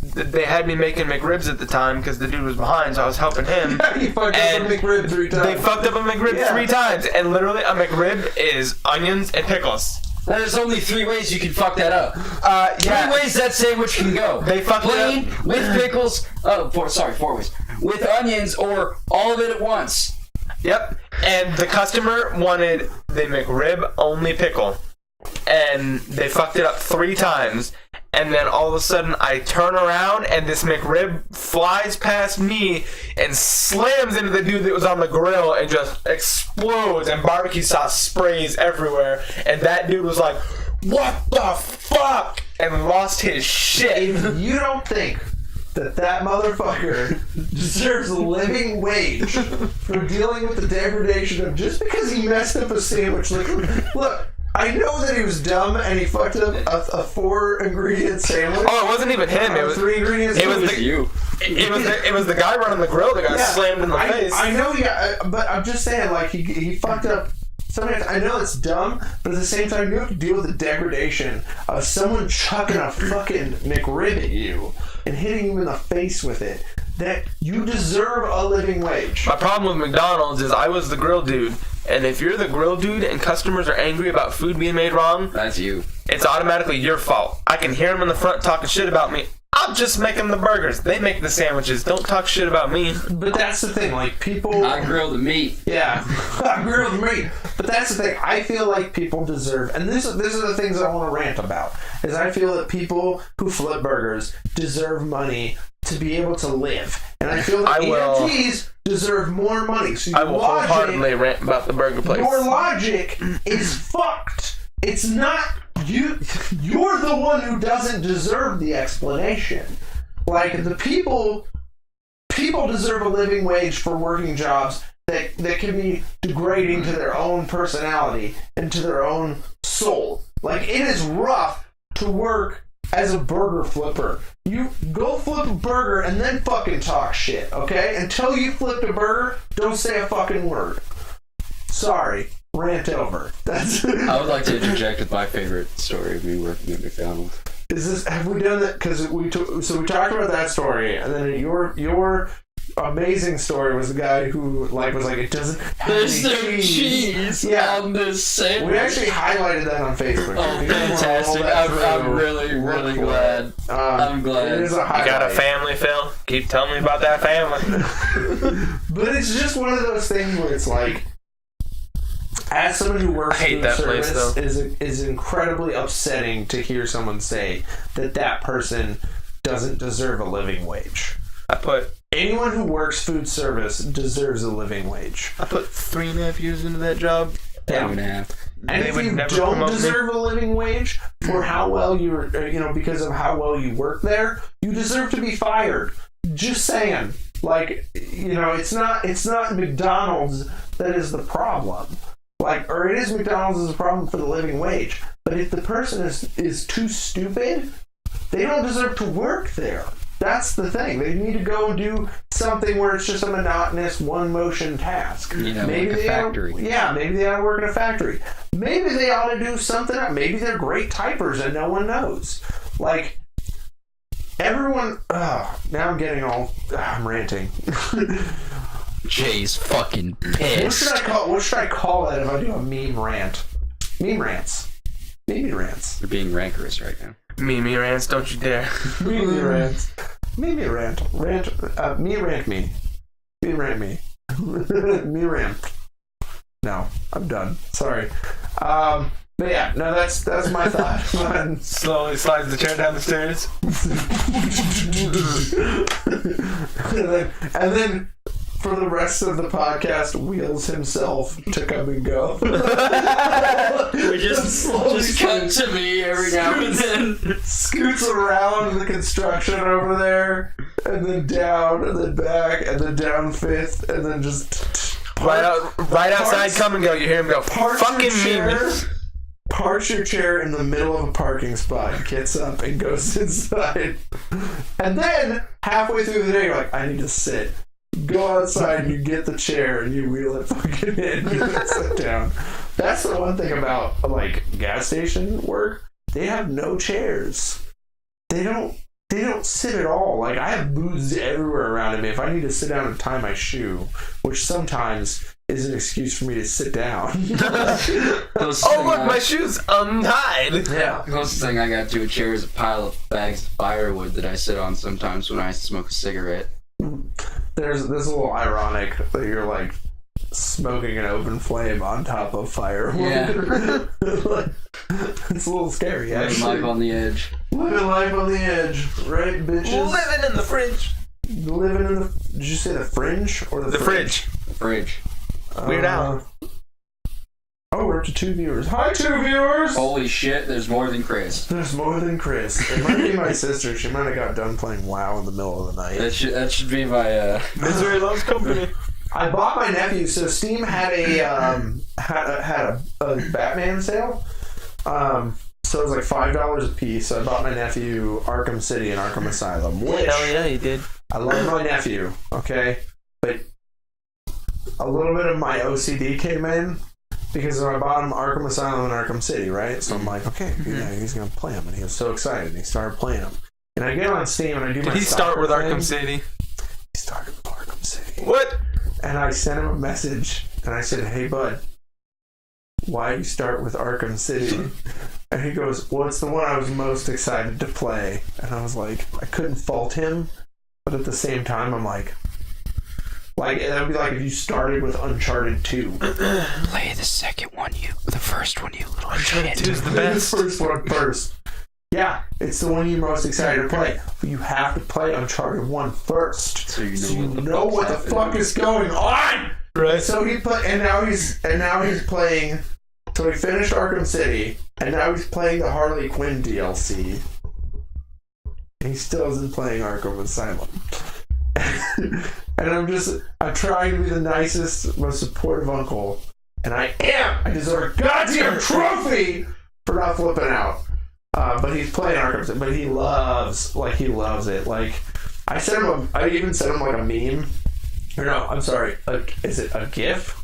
they had me making McRibs at the time because the dude was behind, so I was helping him. You fucked up a McRib 3 times. They fucked up a McRib 3 times, and literally a McRib is onions and pickles. There's only 3 ways you can fuck that up. 3 ways that sandwich can go. They fucked plain, it up. with pickles, 4 ways. With onions, or all of it at once. Yep. And the customer wanted the McRib only pickle. And they fucked it up 3 times. And then all of a sudden I turn around and this McRib flies past me and slams into the dude that was on the grill and just explodes, and barbecue sauce sprays everywhere. And that dude was like, "What the fuck?" and lost his shit. If you don't think that motherfucker deserves a living wage for dealing with the degradation of just because he messed up a sandwich, look, I know that he was dumb and he fucked up a 4-ingredient sandwich. Oh, it wasn't even him. It was 3 ingredients. It was you. It was the guy running the grill that got slammed in the face. I know, but I'm just saying, like, he fucked up. Sometimes I know it's dumb, but at the same time, you have to deal with the degradation of someone chucking a fucking McRib at you and hitting you in the face with it. That you deserve a living wage. My problem with McDonald's is I was the grill dude, and if you're the grill dude and customers are angry about food being made wrong, that's you. It's automatically your fault. I can hear them in the front talking shit about me. I'm just making the burgers. They make the sandwiches. Don't talk shit about me. But that's the thing, like, people... I grill the meat. Yeah, I grill the meat. But that's the thing, I feel like people deserve... And these are the things I want to rant about, is I feel that people who flip burgers deserve money to be able to live. And I feel that EMTs deserve more money. So I will wholeheartedly rant about the burger place. Your logic is fucked. It's not... You're the one who doesn't deserve the explanation. Like, the people deserve a living wage for working jobs that can be degrading to their own personality and to their own soul. Like, it is rough to work as a burger flipper. You go flip a burger and then fucking talk shit, okay? Until you flipped a burger, don't say a fucking word. Sorry. Rant over. I would like to interject with my favorite story of me working at McDonald's. Have we done that? Because we talked about that story, and then your amazing story was the guy who was like, it doesn't have There's any no cheese on this sandwich. We actually highlighted that on Facebook. Oh, fantastic! I'm really glad. I'm glad. It is a highlight. You got a family, Phil? Keep telling me about that family. But it's just one of those things where it's like, as someone who works food service, is incredibly upsetting to hear someone say that person doesn't deserve a living wage. Anyone who works food service deserves a living wage. I put 3.5 years into that job. 3.5. And if you don't deserve a living wage for how well because of how well you work there, you deserve to be fired. Just saying. Like, it's not McDonald's that is the problem. Like, or it is McDonald's is a problem for the living wage. But if the person is too stupid, they don't deserve to work there. That's the thing. They need to go and do something where it's just a monotonous one-motion task. Maybe like a factory. Maybe they ought to work in a factory. Maybe they ought to do something else. Maybe they're great typers and no one knows. Like, everyone... now I'm ranting. Jay's fucking pissed. What should I call that if I do a meme rant? Meme rants. Meme rants. You're being rancorous right now. Meme rants, don't you dare. Meme rants. Meme rant. Me rant me. Me rant me. Me rant. No, I'm done. Sorry. But yeah, no, that's my thought. Slowly slides the chair down the stairs. and then for the rest of the podcast, wheels himself to come and go. We just cut to me every now and then. Scoots around the construction over there, and then down, and then back, and then down 5th, and then just... Right outside, come and go. You hear him go, fucking me. Parks your chair in the middle of a parking spot, gets up, and goes inside. And then, halfway through the day, you're like, I need to sit. go outside and you get the chair and you wheel it fucking in and sit down. That's the one thing about like gas station work. They have no chairs. They don't sit at all. Like I have booths everywhere around me. If I need to sit down and tie my shoe, which sometimes is an excuse for me to sit down. Oh look, my shoe's untied. Yeah. The closest thing I got to a chair is a pile of bags of firewood that I sit on sometimes when I smoke a cigarette. There's this little ironic that you're like smoking an open flame on top of firewood. Yeah. Like, it's a little scary, Living actually. life on the edge. Living life on the edge, right, bitches? Living in the fridge. Living in the. Did you say the fringe or the fridge? The fridge. Weird Al. Oh, we're up to 2 viewers. Hi, 2 viewers! Holy shit, there's more than Chris. There's more than Chris. It might be my sister. She might have got done playing WoW in the middle of the night. That should be my Misery loves company. I bought my nephew. So Steam had a Batman sale. So it was like $5 a piece. So I bought my nephew Arkham City and Arkham Asylum. Which Hell yeah, you did. I love my nephew. Okay, but a little bit of my OCD came in because I bought him Arkham Asylum and Arkham City, right? So I'm like, okay, yeah, he's gonna play them, and he was so excited. And he started playing them, and I get on Steam and I do my. Did he start with thing. Arkham City? He started with Arkham City. What? And I sent him a message, and I said, "Hey, bud, why you start with Arkham City?" And he goes, "Well, it's the one I was most excited to play." And I was like, I couldn't fault him, but at the same time, I'm like that would be like if you started with Uncharted 2. play the second one, the first one, you little Uncharted shit. 2's the Play best. the first one first. Yeah, it's the one you're most excited to play. But you have to play Uncharted 1 first. So you know what the fuck is going on! Right. So he put, and now he's playing. So he finished Arkham City, and now he's playing the Harley Quinn DLC. And he still isn't playing Arkham Asylum. And I'm trying to be the nicest, most supportive uncle, and I deserve a goddamn trophy for not flipping out. But he's playing Arkham City, but he loves it. Like I even sent him like a meme. Or no, I'm sorry. Is it a GIF?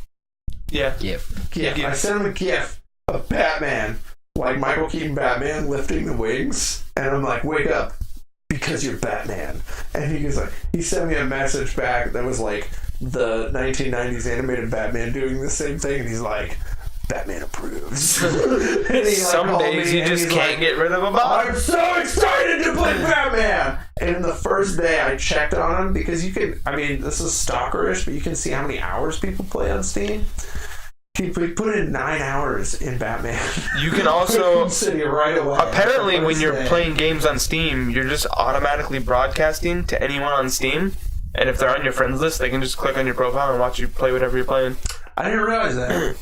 Yeah. GIF. I sent him a GIF of Batman, like Michael Keaton Batman lifting the wings, and I'm like, wake up, because you're Batman. And he sent me a message back that was like the 1990s animated Batman doing the same thing, and he's like, Batman approves. And he, Some days you just can't get rid of a bot. I'm so excited to play Batman! And the first day I checked on him, because this is stalkerish, but you can see how many hours people play on Steam. He put in 9 hours in Batman. You can also City right away. apparently when you're day. playing games on Steam, you're just automatically broadcasting to anyone on Steam, and if they're on your friends list, they can just click on your profile and watch you play whatever you're playing. I didn't realize that.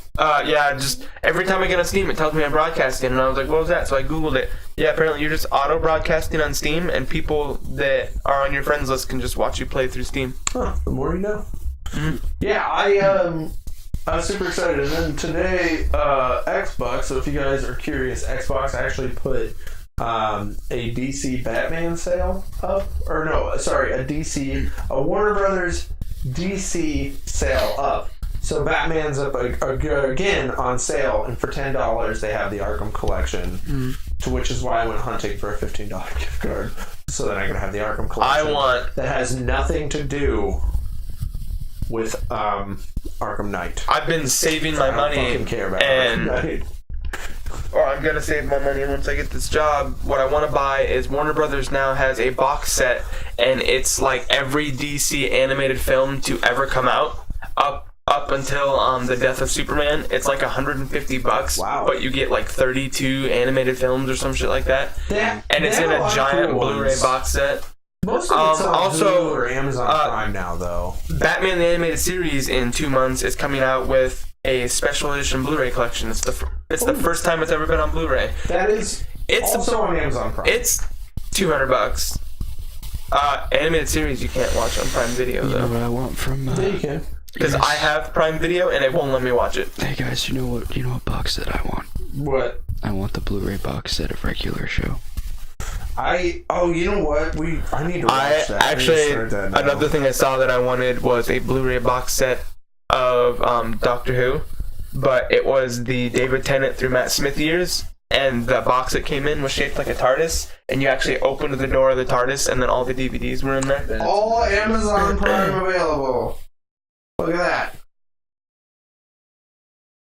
Yeah, just every time I get on Steam, it tells me I'm broadcasting, and I was like, what was that? So I googled it. Yeah, apparently you're just auto-broadcasting on Steam, and people that are on your friends list can just watch you play through Steam. Huh, the more you know. Mm-hmm. Yeah, I was super excited. And then today, Xbox, so if you guys are curious, Xbox actually put a DC Batman sale up. Or no, sorry, a Warner Brothers DC sale up. So Batman's up again on sale, and for $10 they have the Arkham Collection, to which is why I went hunting for a $15 gift card, so that I can have the Arkham Collection. That has nothing to do with Arkham Knight. I've been saving my money, I don't fucking care about and Arkham Knight. or I'm gonna save my money once I get this job. What I want to buy is Warner Brothers now has a box set, and it's like every DC animated film to ever come out up until the death of Superman. It's like $150. Wow. But you get like 32 animated films or some shit like that. And it's they in have a lot of giant cool Blu-ray ones. box set. Most of it's on also, Hulu or Amazon Prime now, though. Batman the Animated Series in 2 months is coming out with a special edition Blu-ray collection. It's the first time it's ever been on Blu-ray. That is also on Amazon Prime. It's $200. Animated series you can't watch on Prime Video You know though, what I want from Yeah, you can. because I have Prime Video and it won't let me watch it. Hey guys, you know what box set I want? What? I want the Blu-ray box set of Regular Show. You know what? I need to watch that. Actually, another thing I saw that I wanted was a Blu-ray box set of Doctor Who, but it was the David Tennant through Matt Smith years, and the box it came in was shaped like a TARDIS, and you actually opened the door of the TARDIS, and then all the DVDs were in there. All Amazon Prime available. Look at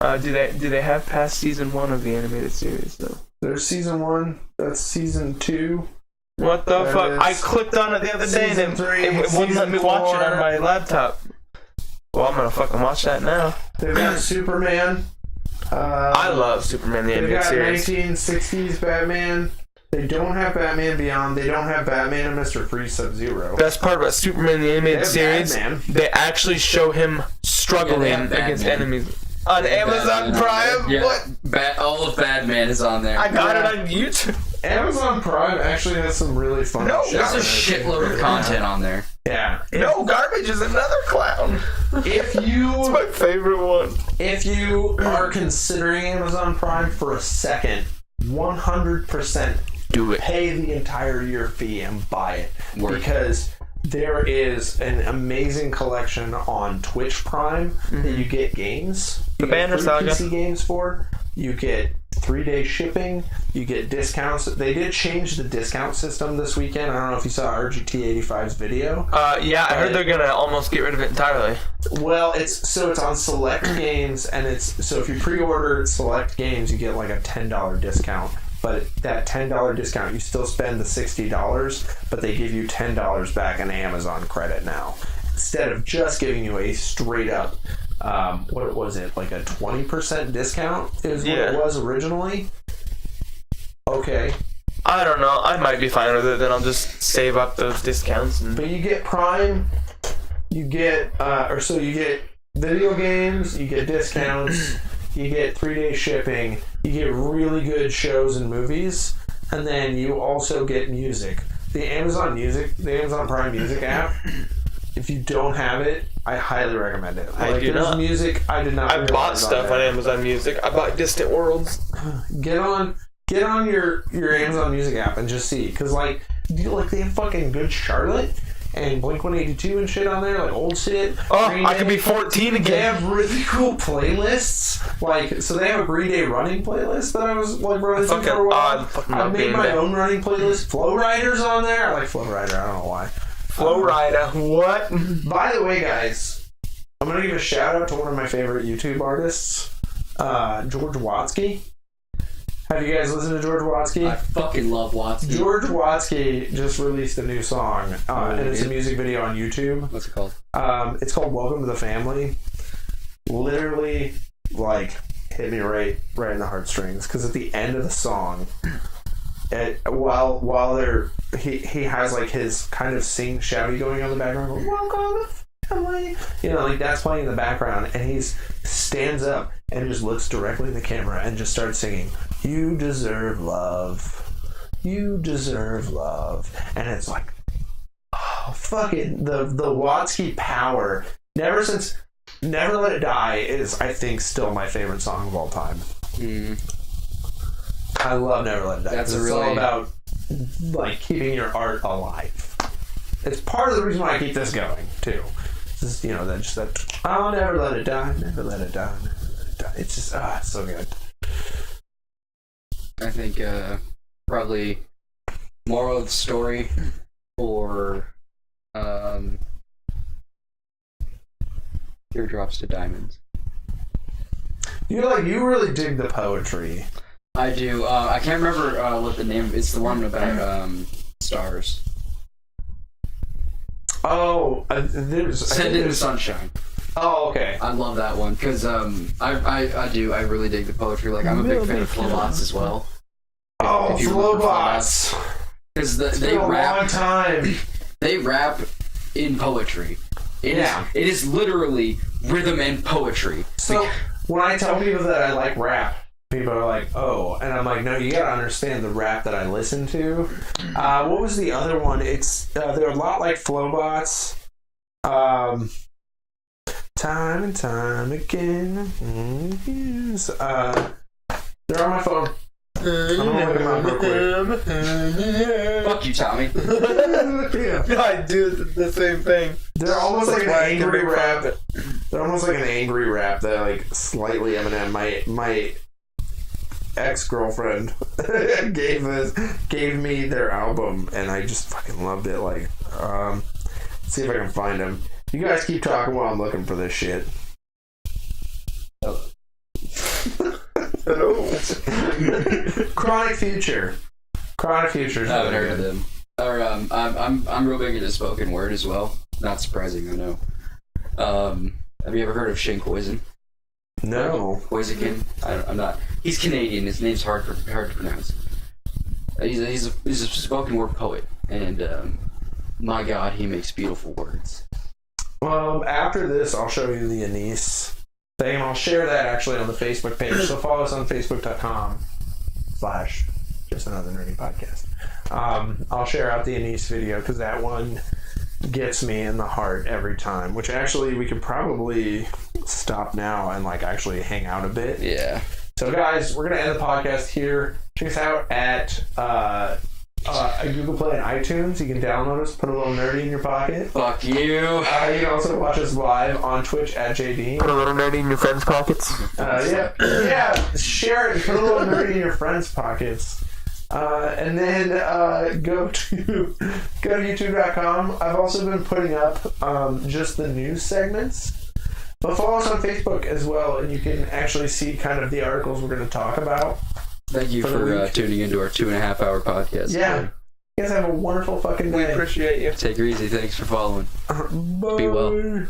that. Do they have past season 1 of the animated series though? There's season 1. That's season 2. What the fuck? I clicked on it the other day and it wouldn't let me watch it on my laptop. Well, I'm gonna fucking watch that now. They've got Superman. I love Superman the animated series. They've got 1960s Batman. They don't have Batman Beyond. They don't have Batman and Mr. Freeze Sub-Zero. Best part about Superman the animated series, they actually show him struggling against enemies. On Amazon Prime? Yeah. What? All of Batman is on there. I got it on YouTube. Amazon Prime actually has some really fun shit. There's a shitload of content on there. Yeah. No Garbage is another clown. It's my favorite one. If you are considering Amazon Prime for a second, 100% do it. Pay the entire year fee and buy it. Because there is an amazing collection on Twitch Prime that you get games. You the Banner Saga. PC games for. You get 3-day shipping. You get discounts. They did change the discount system this weekend. I don't know if you saw RGT85's video. Yeah, I heard they're gonna almost get rid of it entirely. Well, it's on select games, and so if you pre-order select games, you get like a $10 discount. But that $10 discount, you still spend the $60, but they give you $10 back in Amazon credit now. Instead of just giving you a straight up, what was it, like a 20% discount is what it was originally? Okay. I don't know. I might be fine with it. Then I'll just save up those discounts. But you get Prime, you get, you get video games, you get discounts, you get 3-day shipping, you get really good shows and movies, and then you also get music. The Amazon Prime Music app, if you don't have it, I highly recommend it. I do not. Music, I did not. I bought stuff on Amazon Music. I bought Distant Worlds. Get on your Amazon Music app and just see, because they have fucking Good Charlotte and Blink-182 and shit on there, like old shit. Oh, I could be 14 again. They have really cool playlists. So they have a Green Day running playlist that I was running through for a while. I've made my own running playlist. Flow Rider's on there. I like Flow Rider. I don't know why. Flow Rider. What? By the way, guys, I'm gonna give a shout out to one of my favorite YouTube artists, George Watsky. Have you guys listened to George Watsky? I fucking love Watsky. George Watsky just released a new song, and it's a music video on YouTube. What's it called? It's called "Welcome to the Family." Literally, hit me right in the heartstrings. Because at the end of the song, while he has his kind of shouty going on in the background, going, "Welcome to the family," that's playing in the background, and he stands up and just looks directly in the camera and just starts singing, "You deserve love. You deserve love." And it's like, oh, fucking the Watsky power. Never Let It Die is, I think, still my favorite song of all time. I love Never Let It Die. It's all about keeping your art alive. It's part of the reason why I keep this going too. This is, that I'll never let it die, never let it die, never let it die. It's just it's so good. I think probably moral of the story for Teardrops to Diamonds. You really dig the poetry. I do. I can't remember what the name. It's the one about stars. Oh, there's Send in the Sunshine. Oh, okay. I love that one because I do. I really dig the poetry. I'm a big fan of Flowbots as well. Oh, Flowbots. Because they rap. Long time. They rap in poetry. It is literally rhythm and poetry. So when I tell people that I like rap, people are like, "Oh," and I'm like, "No, you gotta understand the rap that I listen to." What was the other one? It's they're a lot like Flowbots. Time and time again. They're on my phone. I'm gonna look them up real quick. Fuck you, Tommy. I do the same thing. They're almost like an angry rap. They're almost like an angry rap that like slightly Eminem. My ex-girlfriend gave me their album and I just fucking loved it. Like, see if I can find them. You guys keep talking while I'm looking for this shit. Hello. Chronic Future. Chronic Future. I haven't heard of them. Or I'm real big into spoken word as well. Not surprising, I know. Have you ever heard of Shane Poison? No. Poisican? I'm not. He's Canadian. His name's hard to pronounce. He's a spoken word poet, and my God, he makes beautiful words. After this, I'll show you the Anise thing. I'll share that actually on the Facebook page. So follow us on facebook.com/just another nerdy podcast. I'll share out the Anise video because that one gets me in the heart every time. Which actually we could probably stop now and like actually hang out a bit. Yeah. So guys, we're gonna end the podcast here. Check us out at Google Play and iTunes. You can download us, put a little nerdy in your pocket. Fuck you. You can also watch us live on Twitch at JD. Put a little nerdy in your friends' pockets. Yeah, share it. Put a little nerdy in your friends' pockets. And then go to YouTube.com. I've also been putting up just the news segments. But follow us on Facebook as well, and you can actually see kind of the articles we're going to talk about. Thank you for tuning into our 2.5 hour podcast. Yeah. You guys have a wonderful fucking day. We appreciate you. Take her easy. Thanks for following. Bye. Be well.